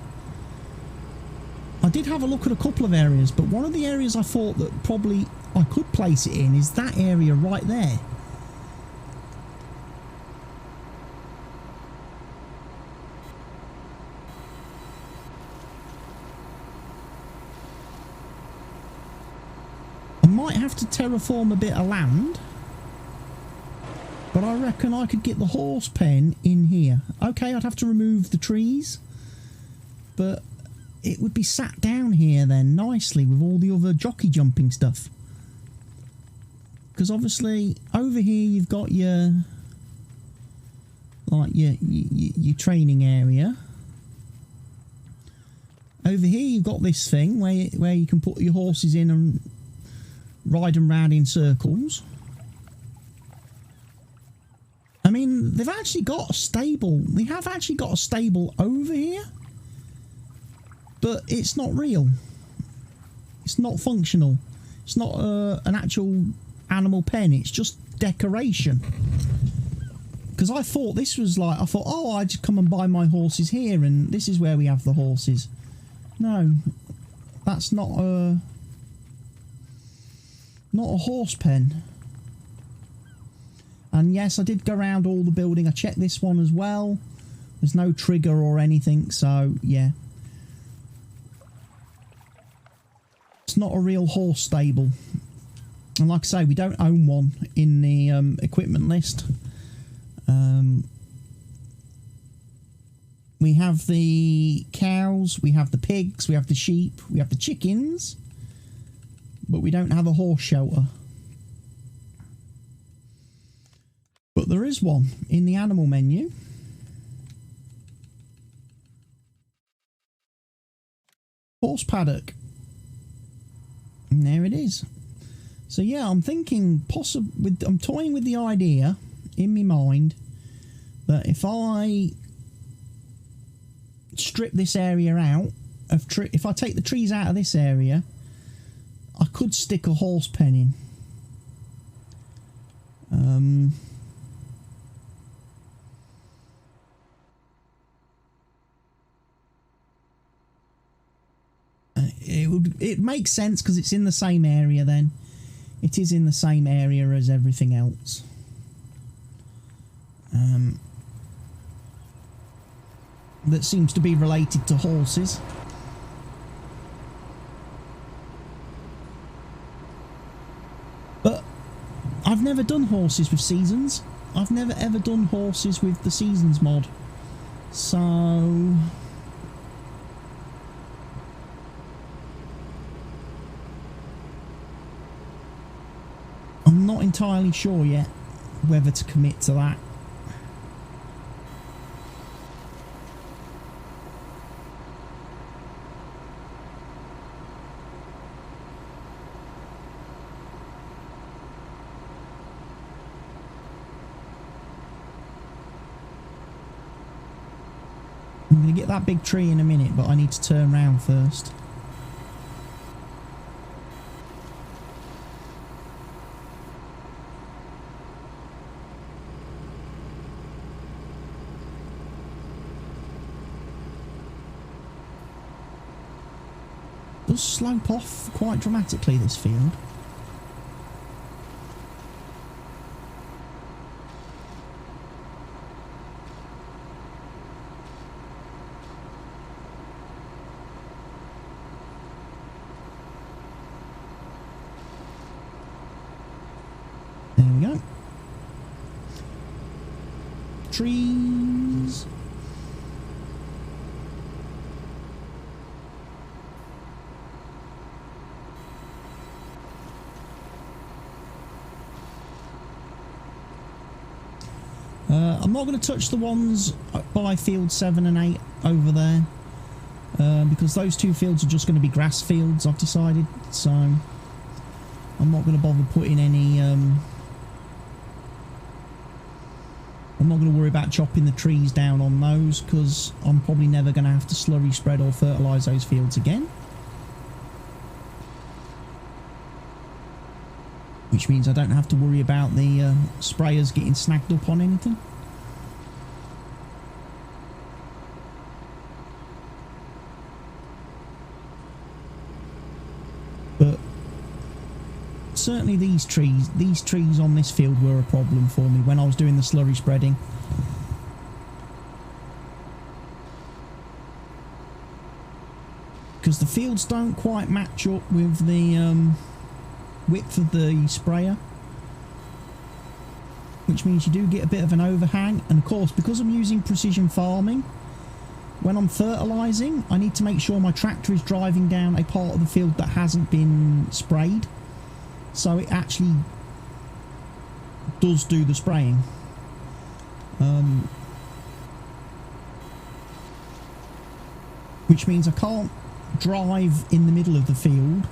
I did have a look at a couple of areas, but one of the areas I thought that probably I could place it in is that area right there. Might have to terraform a bit of land, but I reckon I could get the horse pen in here. Okay, I'd have to remove the trees, but it would be sat down here then nicely with all the other jockey jumping stuff. Because obviously over here you've got your your training area. Over here you've got this thing where you can put your horses in and ride them round in circles. I mean, they've actually got a stable. They have actually got a stable over here, but it's not real. It's not functional. It's not an actual animal pen. It's just decoration. Because I thought this was like, oh, I just come and buy my horses here, and this is where we have the horses. No, that's not a horse pen. And yes, I did go around all the building. I checked this one as well. There's no trigger or anything, so yeah. It's not a real horse stable. And like I say, we don't own one in the equipment list. We have the cows, we have the pigs, we have the sheep, we have the chickens, but we don't have a horse shelter. But there is one in the animal menu. Horse paddock. And there it is. So yeah, I'm thinking I'm toying with the idea in my mind that if I strip this area out if I take the trees out of this area, I could stick a horse pen in. It makes sense because it's in the same area then. It is in the same area as everything else. That seems to be related to horses. But I've never done horses with seasons. I've never ever done horses with the seasons mod. So I'm not entirely sure yet whether to commit to that. I'm going to get that big tree in a minute, but I need to turn round first. does slope off quite dramatically, this field. There we go. Trees. I'm not going to touch the ones by field 7 and 8 over there, because those two fields are just going to be grass fields, I've decided, so I'm not going to bother putting any, I'm not going to worry about chopping the trees down on those, because I'm probably never going to have to slurry spread or fertilise those fields again. Which means I don't have to worry about the sprayers getting snagged up on anything. But certainly these trees on this field were a problem for me when I was doing the slurry spreading. Because the fields don't quite match up with the width of the sprayer, which means you do get a bit of an overhang. And of course, because I'm using precision farming, when I'm fertilising, I need to make sure my tractor is driving down a part of the field that hasn't been sprayed, so it actually does do the spraying. Which means I can't drive in the middle of the field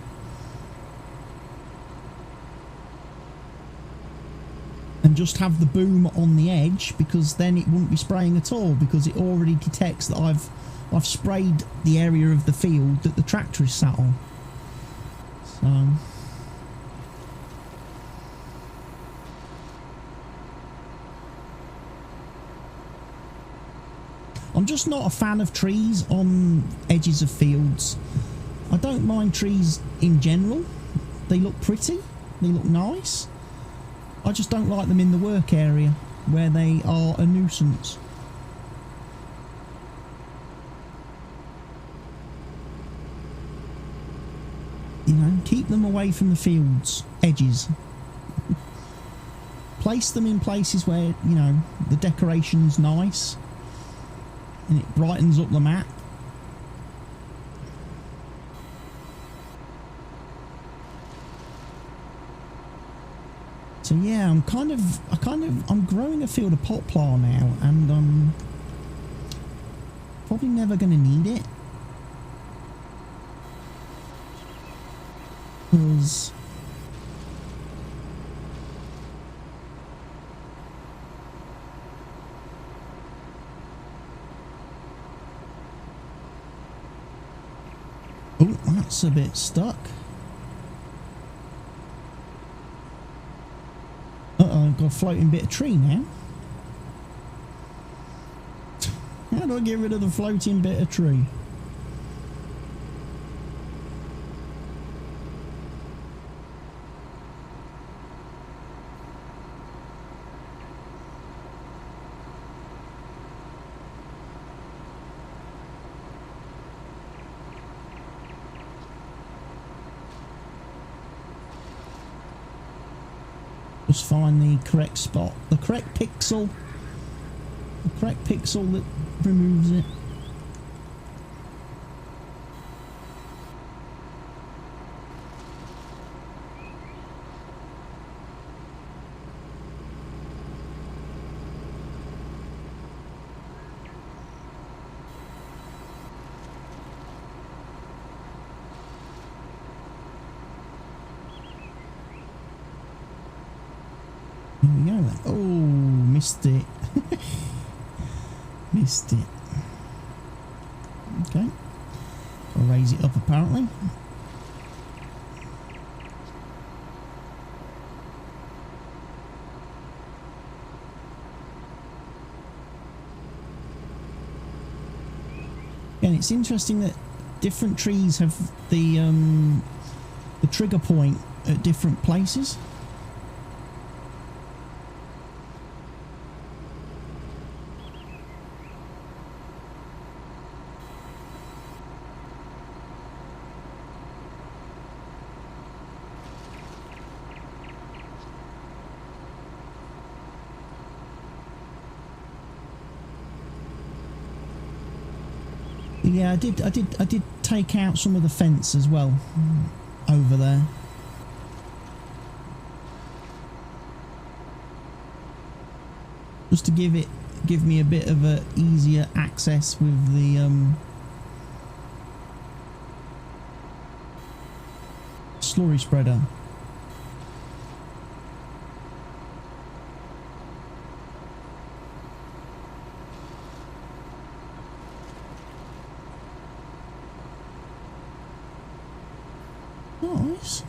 and just have the boom on the edge, because then it wouldn't be spraying at all, because it already detects that I've sprayed the area of the field that the tractor is sat on. So I'm just not a fan of trees on edges of fields. I don't mind trees in general. They look pretty, they look nice. I just don't like them in the work area where they are a nuisance. You know, keep them away from the field's edges. Place them in places where, you know, the decoration's nice and it brightens up the map. So yeah, I'm growing a field of poplar now, and I'm probably never going to need it, because oh, that's a bit stuck. Uh-oh, I've got a floating bit of tree now. How do I get rid of the floating bit of tree? Just find the correct spot, the correct pixel that removes it. There we go then. Oh, missed it. Missed it. Okay. I'll raise it up apparently. And it's interesting that different trees have the trigger point at different places. Yeah, I did take out some of the fence as well over there. Just to give me a bit of a easier access with the slurry spreader. Nice.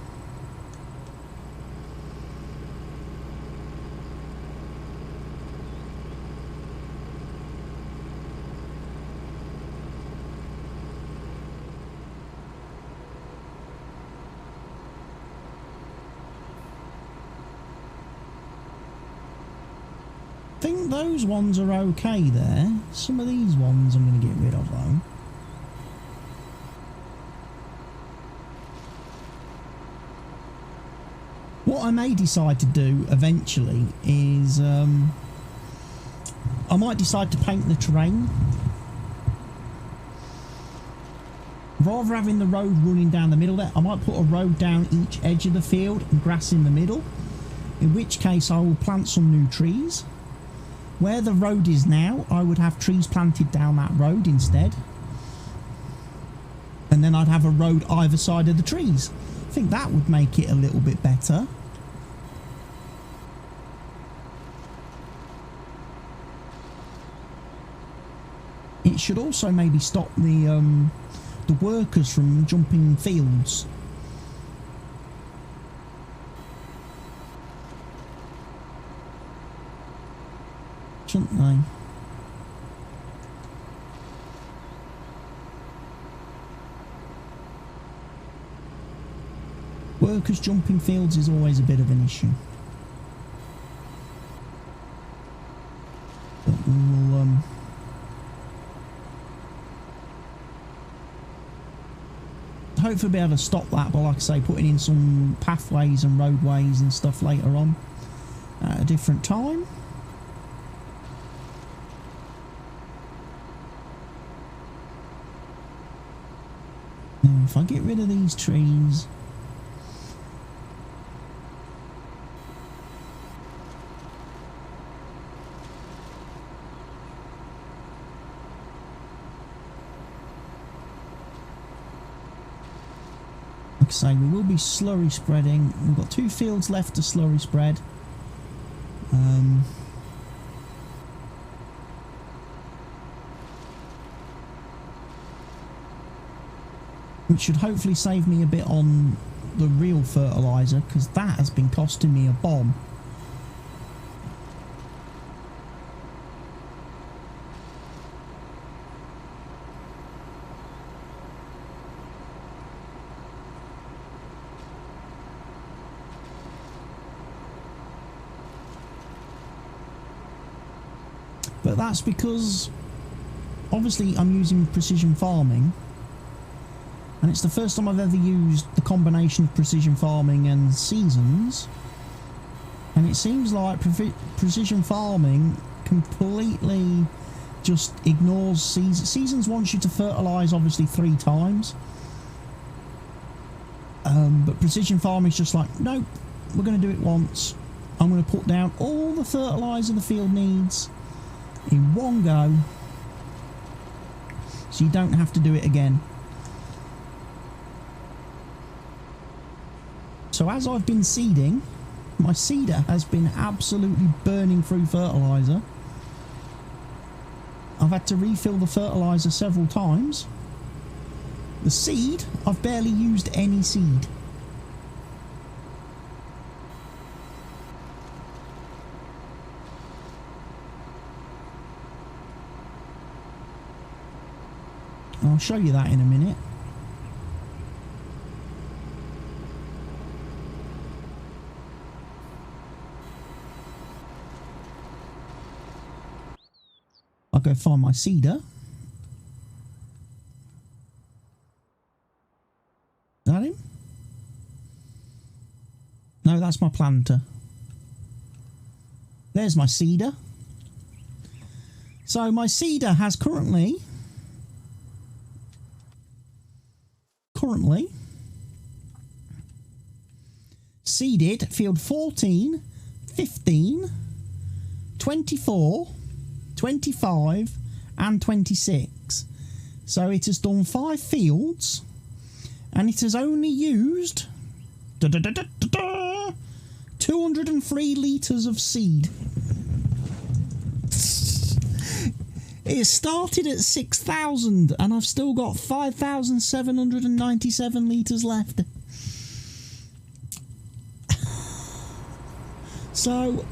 I think those ones are okay there. Some of these ones I'm going to get rid of though. What I may decide to do eventually is I might decide to paint the terrain. Rather than having the road running down the middle there, I might put a road down each edge of the field and grass in the middle. In which case I will plant some new trees. Where the road is now, I would have trees planted down that road instead. And then I'd have a road either side of the trees. I think that would make it a little bit better. It should also maybe stop the workers from jumping fields. Shouldn't they? Workers jumping fields is always a bit of an issue. But we will hopefully be able to stop that by, like I say, putting in some pathways and roadways and stuff later on at a different time. Now if I get rid of these trees, like I say, we will be slurry spreading. We've got 2 fields left to slurry spread. Which should hopefully save me a bit on the real fertiliser, because that has been costing me a bomb. But that's because obviously I'm using precision farming, and it's the first time I've ever used the combination of precision farming and seasons, and it seems like precision farming completely just ignores seasons. Seasons wants you to fertilise obviously 3 times, but precision farming is just like, nope, we're going to do it once. I'm going to put down all the fertiliser the field needs in one go, so you don't have to do it again. So as I've been seeding, my seeder has been absolutely burning through fertiliser. I've had to refill the fertiliser several times. The seed, I've barely used any seed. I'll show you that in a minute. go find my cedar. Is that him? No, that's my planter. There's my cedar. So my cedar has currently seeded field 14, 15, 24, 25 and 26. So it has done 5 fields and it has only used 203 litres of seed. It started at 6,000 and I've still got 5,797 litres left. So,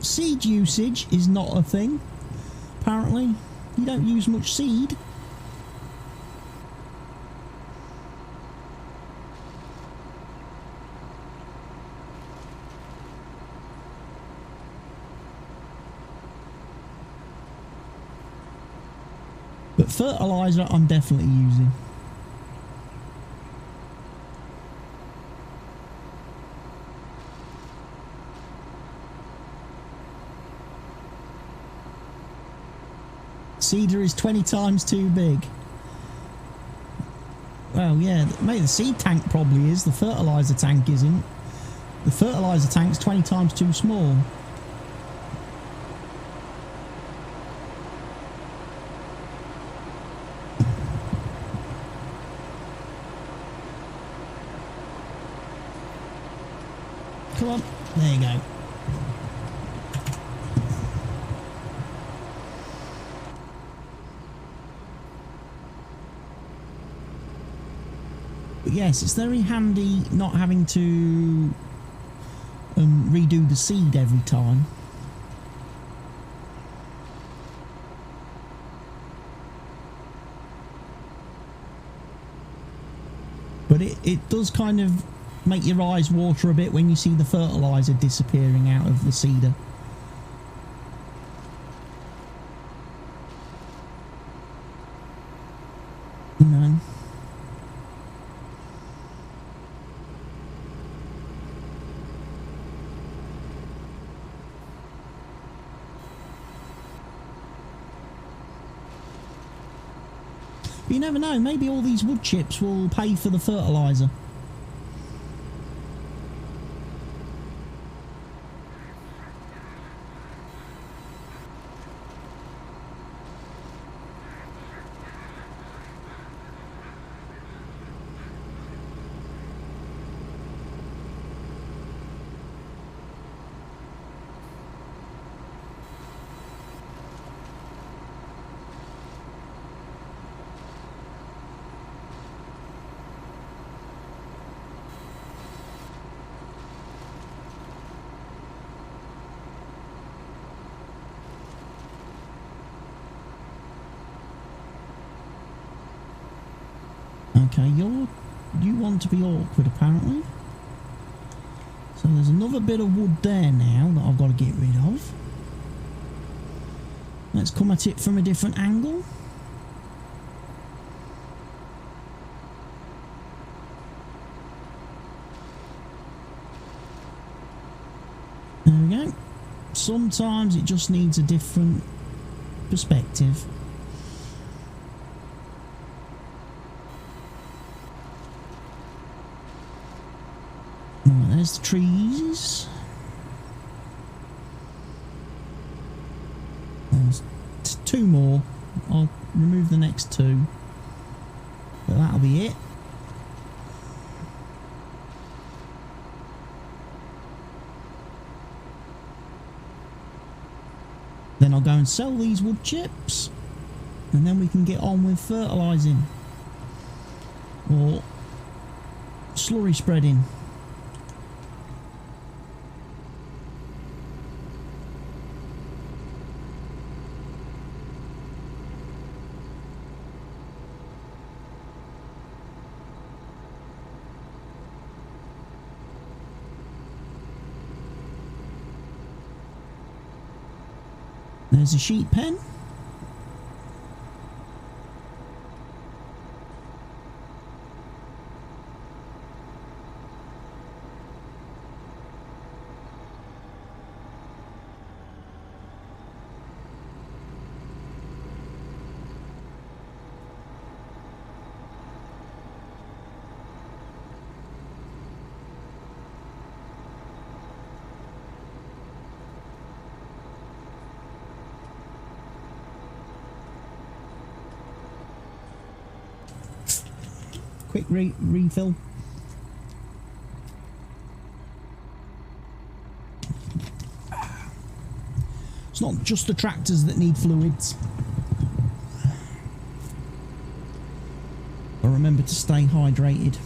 seed usage is not a thing. Apparently, you don't use much seed. But fertiliser I'm definitely using. Cedar is 20 times too big. Well, yeah, mate, the seed tank probably is. The fertiliser tank isn't. The fertiliser tank's 20 times too small. Come on, there you go. But yes, it's very handy not having to redo the seed every time. But it does kind of make your eyes water a bit when you see the fertiliser disappearing out of the cedar. You know. But you never know, maybe all these wood chips will pay for the fertiliser. Okay, you want to be awkward apparently. So there's another bit of wood there now that I've got to get rid of. Let's come at it from a different angle. There we go. Sometimes it just needs a different perspective. There's the trees. There's 2 more. I'll remove the next 2. But that'll be it. Then I'll go and sell these wood chips. And then we can get on with fertilising. Or slurry spreading. There's a sheep pen. quick refill. It's not just the tractors that need fluids. But remember to stay hydrated.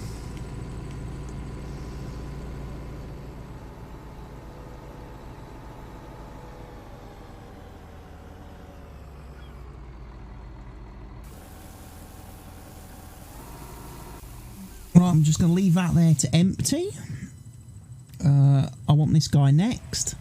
Right, I'm just going to leave that there to empty. I want this guy next.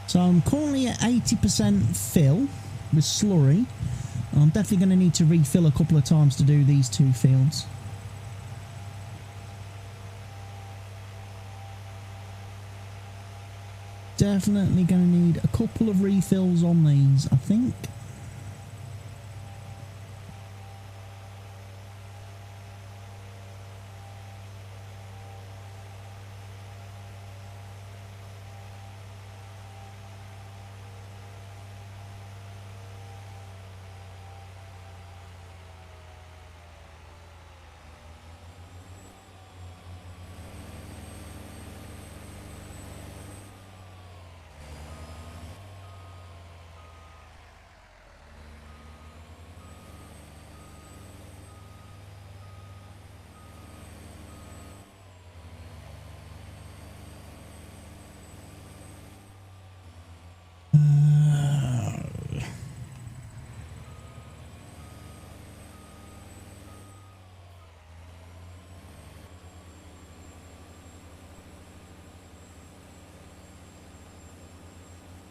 So I'm currently at 80% fill with slurry. I'm definitely going to need to refill a couple of times to do these two fields. Definitely going to need a couple of refills on these, I think.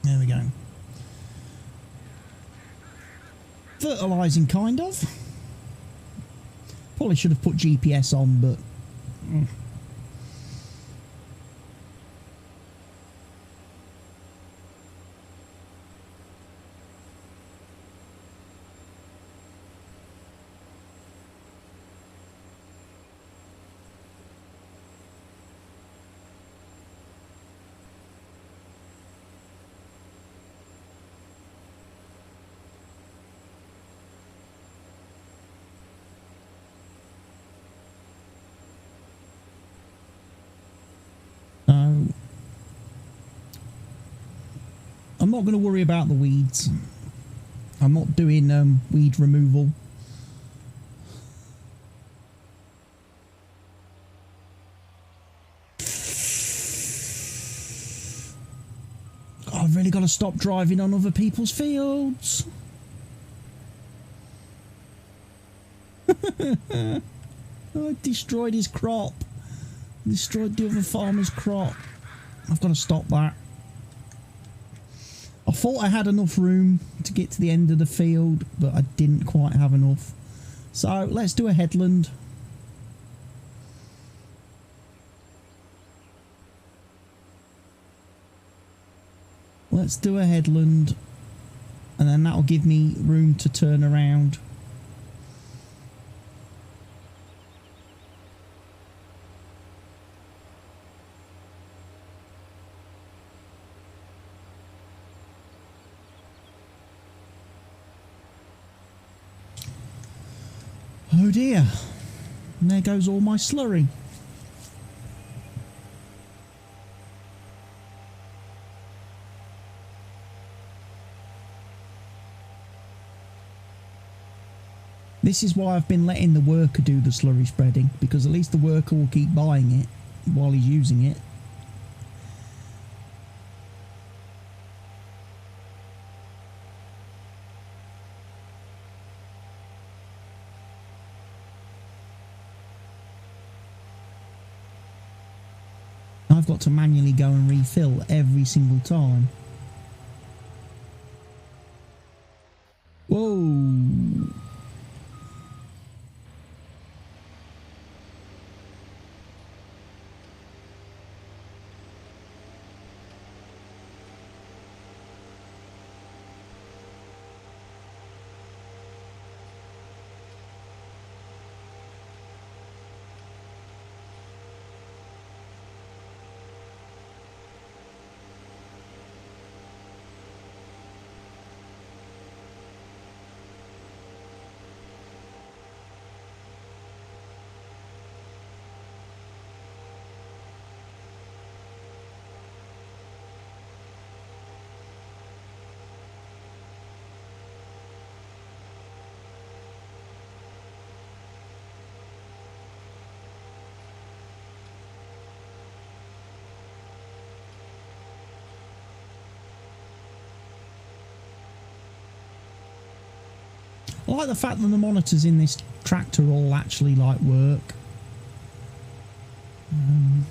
There we go. Fertilising, kind of. Probably should have put GPS on, but... I'm not going to worry about the weeds. I'm not doing weed removal. I've really got to stop driving on other people's fields. I destroyed his crop. Destroyed the other farmer's crop. I've got to stop that. I thought I had enough room to get to the end of the field, but I didn't quite have enough. So let's do a headland. Let's do a headland, and then that'll give me room to turn around. Oh dear, and there goes all my slurry. This is why I've been letting the worker do the slurry spreading, because at least the worker will keep buying it. while he's using it. I've got to manually go and refill every single time. Whoa! I like the fact that the monitors in this tractor all actually like work. And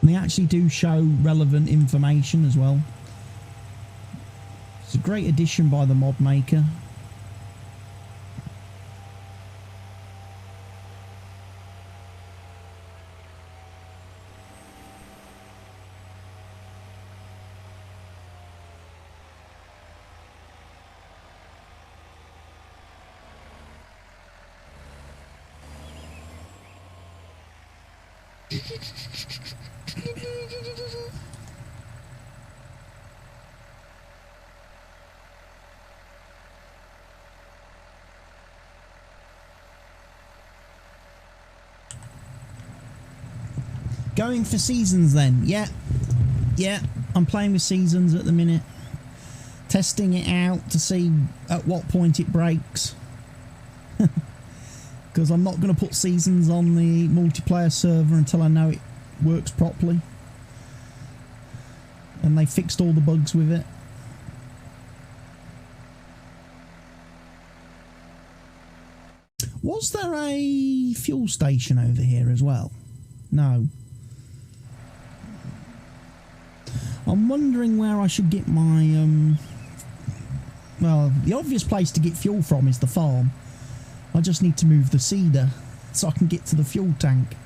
they actually do show relevant information as well. It's a great addition by the mod maker. Going for seasons then. Yeah, I'm playing with seasons at the minute, testing it out to see at what point it breaks, because I'm not going to put seasons on the multiplayer server until I know it works properly and they fixed all the bugs with it. Was there a fuel station over here as well? No. I'm wondering where I should get my, well, the obvious place to get fuel from is the farm. I just need to move the seeder so I can get to the fuel tank.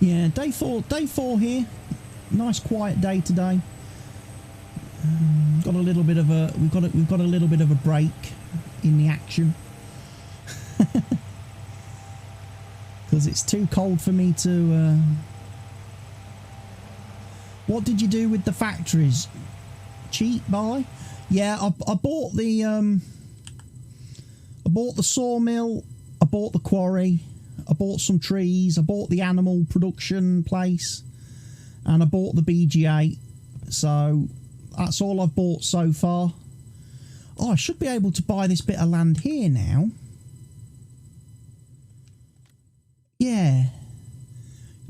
Yeah, day four here. Nice quiet day today. Got a little bit of a we've got a little bit of a break in the action because it's too cold for me to. What did you do with the factories? Cheat buy? Yeah, I bought the sawmill. I bought the quarry. I bought some trees, I bought the animal production place, and I bought the BG8. So that's all I've bought so far. Oh, I should be able to buy this bit of land here now. Yeah.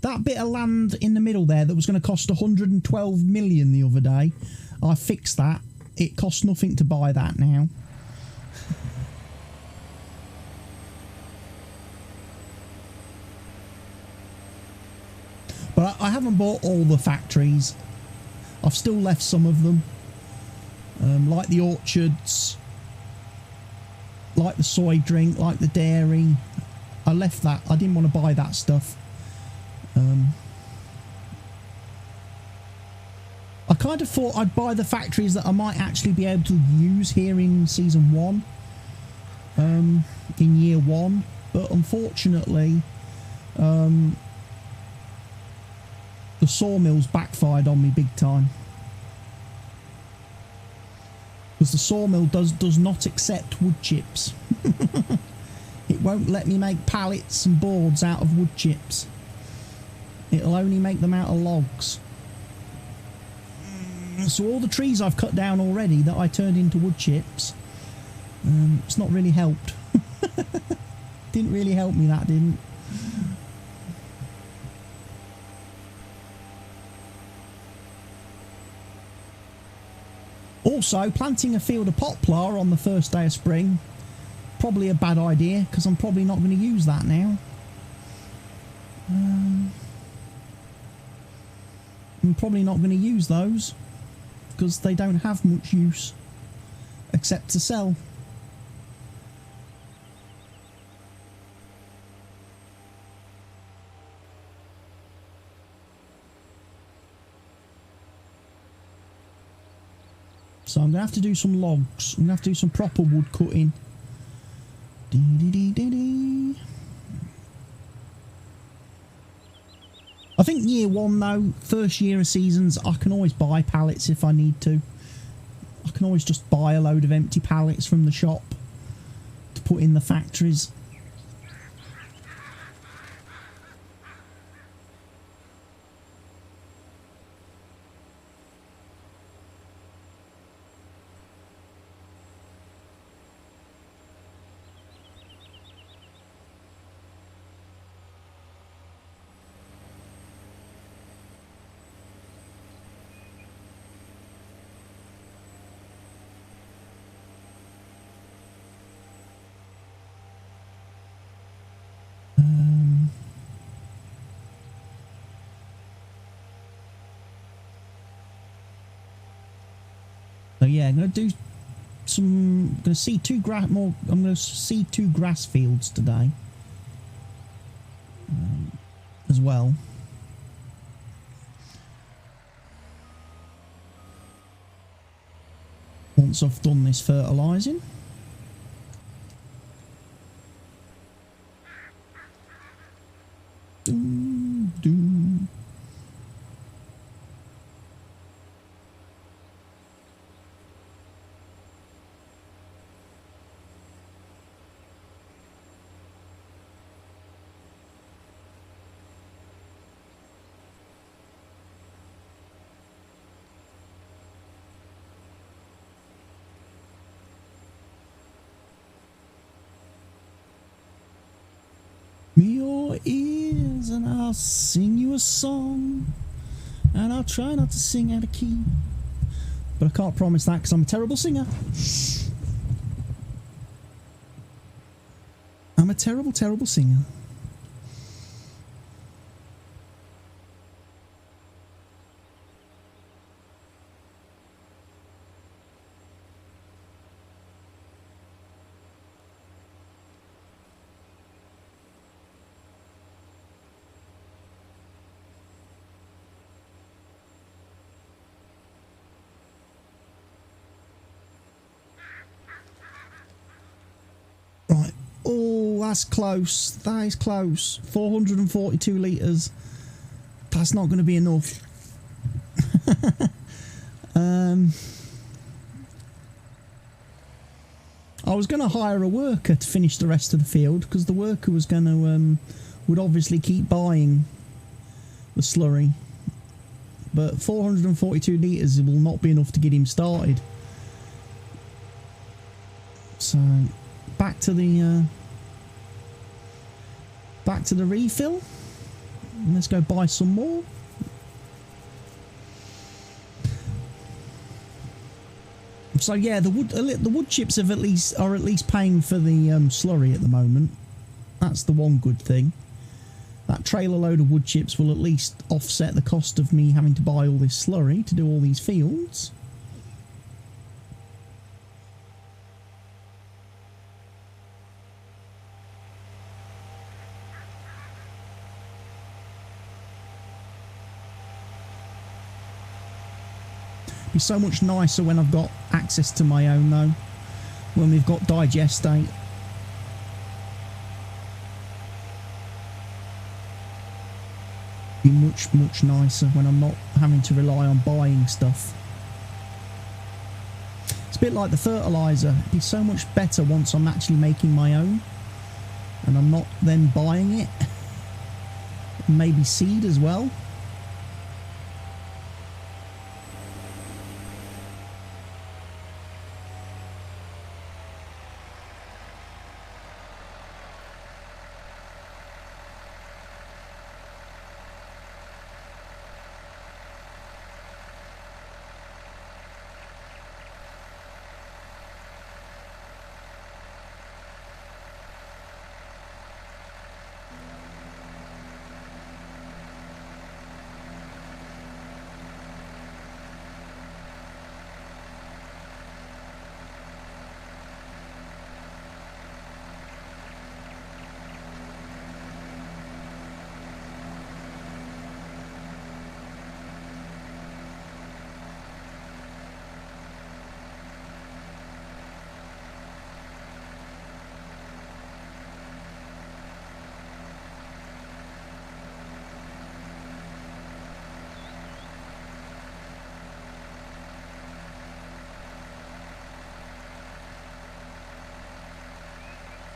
That bit of land in the middle there that was going to cost 112 million the other day, I fixed that. It costs nothing to buy that now. But I haven't bought all the factories. I've still left some of them. Like the orchards. Like the soy drink. Like the dairy. I left that. I didn't want to buy that stuff. I kind of thought I'd buy the factories that I might actually be able to use here in Season 1. In Year 1. But unfortunately... The sawmill's backfired on me big time. Because the sawmill does not accept wood chips. It won't let me make pallets and boards out of wood chips. It'll only make them out of logs. So all the trees I've cut down already that I turned into wood chips, it's not really helped. Didn't really help me, that didn't. Also, planting a field of poplar on the first day of spring, probably a bad idea, because I'm probably not going to use that now. I'm probably not going to use those, because they don't have much use, except to sell. So I'm going to have to do some logs. I'm going to have to do some proper wood cutting. I think year one though, first year of seasons, I can always buy pallets if I need to. I can always just buy a load of empty pallets from the shop to put in the factories. So yeah, I'm going to do some. I'm going to see two grass fields today, as well. Once I've done this fertilising. Doom, doom. Me your ears and I'll sing you a song, and I'll try not to sing out of key, but I can't promise that because I'm a terrible singer. I'm a terrible, terrible singer. Right. Oh, that's close. That is close. 442 litres. That's not going to be enough. I was going to hire a worker to finish the rest of the field, because the worker was going to would obviously keep buying the slurry. But 442 litres will not be enough to get him started. So back to the refill. Let's go buy some more. So yeah, the wood chips are at least paying for the slurry at the moment. That's the one good thing. That trailer load of wood chips will at least offset the cost of me having to buy all this slurry to do all these fields. Be so much nicer when I've got access to my own though, when we've got digestate. Be much, much nicer when I'm not having to rely on buying stuff. It's a bit like the fertiliser. It'd be so much better once I'm actually making my own and I'm not then buying it. And maybe seed as well.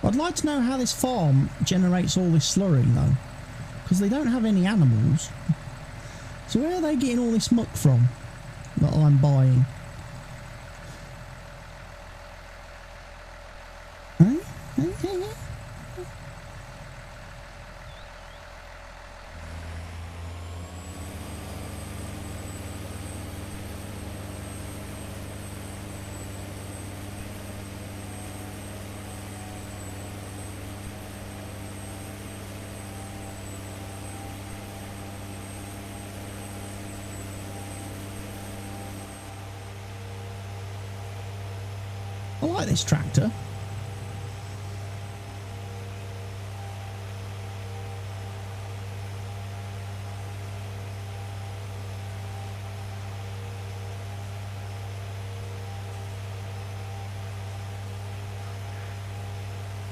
I'd like to know how this farm generates all this slurry though, because they don't have any animals. So where are they getting all this muck from that I'm buying? Huh? I like this tractor.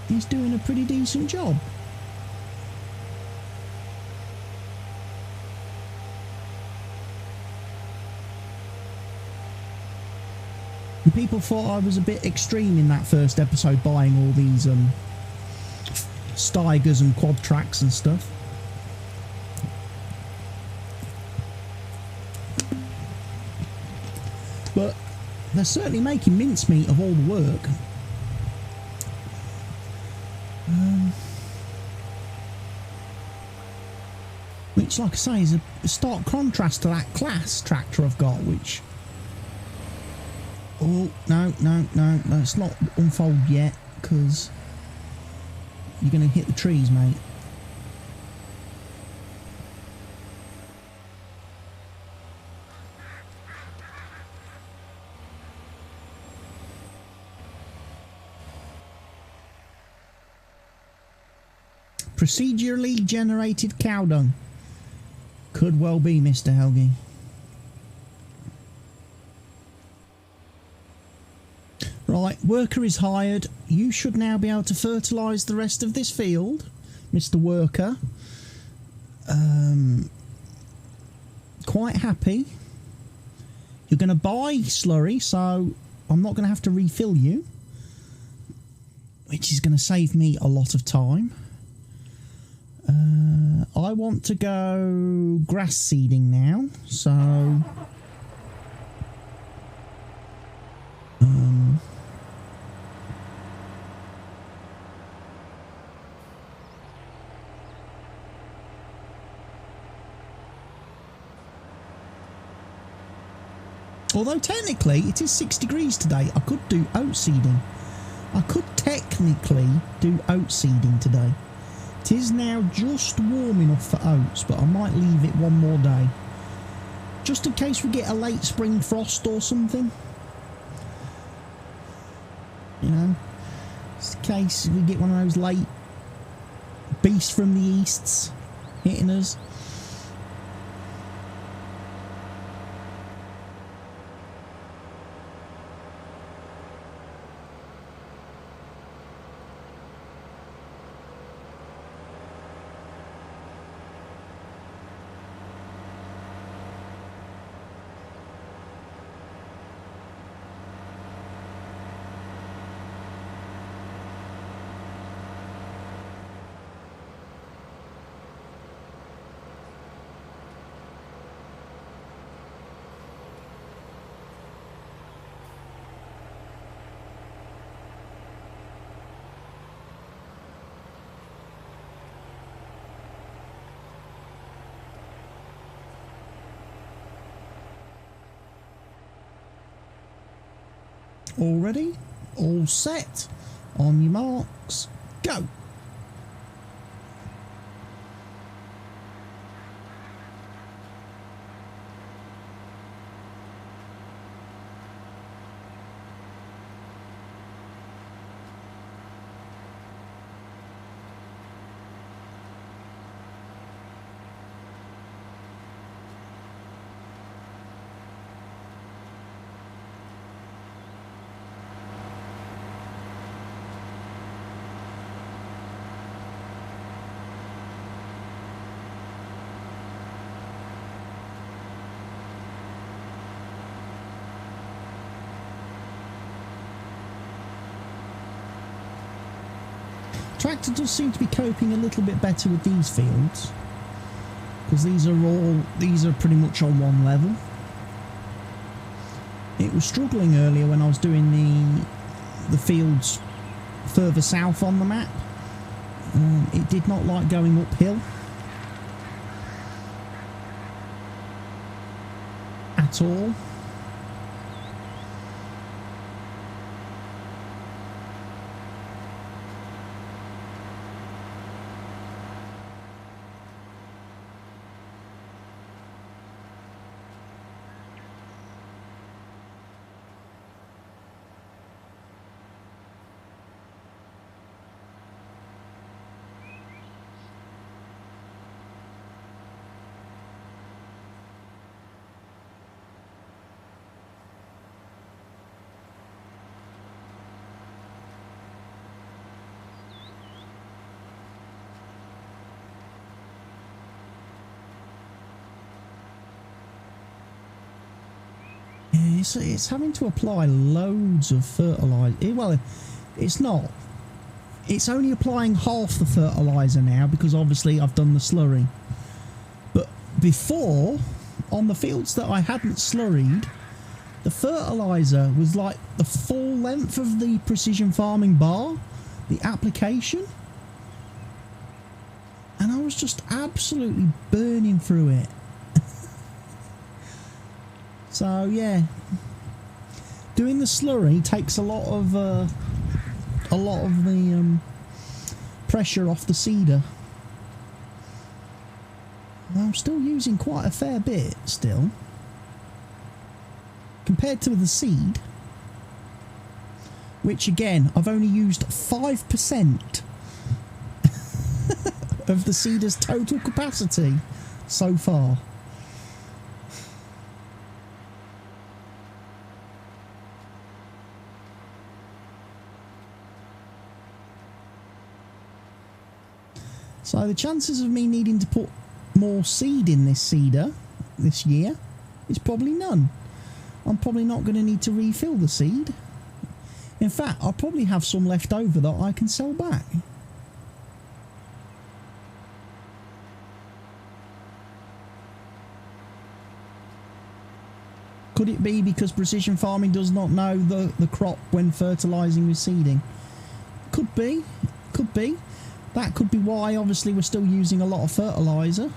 He's doing a pretty decent job. And people thought I was a bit extreme in that first episode, buying all these Steigers and quad tracks and stuff. But they're certainly making mincemeat of all the work. Which, like I say, is a stark contrast to that class tractor I've got, which... Oh, no, it's not unfold yet, because you're going to hit the trees, mate. Procedurally generated cow dung. Could well be, Mr. Helgi. Right, worker is hired. You should now be able to fertilise the rest of this field, Mr. Worker. Quite happy. You're going to buy slurry, so I'm not going to have to refill you, which is going to save me a lot of time. I want to go grass seeding now, so... Although technically it is 6 degrees today, I could do oat seeding. I could technically do oat seeding today. It is now just warm enough for oats, but I might leave it one more day. Just in case we get a late spring frost or something. You know, just in case we get one of those late beasts from the easts hitting us. All ready? All set? On your marks, go! Tractor does seem to be coping a little bit better with these fields, because these are pretty much on one level. It was struggling earlier when I was doing the fields further south on the map. It did not like going uphill at all. It's having to apply loads of fertiliser. Well, it's not. It's only applying half the fertiliser now because obviously I've done the slurry. But before, on the fields that I hadn't slurried, the fertiliser was like the full length of the precision farming bar, the application. And I was just absolutely burning through it. So yeah, doing the slurry takes a lot of the pressure off the seeder. I'm still using quite a fair bit still compared to the seed, which again I've only used 5% of the seeder's total capacity so far. So the chances of me needing to put more seed in this seeder this year is probably none. I'm probably not going to need to refill the seed. In fact, I'll probably have some left over that I can sell back. Could it be because precision farming does not know the crop when fertilising with seeding? Could be. Could be. That could be why, obviously, we're still using a lot of fertiliser.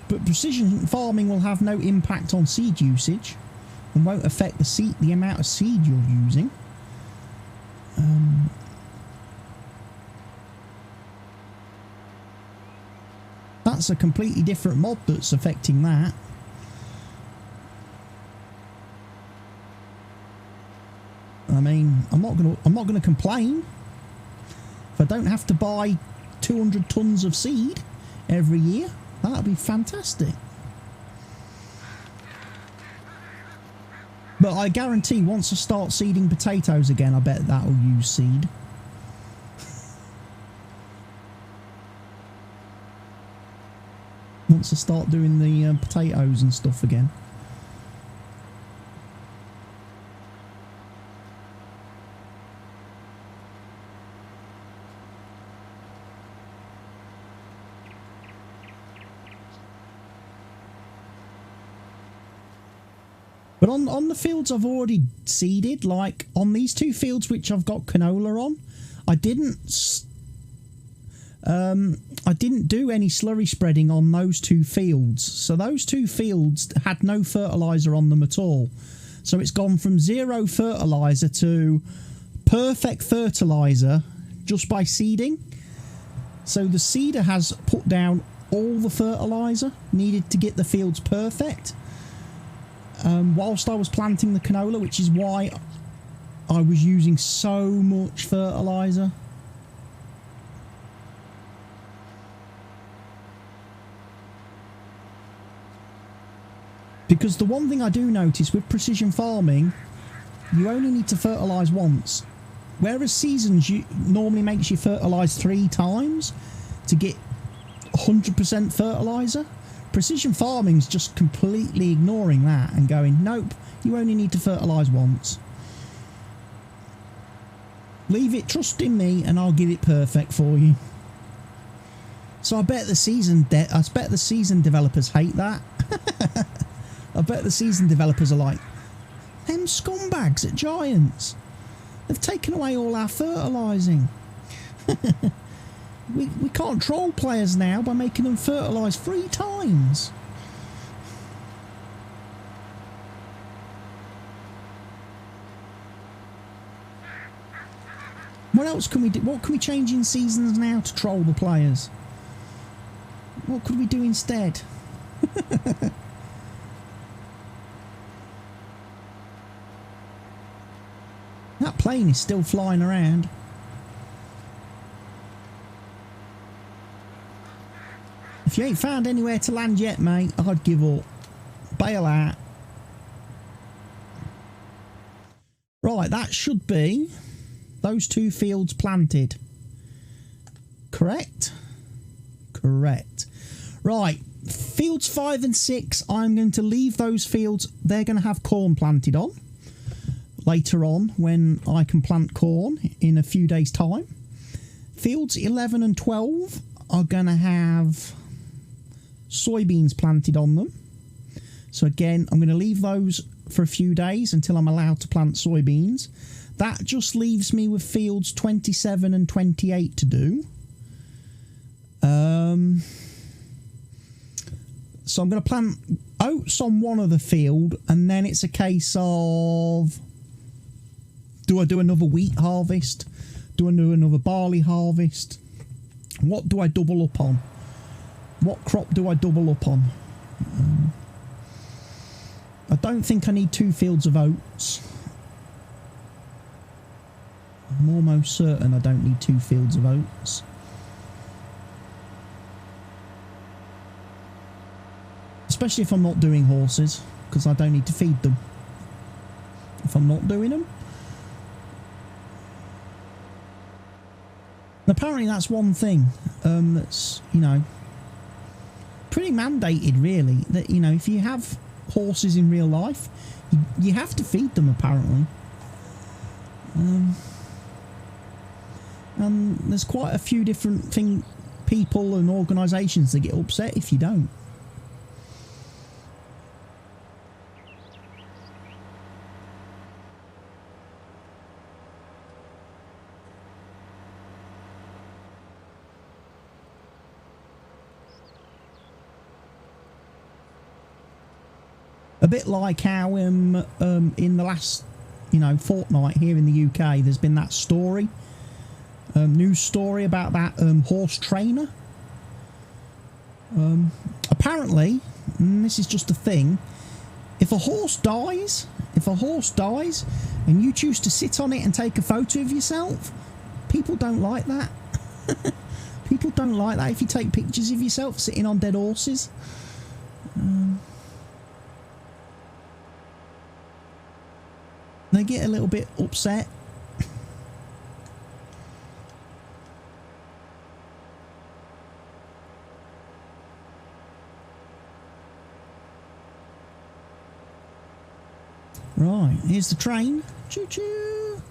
But precision farming will have no impact on seed usage and won't affect the amount of seed you're using. That's a completely different mob that's affecting that. I mean, I'm not gonna complain. If I don't have to buy 200 tons of seed every year, that'd be fantastic. But I guarantee once I start seeding potatoes again, I bet that'll use seed. Once I start doing the potatoes and stuff again. But on the fields I've already seeded, like on these two fields which I've got canola on, I didn't do any slurry spreading on those two fields. So those two fields had no fertiliser on them at all. So it's gone from 0 fertiliser to perfect fertiliser just by seeding. So the seeder has put down all the fertiliser needed to get the fields perfect. Whilst I was planting the canola, which is why I was using so much fertiliser. Because the one thing I do notice with precision farming, you only need to fertilise once. Whereas seasons normally makes you fertilise 3 times to get 100% fertiliser. Precision farming's just completely ignoring that and going, nope, you only need to fertilise once. Leave it, trust in me, and I'll get it perfect for you. So I bet the season developers hate that. I bet the season developers are like, them scumbags at Giants. They've taken away all our fertilising. we can't troll players now by making them fertilise 3 times. What else can we do? What can we change in seasons now to troll the players? What could we do instead? That plane is still flying around. If you ain't found anywhere to land yet, mate, I'd give up. Bail out. Right, that should be those 2 fields planted. Correct? Correct. Right, fields 5 and 6, I'm going to leave those fields. They're going to have corn planted on later on when I can plant corn in a few days' time. Fields 11 and 12 are going to have soybeans planted on them. So again, I'm going to leave those for a few days until I'm allowed to plant soybeans. That just leaves me with fields 27 and 28 to do. So I'm going to plant oats on one of the field, and then it's a case of, do I do another wheat harvest? Do I do another barley harvest? What do I double up on? What crop do I double up on? I don't think I need 2 fields of oats. I'm almost certain I don't need 2 fields of oats. Especially if I'm not doing horses, because I don't need to feed them. If I'm not doing them. And apparently that's one thing that's, you know, pretty mandated really, that, you know, if you have horses in real life, you have to feed them apparently. And there's quite a few different people and organisations that get upset if you don't. A bit like how in the last, you know, fortnight here in the UK, there's been that story, news story about that horse trainer. Apparently, and this is just a thing, if a horse dies and you choose to sit on it and take a photo of yourself, people don't like that. People don't like that if you take pictures of yourself sitting on dead horses. They get a little bit upset. Right, here's the train. Choo choo.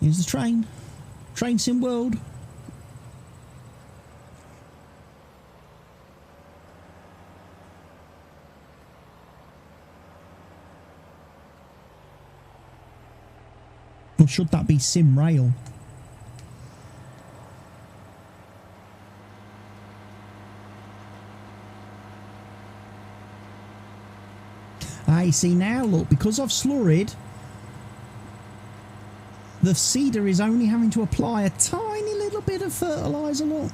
Here's the train. Train sim world. Or should that be sim rail? I see now, look, because I've slurried, the seeder is only having to apply a tiny little bit of fertiliser, look.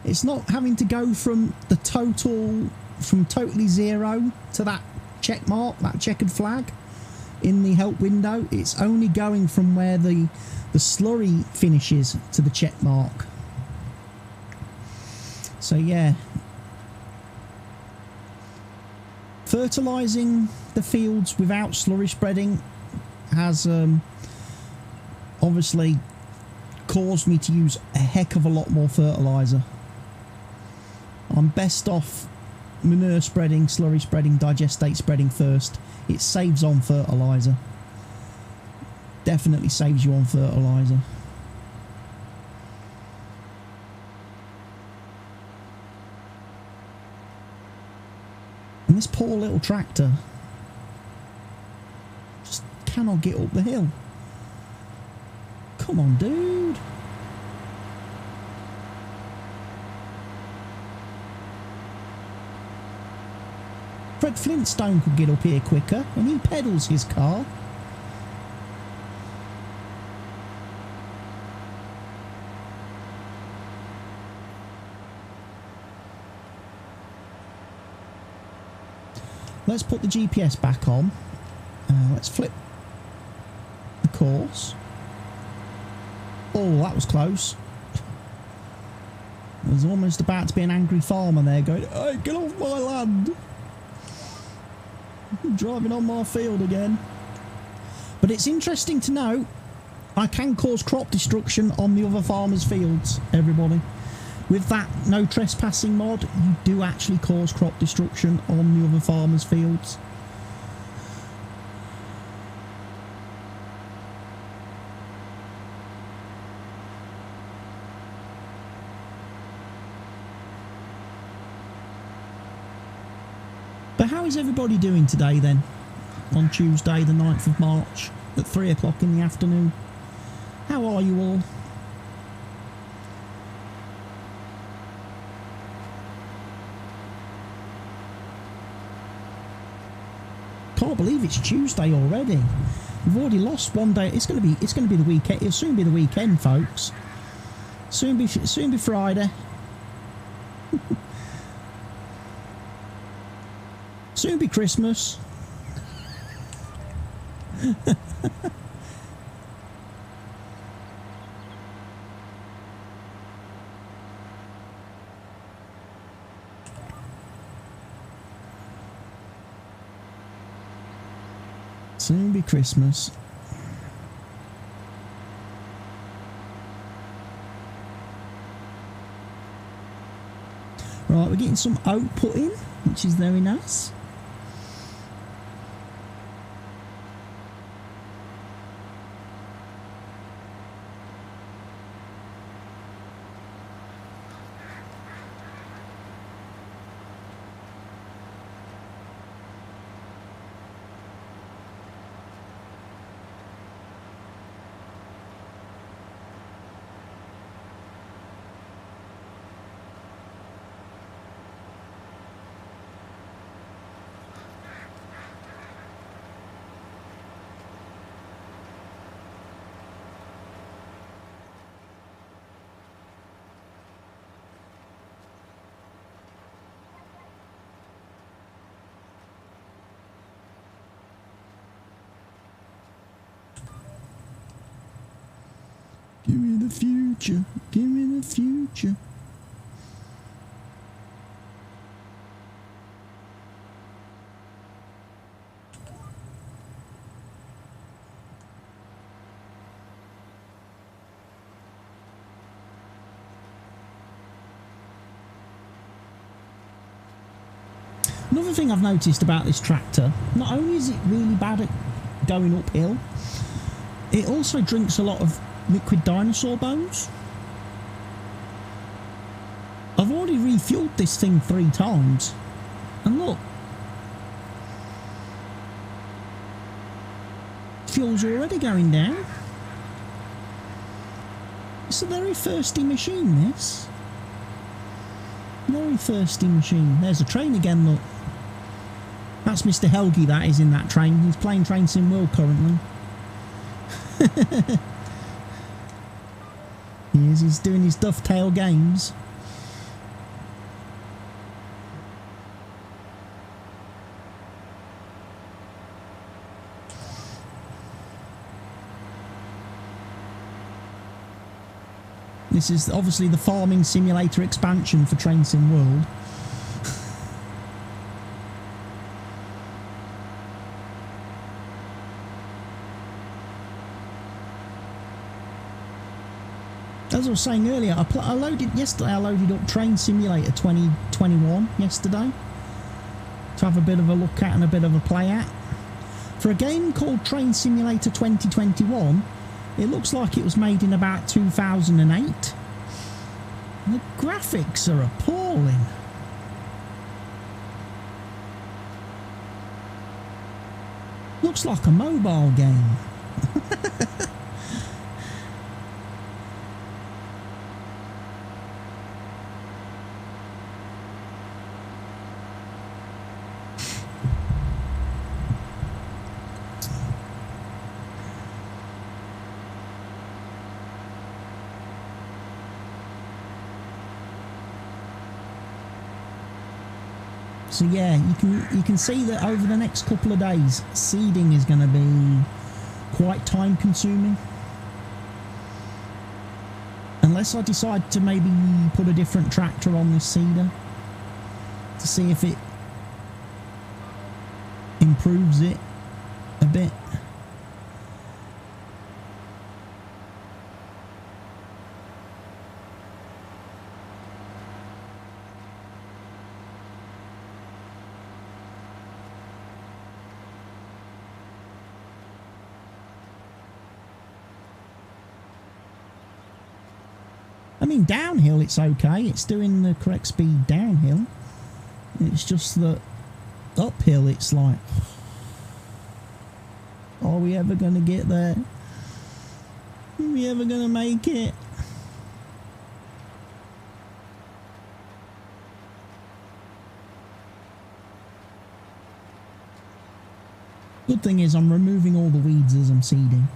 It's not having to go from the totally zero to that check mark, that checkered flag in the help window. It's only going from where the slurry finishes to the check mark. So yeah, fertilising the fields without slurry spreading has obviously caused me to use a heck of a lot more fertiliser. I'm best off manure spreading, slurry spreading, digestate spreading first. It saves on fertiliser. Definitely saves you on fertiliser. And this poor little tractor just cannot get up the hill. Come on, dude. Fred Flintstone could get up here quicker, and he pedals his car. Let's put the GPS back on. Let's flip the course. Oh, that was close. There's almost about to be an angry farmer there going, "Hey, get off my land. I'm driving on my field again." But it's interesting to know I can cause crop destruction on the other farmers' fields, everybody. With that no trespassing mod, you do actually cause crop destruction on the other farmers' fields. But how is everybody doing today then? On Tuesday the 9th of March at 3 o'clock in the afternoon. How are you all? Can't believe it's Tuesday already. We've already lost one day. It's gonna be the weekend. It'll soon be the weekend, folks. Soon be Friday. Soon be Christmas. Soon be Christmas. Right, we're getting some oat put in, which is very nice. Give me the future, give me the future. Another thing I've noticed about this tractor, not only is it really bad at going uphill, it also drinks a lot of liquid dinosaur bones. I've already refueled this thing 3 times, and look, fuel's already going down. It's a very thirsty machine, this. Very thirsty machine. There's a train again, look. That's Mr. Helgi, that is, in that train. He's playing Train Sim World currently. He is, he's doing his dovetail games. This is obviously the farming simulator expansion for Train Sim World. As I was saying earlier, I loaded up Train Simulator 2021 yesterday to have a bit of a look at and a bit of a play at. For a game called Train Simulator 2021, it looks like it was made in about 2008. And the graphics are appalling. Looks like a mobile game. So yeah, you can see that over the next couple of days, seeding is going to be quite time consuming. Unless I decide to maybe put a different tractor on this seeder to see if it improves it a bit. I mean, downhill it's okay, it's doing the correct speed downhill. It's just that uphill it's like, are we ever going to get there? Are we ever going to make it? Good thing is I'm removing all the weeds as I'm seeding.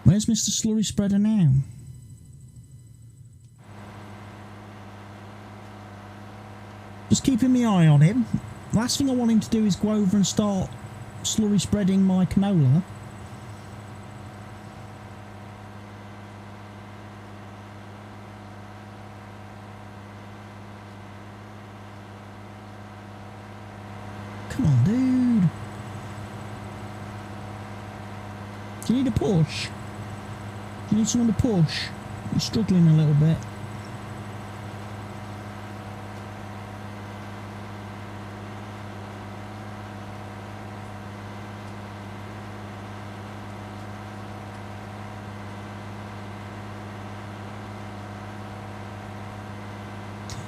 Where's Mr. Slurry Spreader now? Just keeping my eye on him. Last thing I want him to do is go over and start slurry spreading my canola. Come on, dude. Do you need a push? Do you need someone to push? You're struggling a little bit.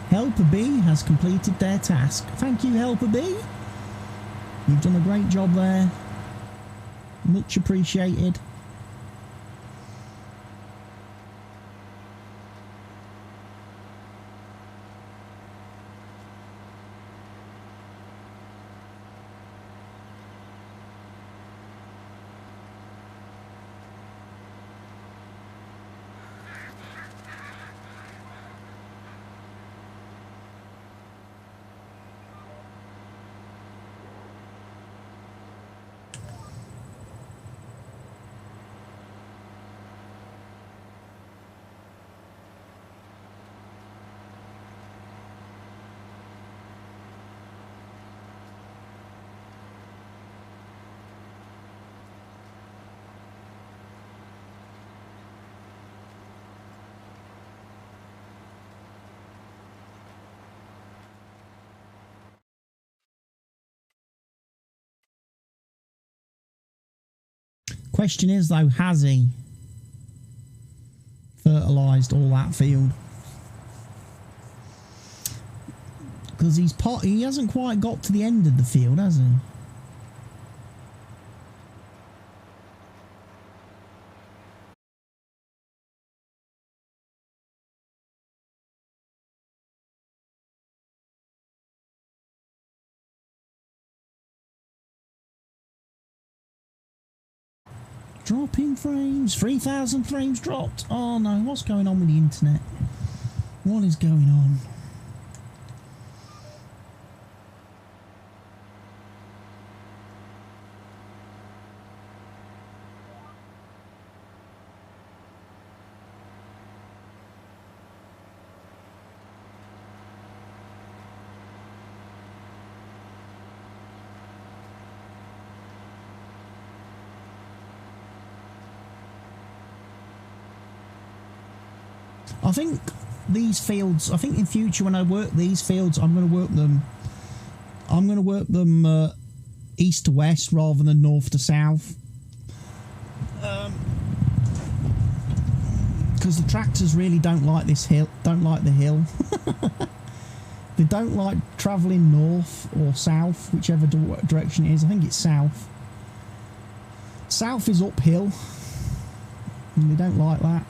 Helper B has completed their task. Thank you, Helper B. You've done a great job there. Much appreciated. Question is though, has he fertilised all that field? Because he hasn't quite got to the end of the field, has he? Dropping frames, 3,000 frames dropped. Oh no, what's going on with the internet? What is going on? I think these fields, I think in future when I work these fields, I'm going to work them east to west rather than north to south. Because the tractors really don't like this hill, don't like the hill. They don't like travelling north or south, whichever direction it is. I think it's south. South is uphill, and they don't like that.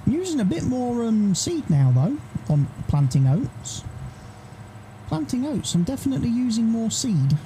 I'm using a bit more seed now though on planting oats. Planting oats, I'm definitely using more seed.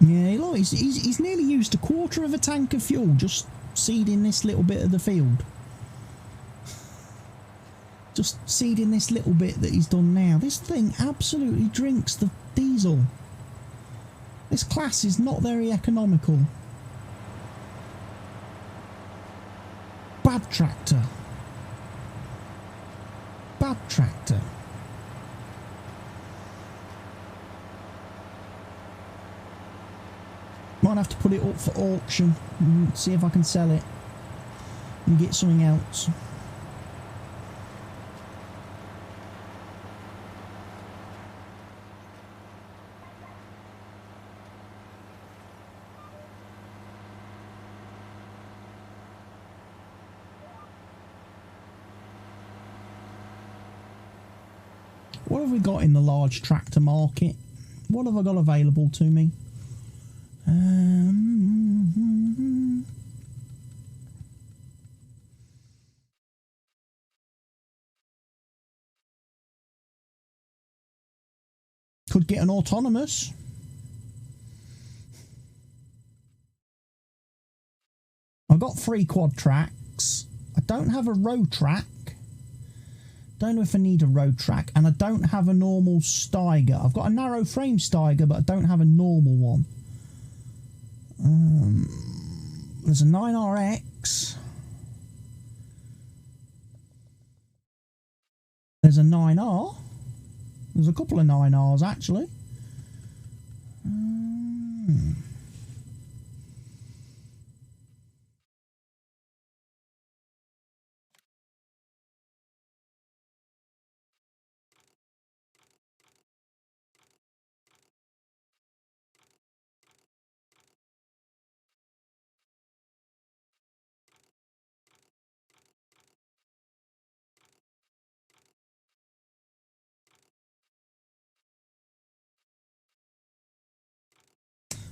Yeah, look, he's nearly used a quarter of a tank of fuel just seeding this little bit of the field. Just seeding this little bit that he's done now. This thing absolutely drinks the diesel. This class is not very economical. Bad tractor. Bad tractor. Might have to put it up for auction and see if I can sell it and get something else. What have we got in the large tractor market? What have I got available to me? Could get an autonomous. I've got 3 quad tracks. I don't have a road track. Don't know if I need a road track. And I don't have a normal Steiger. I've got a narrow frame Steiger, but I don't have a normal one. There's a 9RX. There's a 9R. There's a couple of 9Rs actually.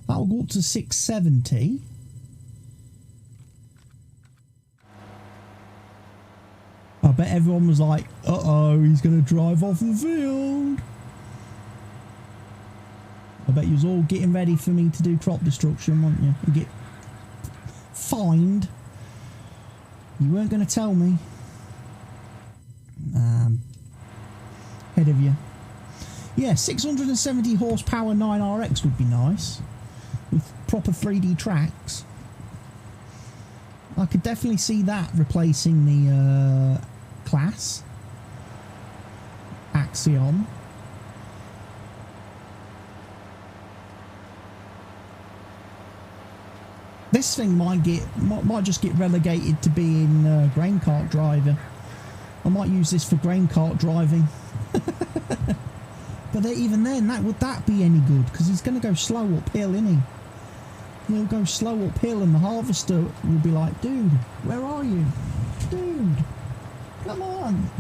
That'll go up to 670. bet everyone was like, uh-oh, he's going to drive off the field. I bet you was all getting ready for me to do crop destruction, weren't you? And get fined. You weren't going to tell me. Ahead of you. Yeah, 670 horsepower 9RX would be nice. With proper 3D tracks. I could definitely see that replacing the class. Axion. This thing might just get relegated to being a grain cart driver. I might use this for grain cart driving. But even then, would that be any good? Because he's going to go slow uphill, isn't he? He'll go slow uphill and the harvester will be like, dude, where are you? Dude, come on.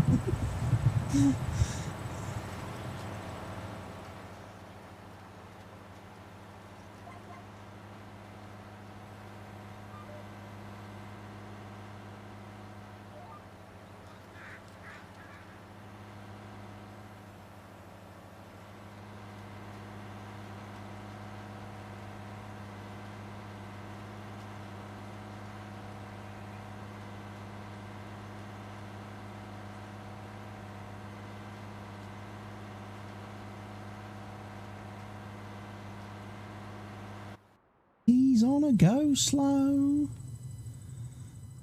He's on a go slow.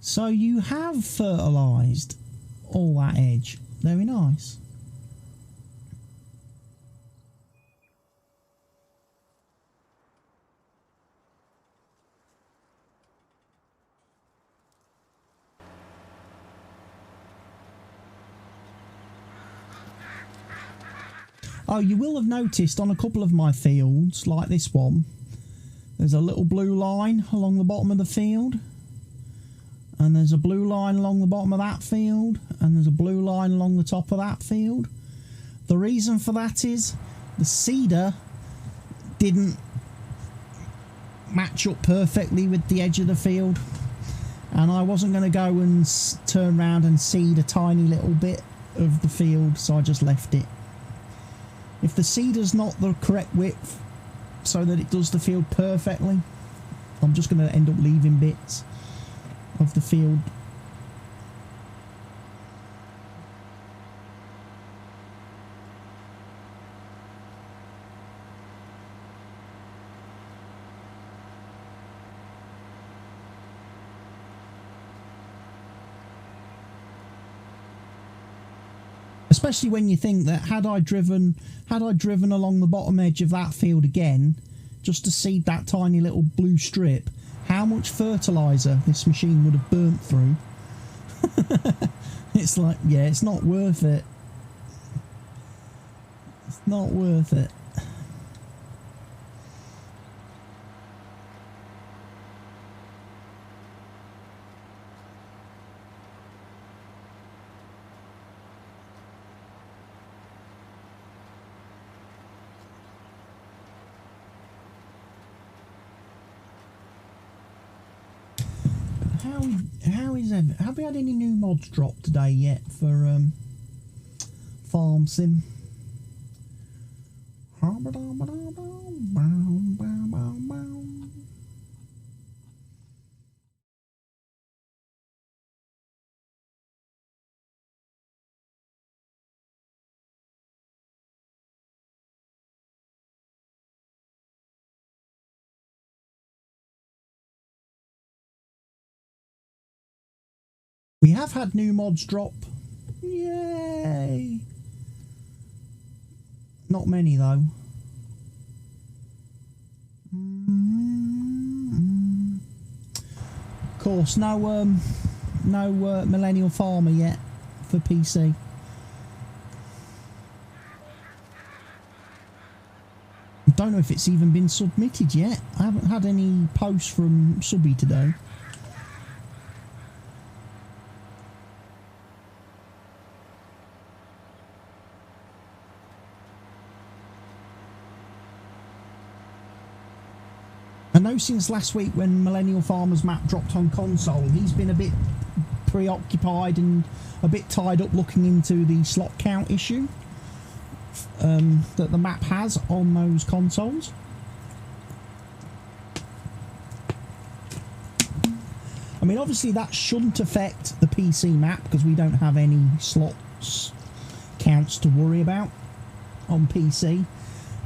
So you have fertilised all that edge. Very nice. Oh, you will have noticed on a couple of my fields, like this one, there's a little blue line along the bottom of the field. And there's a blue line along the bottom of that field. And there's a blue line along the top of that field. The reason for that is the seeder didn't match up perfectly with the edge of the field. And I wasn't going to go and turn around and seed a tiny little bit of the field, so I just left it. If the seeder's not the correct width so that it does the field perfectly, I'm just going to end up leaving bits of the field. Especially when you think that had I driven along the bottom edge of that field again, just to seed that tiny little blue strip, how much fertiliser this machine would have burnt through. It's like, yeah, it's not worth it. It's not worth it. Have we had any new mods dropped today yet for Farm Sim? We have had new mods drop. Yay! Not many though. Of course, no Millennial Farmer yet for PC. I don't know if it's even been submitted yet. I haven't had any posts from Subby today. I know since last week when Millennial Farmer's map dropped on console, he's been a bit preoccupied and a bit tied up looking into the slot count issue that the map has on those consoles. I mean, obviously that shouldn't affect the PC map because we don't have any slots counts to worry about on PC.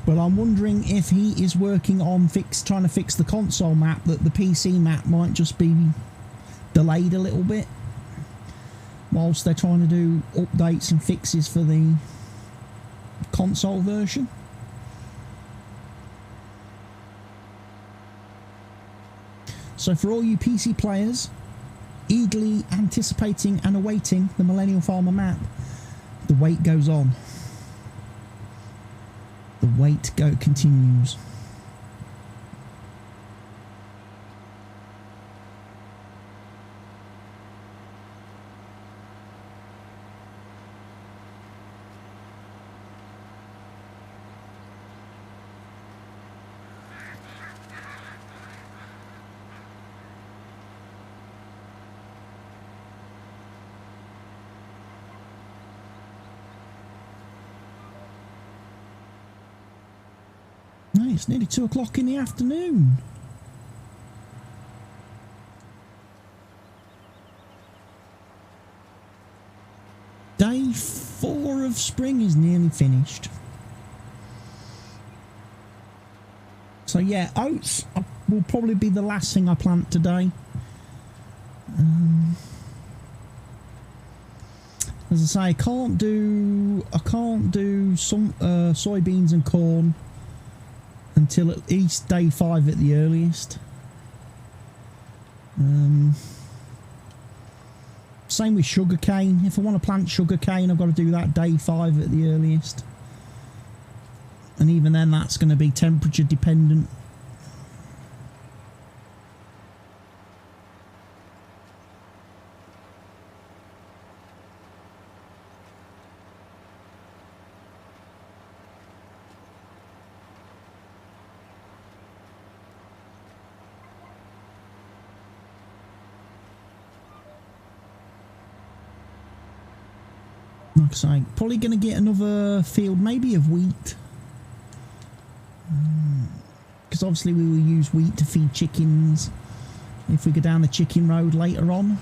But I'm wondering if he is working on trying to fix the console map, that the PC map might just be delayed a little bit whilst they're trying to do updates and fixes for the console version. So for all you PC players eagerly anticipating and awaiting the Millennial Farmer map, the wait goes on. The wait continues. It's nearly 2 o'clock in the afternoon. Day 4 of spring is nearly finished. So yeah, oats will probably be the last thing I plant today. As I say, I can't do some soybeans and corn until at least day 5 at the earliest. Same with sugarcane. If I want to plant sugarcane, I've got to do that day 5 at the earliest. And even then, that's going to be temperature dependent. Like I say, probably going to get another field, maybe of wheat. Because obviously we will use wheat to feed chickens if we go down the chicken road later on.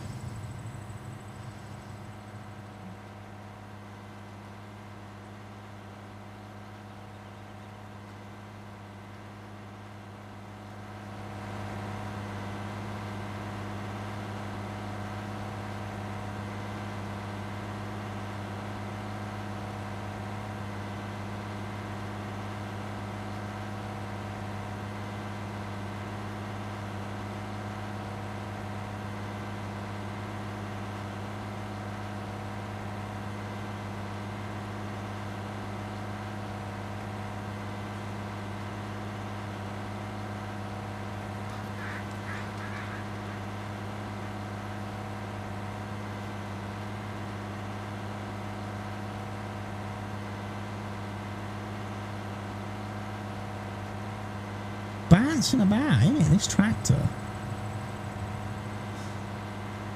Bouncing about, isn't it, this tractor?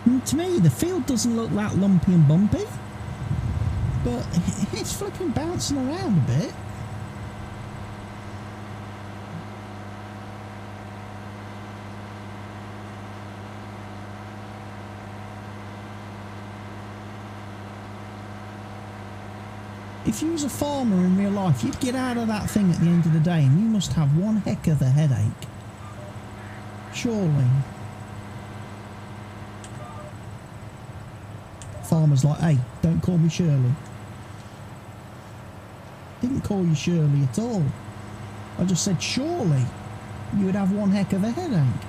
And to me, the field doesn't look that lumpy and bumpy, but it's flipping bouncing around a bit. If you was a farmer in real life, you'd get out of that thing at the end of the day and you must have one heck of a headache. Surely. Farmer's like, hey, don't call me Shirley. Didn't call you Shirley at all. I just said surely you would have one heck of a headache.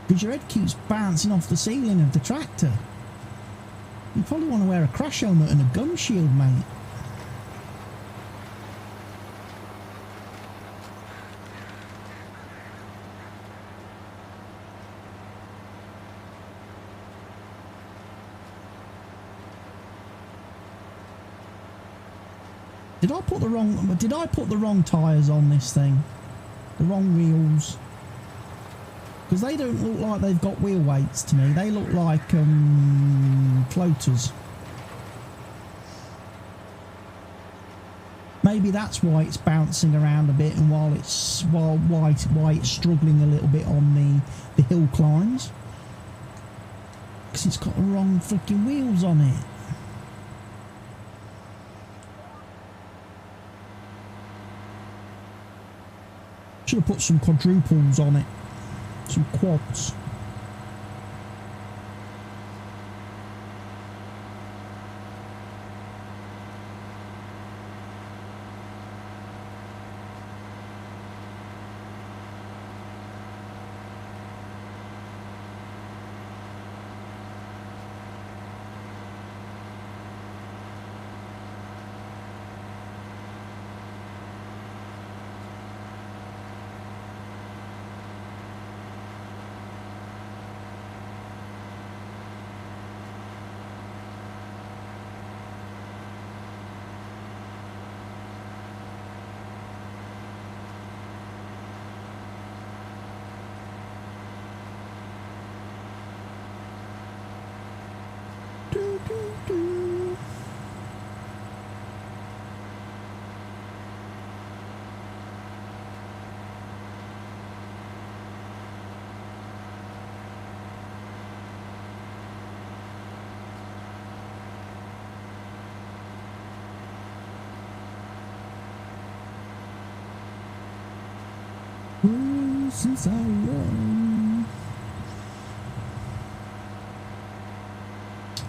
Because your head keeps bouncing off the ceiling of the tractor. You probably want to wear a crash helmet and a gum shield, mate. Did I put the wrong tyres on this thing? The wrong wheels? Because they don't look like they've got wheel weights to me. They look like floaters. Maybe that's why it's bouncing around a bit, and why it's struggling a little bit on the hill climbs. Because it's got the wrong freaking wheels on it. Should have put some quadruples on it. Some quads. Since I run.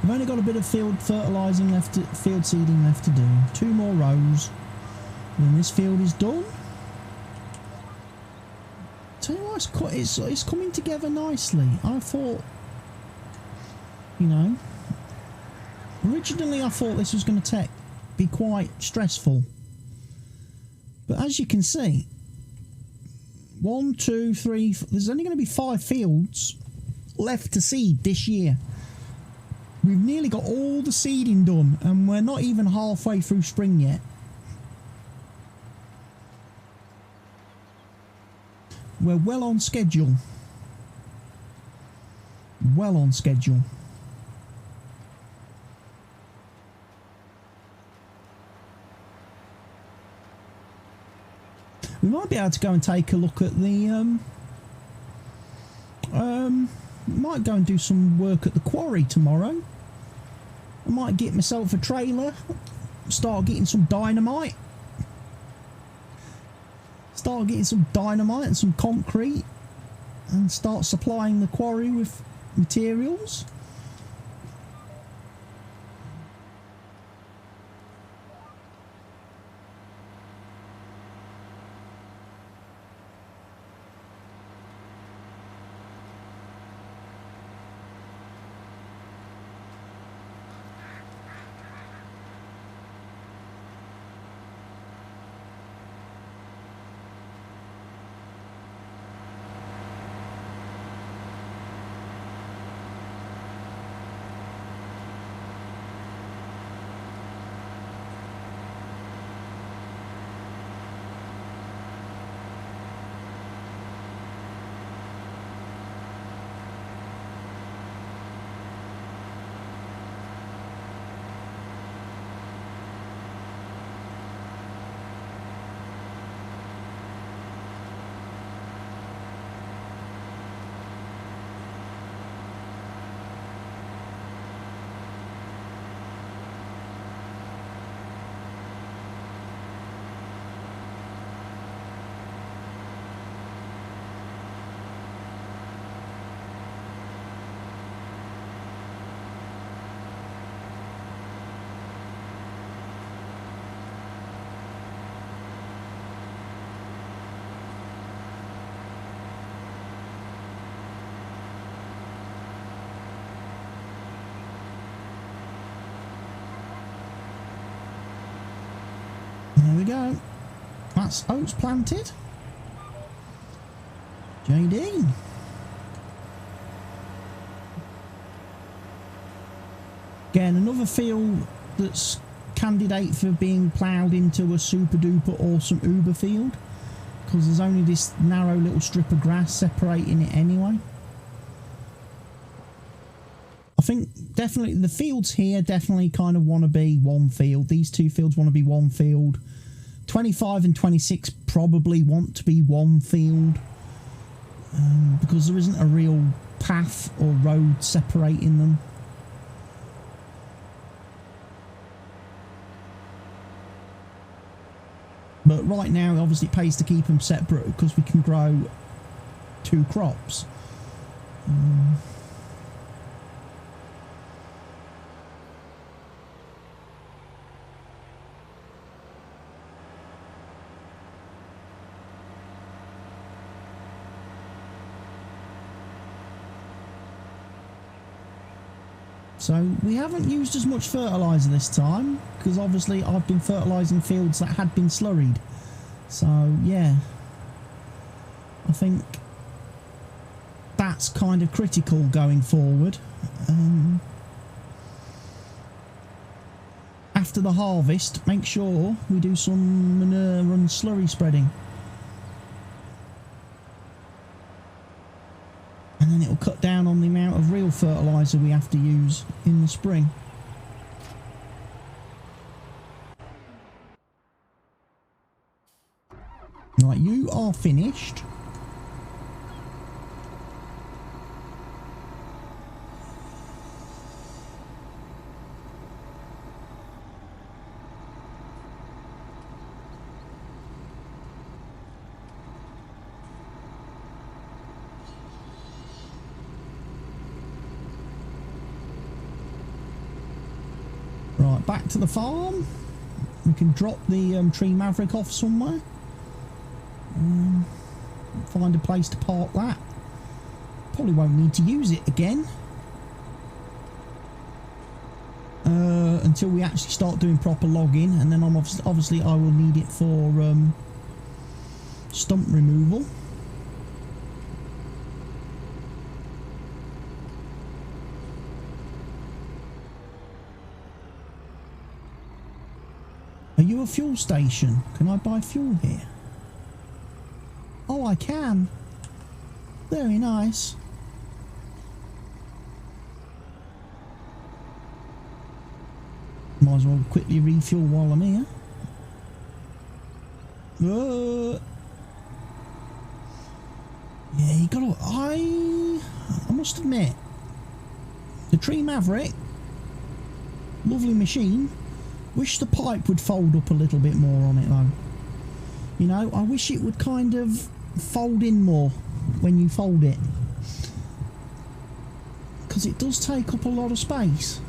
I've only got a bit of field fertilising left, field seeding left to do. 2 more rows, and then this field is done. Tell you what, it's coming together nicely. I thought, you know, originally I thought this was going to be quite stressful, but as you can see, 1, 2, 3. There's only going to be 5 fields left to seed this year. We've nearly got all the seeding done, and we're not even halfway through spring yet. We're well on schedule. Well on schedule. We might be able to go and take a look at the might go and do some work at the quarry tomorrow. I might get myself a trailer, start getting some dynamite. Start getting some dynamite and some concrete, and start supplying the quarry with materials. There we go. That's oats planted. JD. Again, another field that's candidate for being ploughed into a super duper awesome Uber field. because there's only this narrow little strip of grass separating it anyway. I think definitely the fields here definitely kind of want to be one field. These two fields want to be one field. 25 and 26 probably want to be one field, because there isn't a real path or road separating them. But right now, obviously, it pays to keep them separate because we can grow 2 crops. So we haven't used as much fertiliser this time because obviously I've been fertilising fields that had been slurried. So yeah, I think that's kind of critical going forward. After the harvest, make sure we do some manure and slurry spreading. And then it'll cut down on the amount of real fertiliser we have to use in the spring. Right, you are finished. Right, back to the farm. We can drop the tree maverick off somewhere. Find a place to park that. Probably won't need to use it again until we actually start doing proper logging, and then obviously I will need it for stump removal. Are you a fuel station? Can I buy fuel here? Oh, I can. Very nice. Might as well quickly refuel while I'm here. Yeah, you gotta... I must admit, the Tree Maverick, lovely machine. Wish the pipe would fold up a little bit more on it though. You know, I wish it would kind of fold in more when you fold it, because it does take up a lot of space.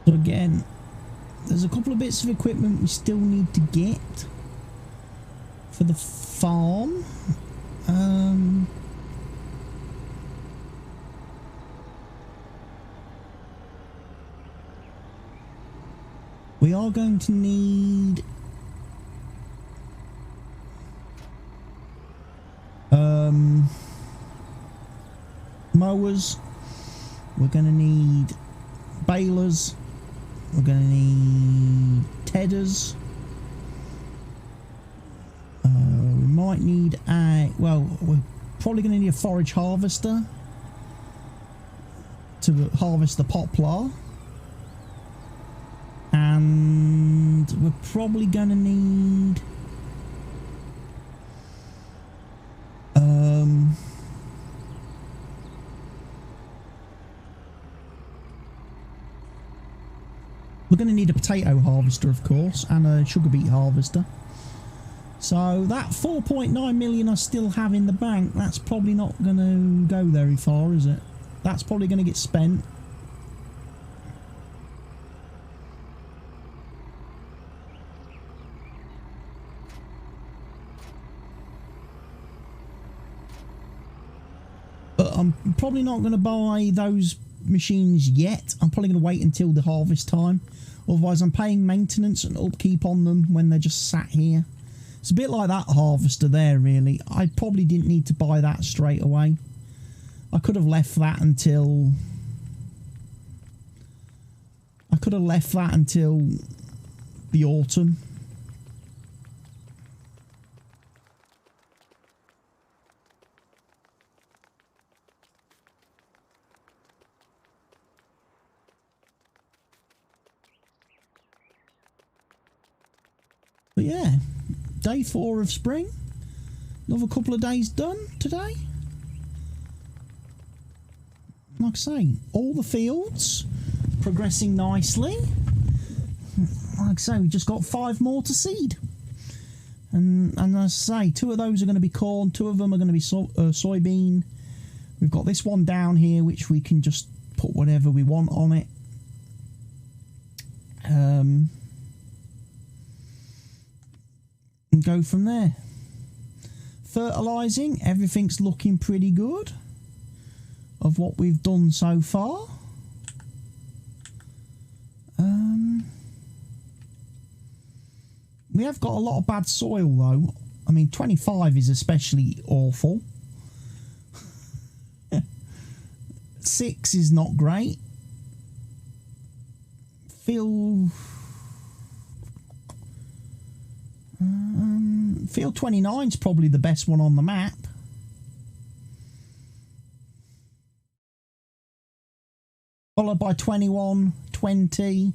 So again, there's a couple of bits of equipment we still need to get for the farm. We are going to need mowers. We're going to need balers. We're going to need tedders. We might need a... Well, we're probably going to need a forage harvester to harvest the poplar. And we're probably going to need... we're going to need a potato harvester, of course, and a sugar beet harvester. So that 4.9 million I still have in the bank, that's probably not going to go very far, is it? That's probably going to get spent. But I'm probably not going to buy those machines yet. I'm probably going to wait until the harvest time. Otherwise I'm paying maintenance and upkeep on them when they're just sat here. It's a bit like that harvester there, really. I probably didn't need to buy that straight away. I could have left that until... the autumn. But yeah, day 4 of spring. Another couple of days done today. Like I say, all the fields progressing nicely. Like I say, we've just got 5 more to seed. And as I say, 2 of those are going to be corn, 2 of them are going to be soybean. We've got this one down here, which we can just put whatever we want on it. And go from there. Fertilising, everything's looking pretty good of what we've done so far. We have got a lot of bad soil though. I mean, 25 is especially awful. 6 is not great. Field 29 is probably the best one on the map. Followed by 21, 20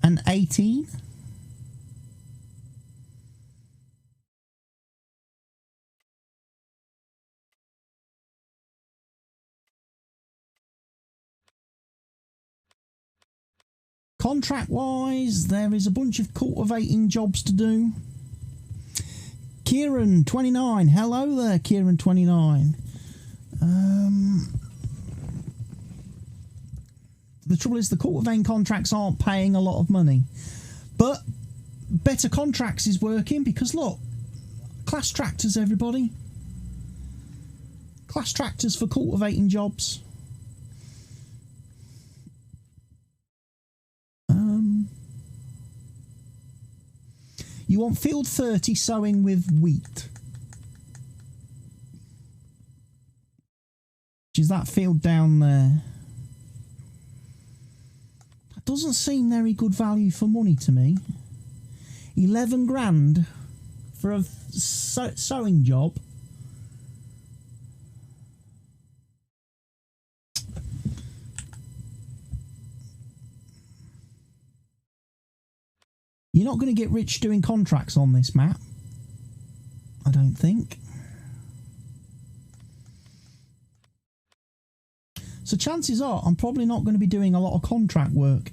and 18. Contract wise, there is a bunch of cultivating jobs to do. Kieran 29, hello there Kieran 29. The trouble is the cultivating contracts aren't paying a lot of money, but Better Contracts is working because look, class tractors everybody, class tractors for cultivating jobs. You want field 30 sowing with wheat, which is that field down there. That doesn't seem very good value for money to me. 11 grand for a sowing job. You're not going to get rich doing contracts on this map, I don't think. So chances are I'm probably not going to be doing a lot of contract work.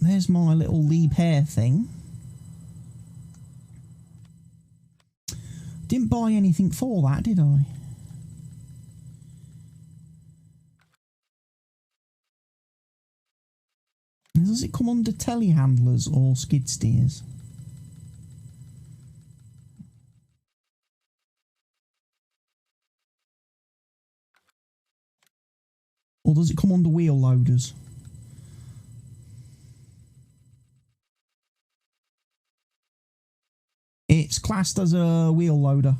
There's my little leap hair thing. Didn't buy anything for that, did I? Does it come under telehandlers or skid steers? Or does it come under wheel loaders? It's classed as a wheel loader.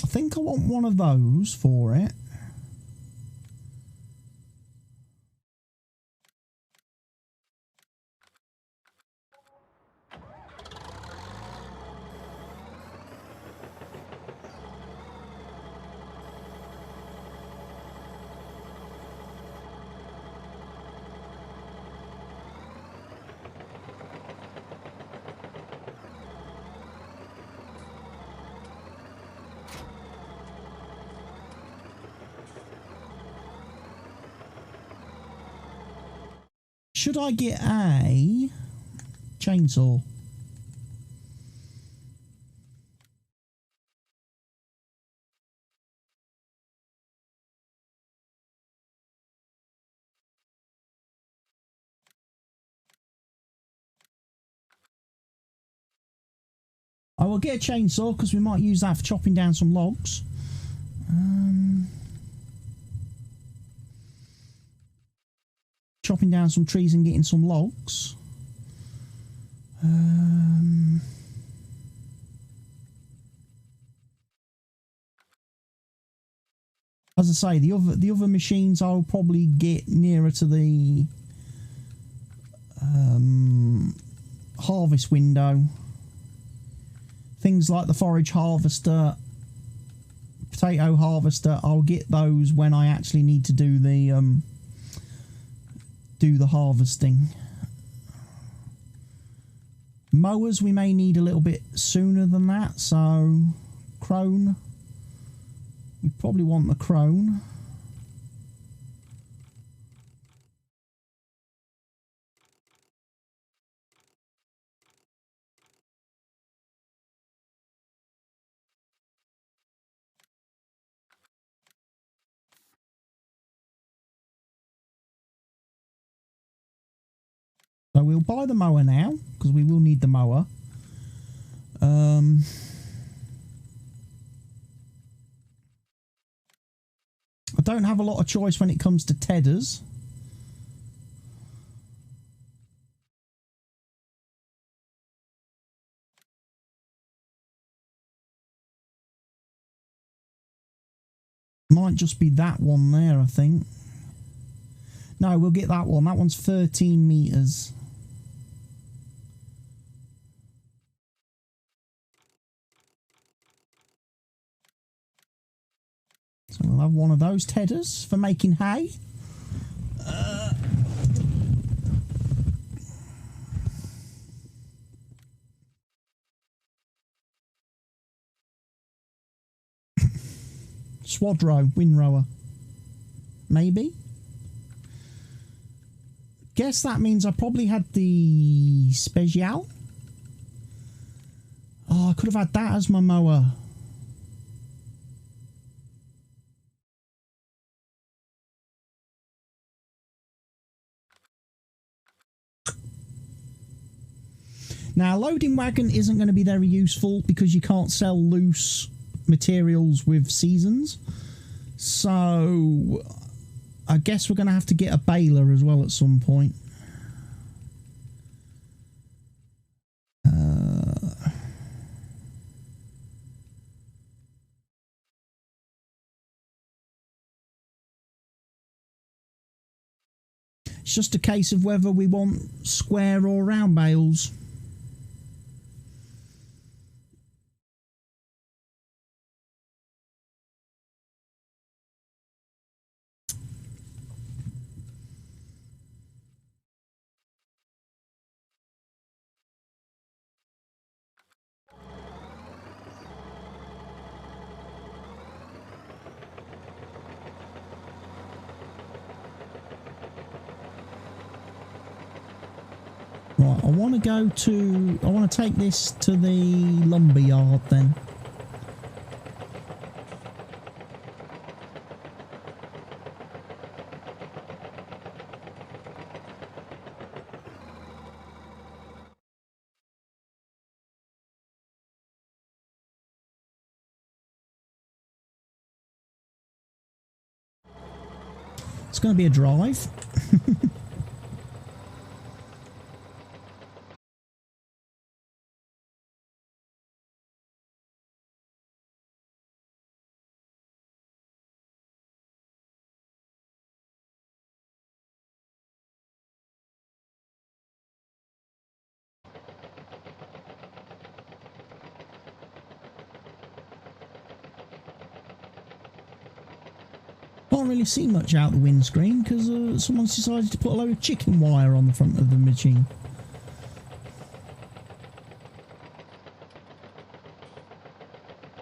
I think I want one of those for it. Should I get a chainsaw? I will get a chainsaw because we might use that for chopping down some logs. Chopping down some trees and getting some logs. As I say, the other machines I'll probably get nearer to the harvest window. Things like the forage harvester, potato harvester, I'll get those when I actually need to do the harvesting. Mowers we may need a little bit sooner than that, so crone. We probably want the crone. So we'll buy the mower now, because we will need the mower. I don't have a lot of choice when it comes to tedders. Might just be that one there, I think. No, we'll get that one. That one's 13 metres. So we'll have one of those tedders for making hay. Swadrow, windrower. Maybe. Guess that means I probably had the special. Oh, I could have had that as my mower. Now, a loading wagon isn't going to be very useful because you can't sell loose materials with seasons. So, I guess we're going to have to get a baler as well at some point. It's just a case of whether we want square or round bales. Right, I want to take this to the lumber yard then. It's going to be a drive. Can't really see much out the windscreen because someone's decided to put a load of chicken wire on the front of the machine.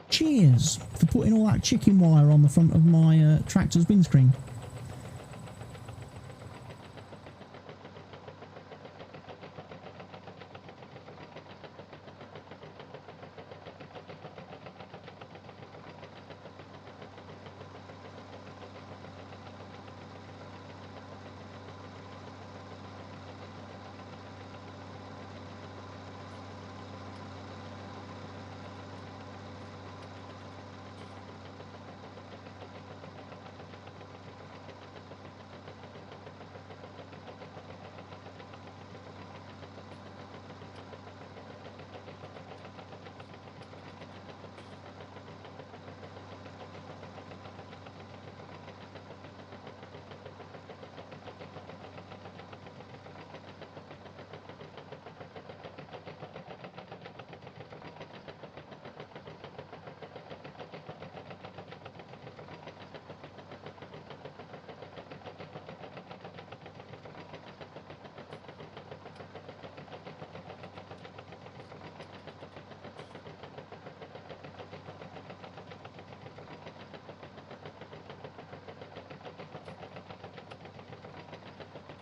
Cheers for putting all that chicken wire on the front of my tractor's windscreen.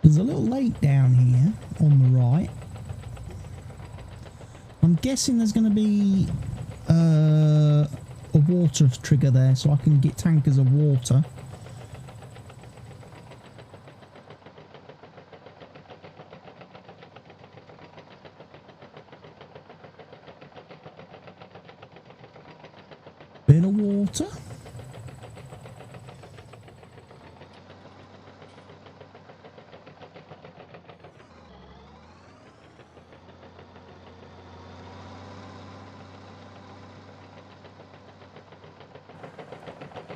There's a little lake down here on the right. I'm guessing there's going to be a water trigger there so I can get tankers of water. Bit of water.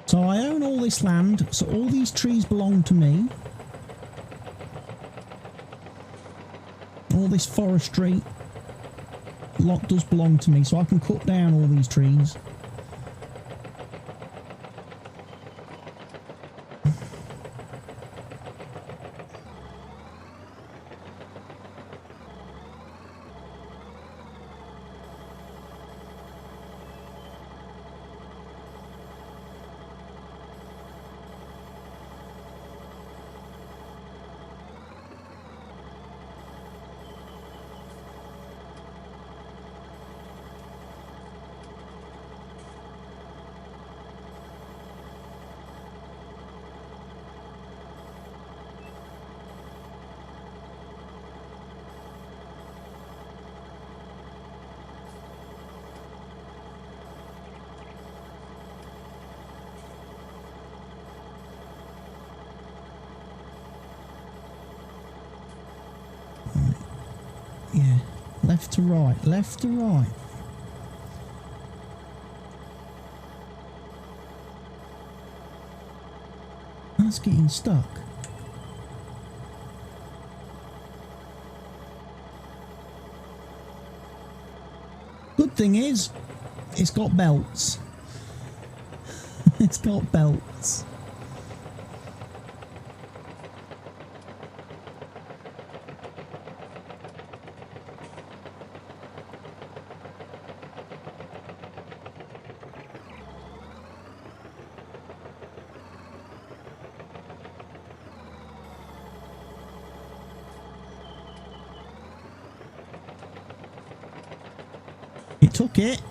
So I own all this land, so all these trees belong to me. All this forestry lot does belong to me, so I can cut down all these trees. Yeah, left to right, left to right. That's getting stuck. Good thing is, it's got belts. It's got belts. It took it.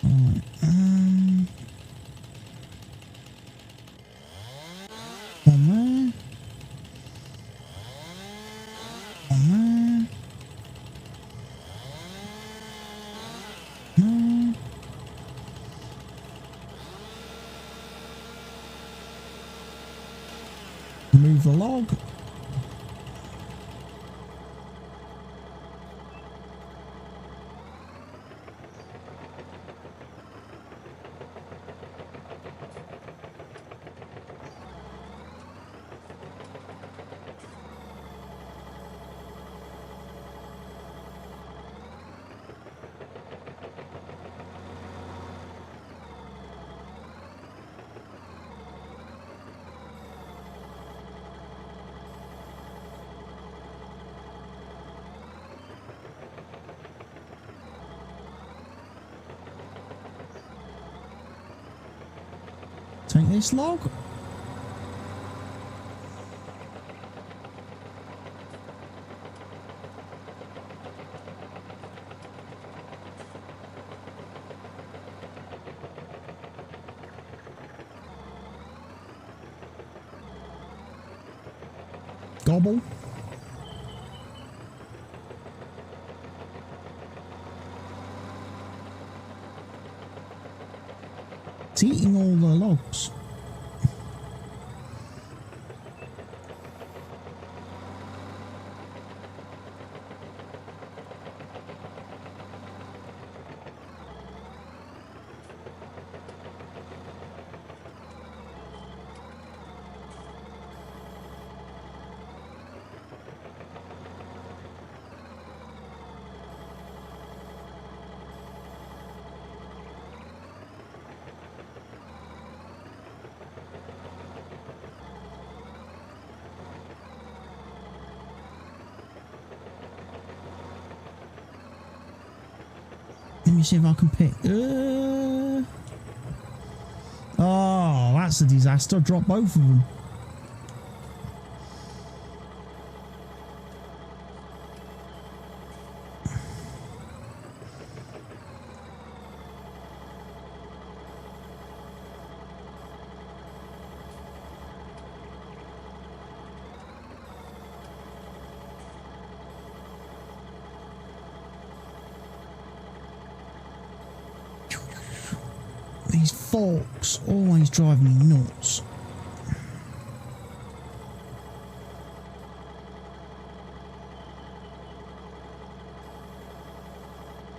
Right, one there. One there. No. Move the log. Take this log. Gobble. It's eating all the logs. Let me see if I can pick. Oh, that's a disaster. Drop both of them. These forks always drive me nuts.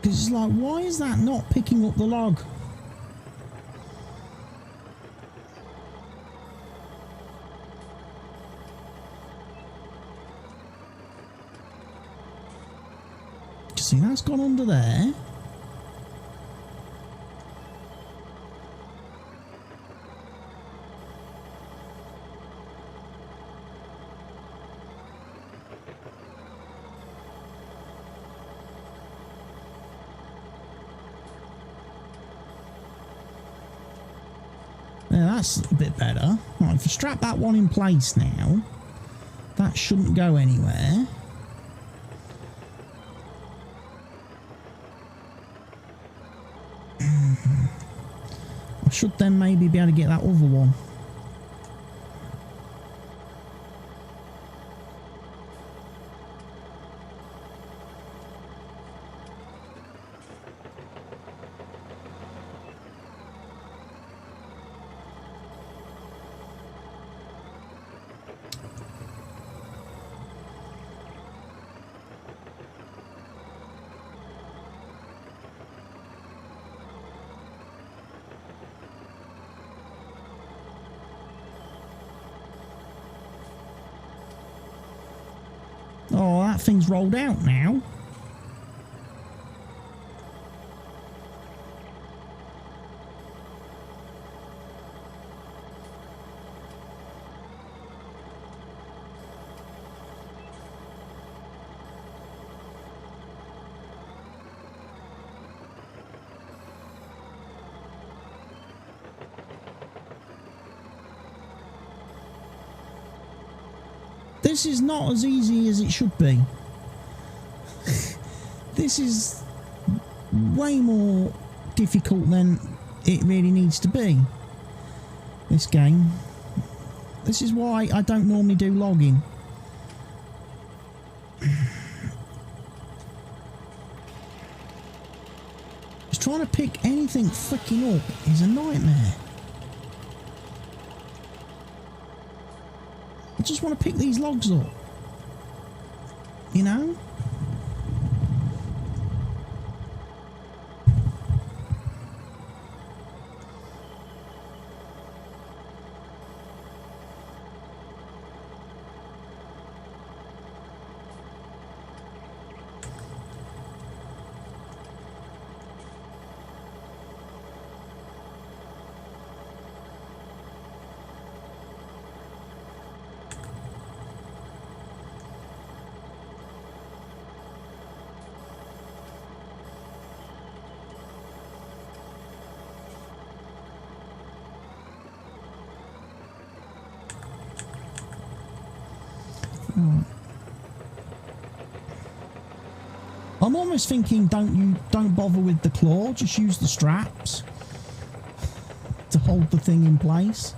Because it's like, why is that not picking up the log? See, that's gone under there. Yeah, that's a bit better. Right, if I strap that one in place now, that shouldn't go anywhere. I should then maybe be able to get that other one. Oh, that thing's rolled out now. This is not as easy as it should be. This is way more difficult than it really needs to be. This game. This is why I don't normally do logging. Just trying to pick anything freaking up is a nightmare. I just want to pick these logs up. You know? I'm almost thinking don't bother with the claw, just use the straps to hold the thing in place.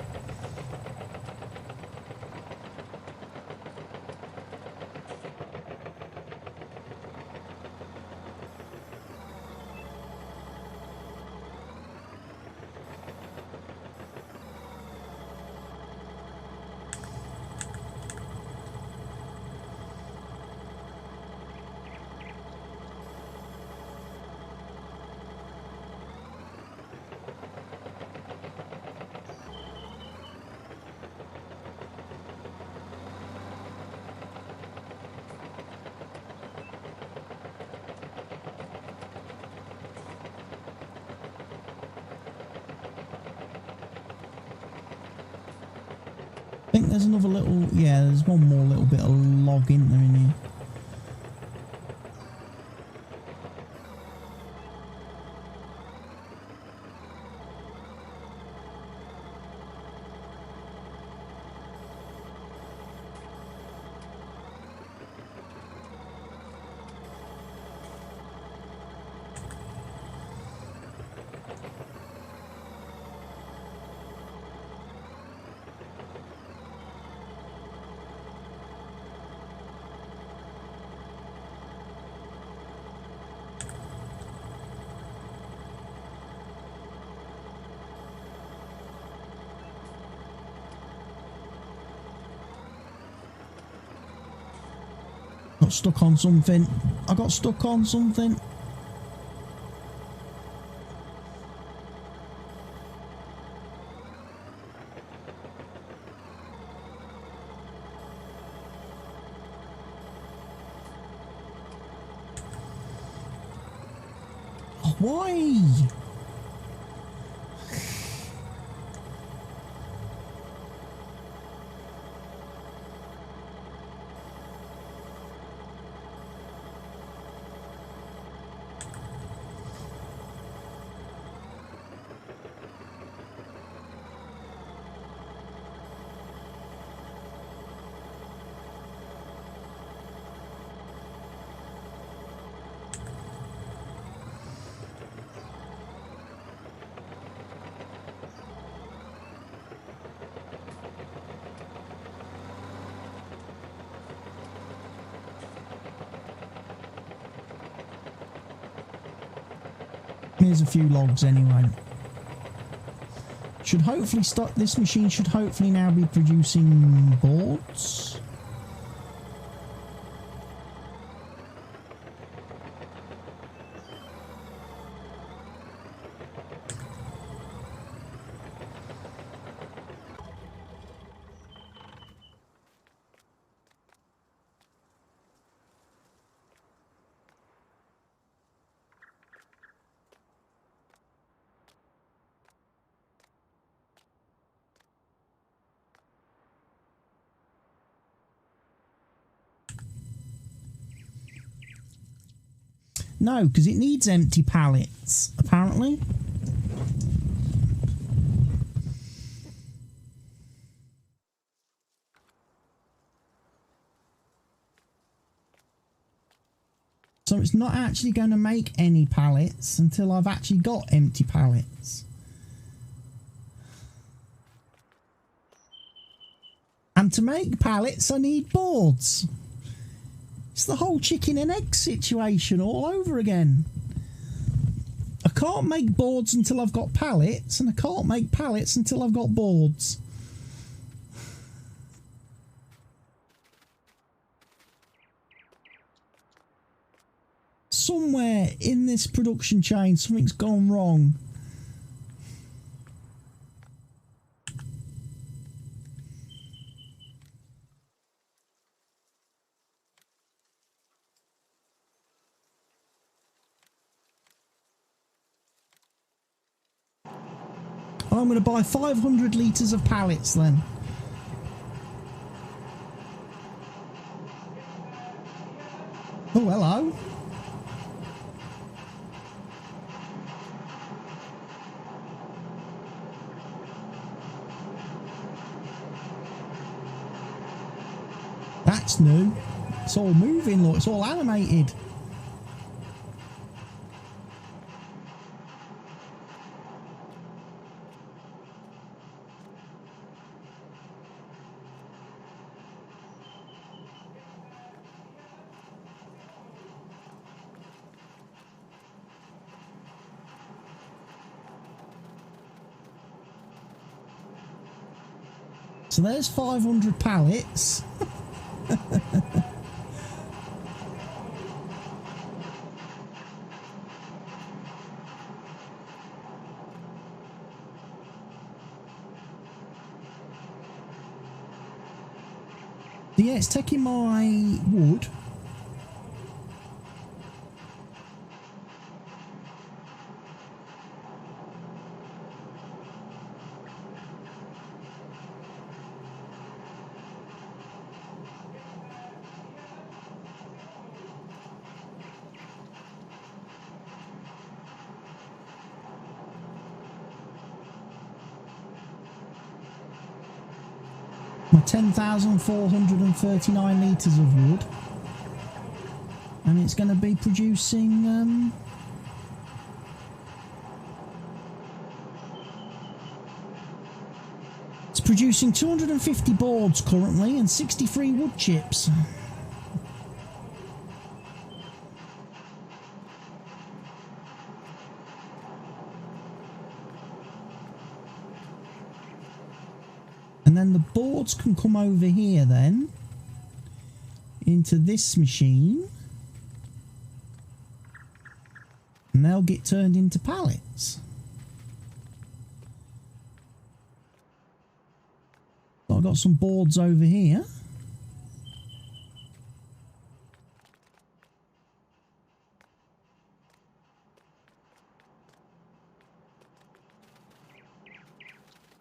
I think there's another little, yeah, there's one more little bit of log in there in here. Got stuck on something. I got stuck on something. Oh, why? Here's a few logs anyway. Should hopefully start. This machine should hopefully now be producing boards. No, because it needs empty pallets, apparently. So it's not actually going to make any pallets until I've actually got empty pallets. And to make pallets, I need boards. It's the whole chicken and egg situation all over again. I can't make boards until I've got pallets, and I can't make pallets until I've got boards. Somewhere in this production chain, something's gone wrong. I'm going to buy 500 litres of pallets then. Oh, hello. That's new. It's all moving, look, it's all animated. So there's 500 pallets. Yeah, it's taking my wood. My 10,439 litres of wood, and it's going to be producing it's producing 250 boards currently and 63 wood chips. And then the boards can come over here then into this machine, and they'll get turned into pallets. So I've got some boards over here.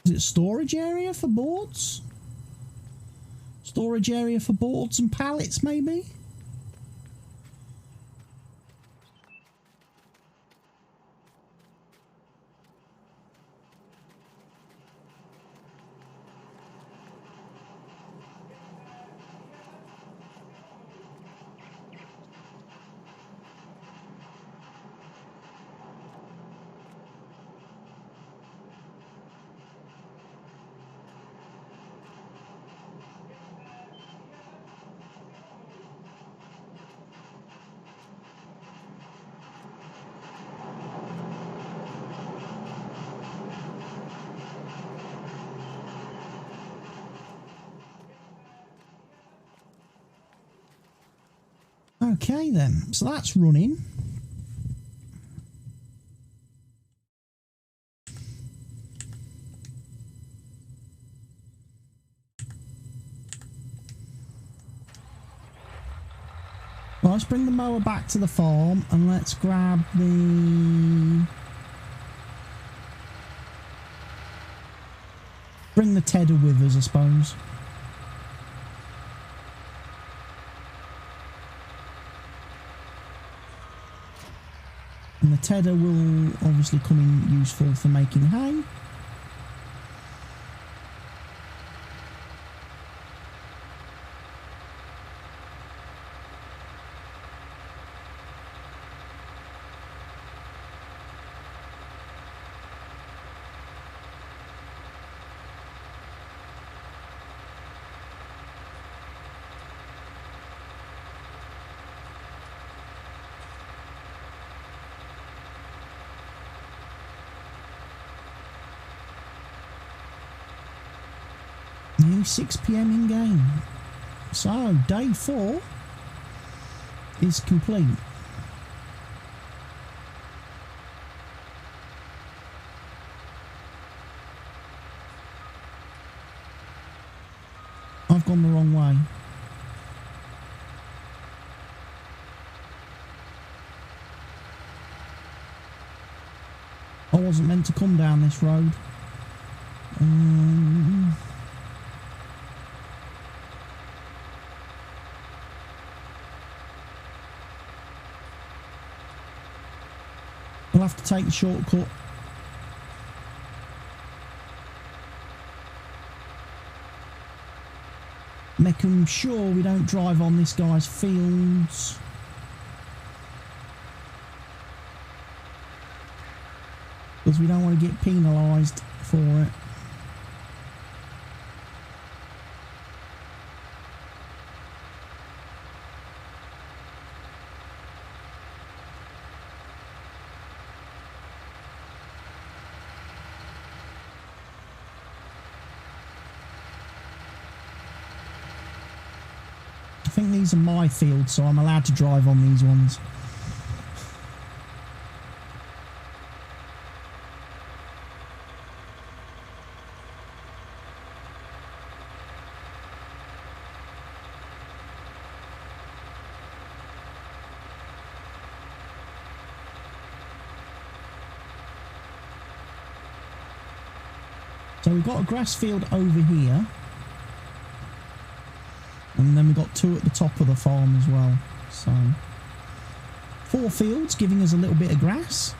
Is it a storage area for boards? Storage area for boards and pallets, maybe? Okay then, so that's running. Well, let's bring the mower back to the farm and let's grab the... Bring the tedder with us, I suppose. And the tedder will obviously come in useful for making hay. Only 6 PM in game. So, day 4 is complete. I've gone the wrong way. I wasn't meant to come down this road. I'll have to take the shortcut. Making sure we don't drive on this guy's fields. Because we don't want to get penalised for it. I think these are my fields, so I'm allowed to drive on these ones. So we've got a grass field over here. And then we've got 2 at the top of the farm as well. So 4 fields giving us a little bit of grass.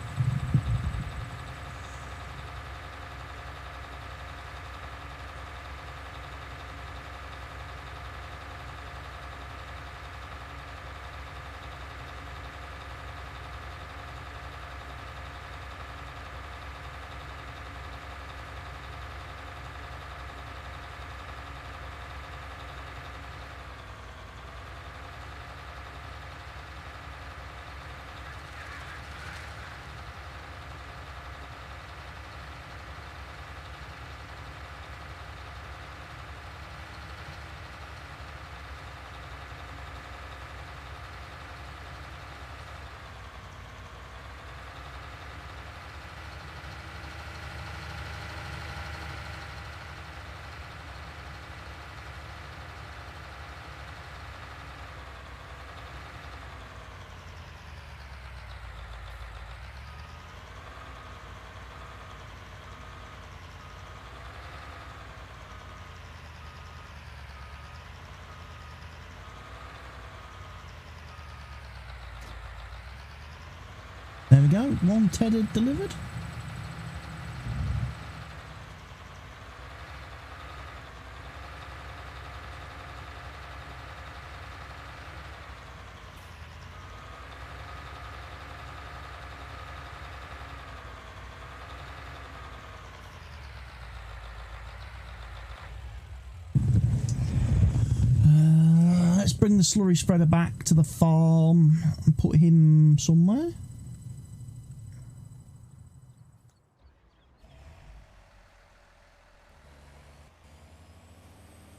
There we go, 1 tethered delivered. Let's bring the slurry spreader back to the farm and put him somewhere.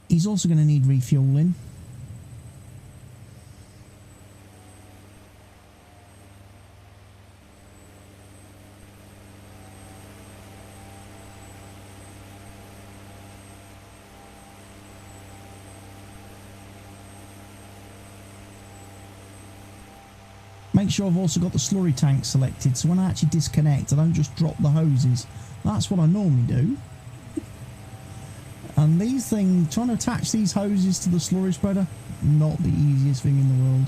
He's also going to need refueling. Make sure I've also got the slurry tank selected, so when I actually disconnect I don't just drop the hoses. That's what I normally do. And these things, trying to attach these hoses to the slurry spreader, not the easiest thing in the world.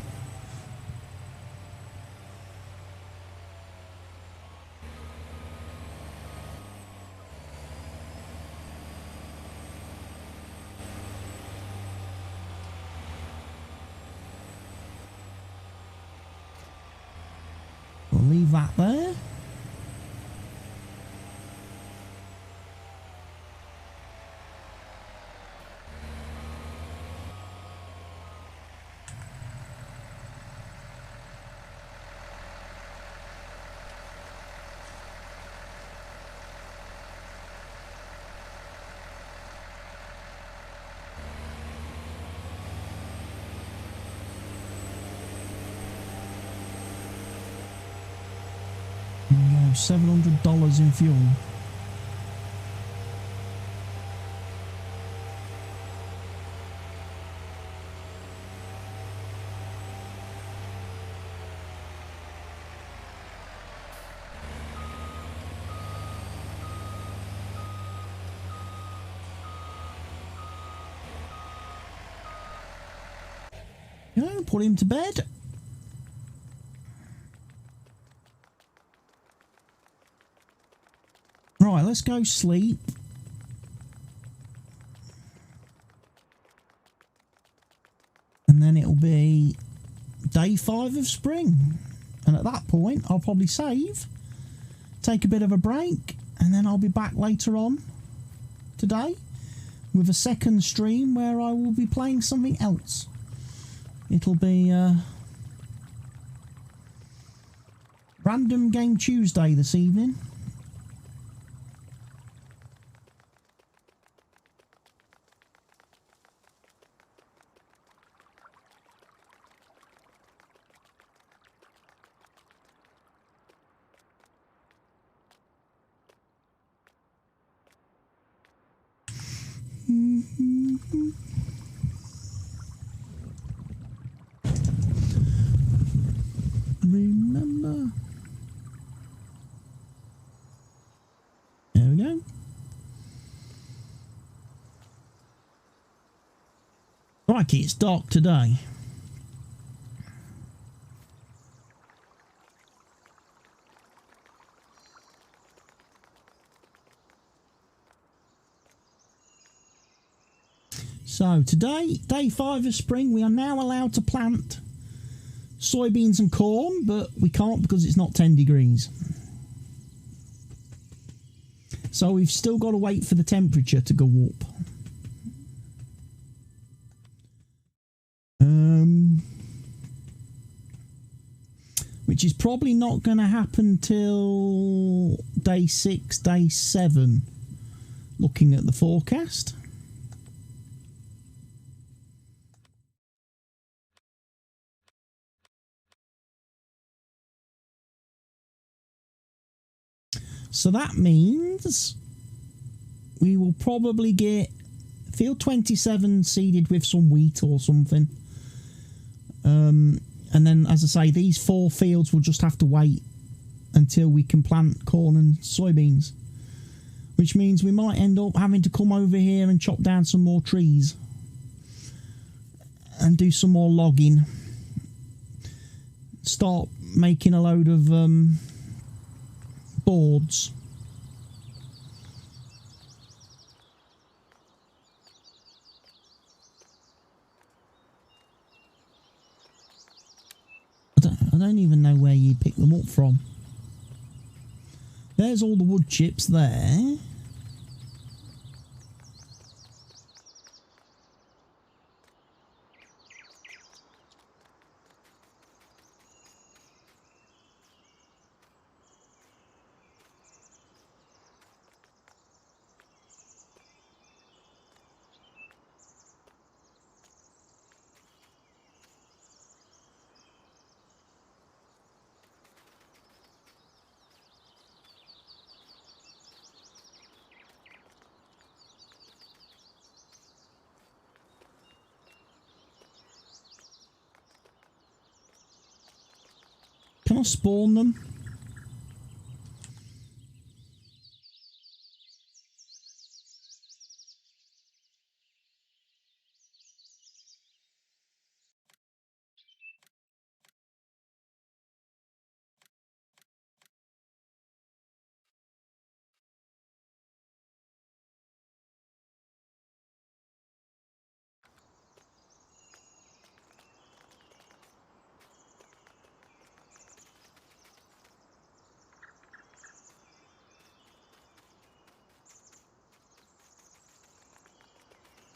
We'll leave that there. $700 in fuel. Put him to bed. Right, let's go sleep. And then it'll be day 5 of spring. And at that point, I'll probably save, take a bit of a break, and then I'll be back later on today with a second stream where I will be playing something else. It'll be Random Game Tuesday this evening. Remember. There we go. Crikey, it's dark today. So today, day 5 of spring, we are now allowed to plant soybeans and corn, but we can't because it's not 10 degrees. So we've still got to wait for the temperature to go up. Which is probably not going to happen till day 6, day 7, looking at the forecast. So that means we will probably get field 27 seeded with some wheat or something. And then, as I say, these 4 fields will just have to wait until we can plant corn and soybeans. Which means we might end up having to come over here and chop down some more trees. And do some more logging. Start making a load of boards. I don't even know where you pick them up from. There's all the wood chips there. Can I spawn them?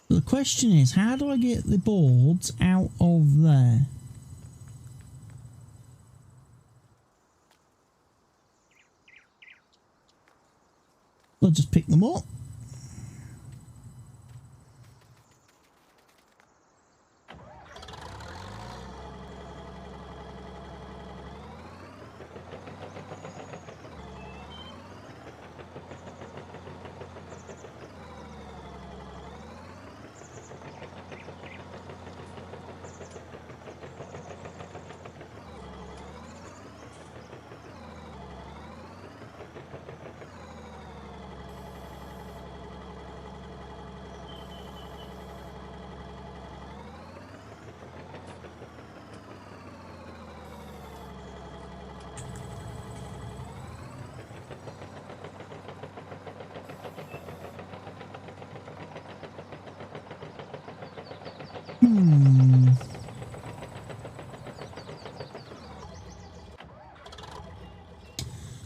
The question is, how do I get the boards out of there? I'll just pick them up.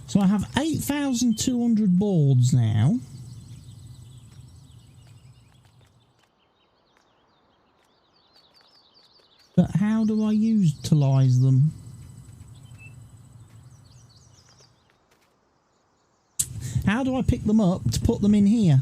So I have 8,200 boards now. But how do I utilise them? How do I pick them up to put them in here?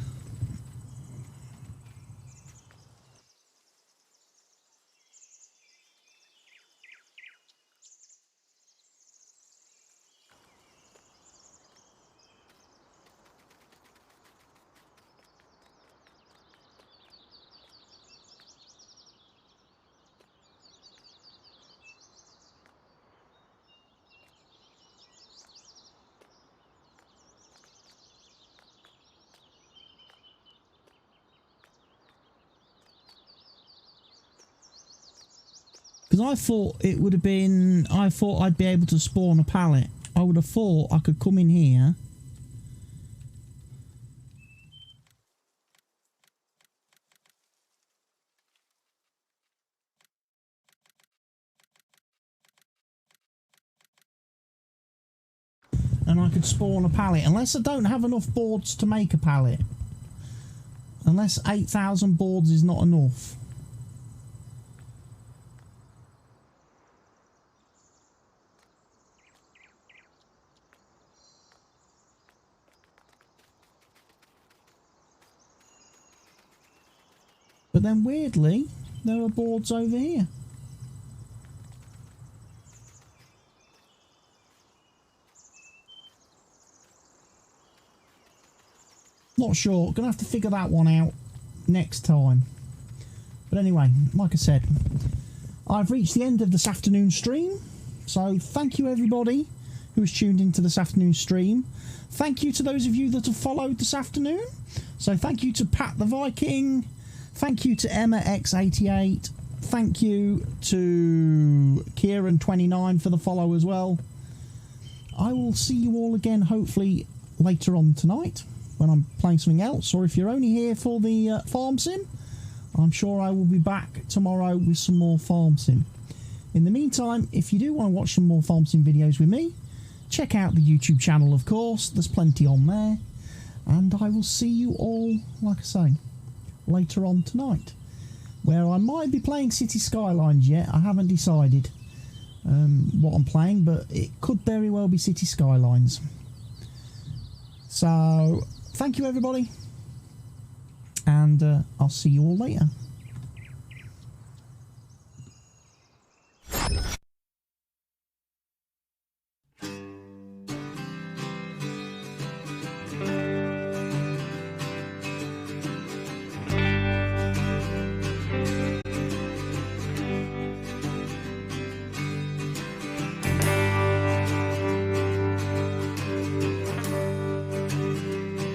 Because I thought it would have been... I thought I'd be able to spawn a pallet. I would have thought I could come in here. And I could spawn a pallet. Unless I don't have enough boards to make a pallet. Unless 8,000 boards is not enough. But then weirdly, there are boards over here. Not sure. Gonna have to figure that one out next time. But anyway, like I said, I've reached the end of this afternoon stream. So thank you everybody who has tuned into this afternoon stream. Thank you to those of you that have followed this afternoon. So thank you to Pat the Viking. Thank you to Emma X88. Thank you to Kieran29 for the follow as well. I will see you all again hopefully later on tonight when I'm playing something else, or if you're only here for the farm sim, I'm sure I will be back tomorrow with some more farm sim. In the meantime, if you do want to watch some more farm sim videos with me, check out the YouTube channel, of course. There's plenty on there. And I will see you all, like I say, later on tonight, where I might be playing City Skylines yet. I haven't decided what I'm playing, but it could very well be City Skylines. So thank you everybody, and I'll see you all later.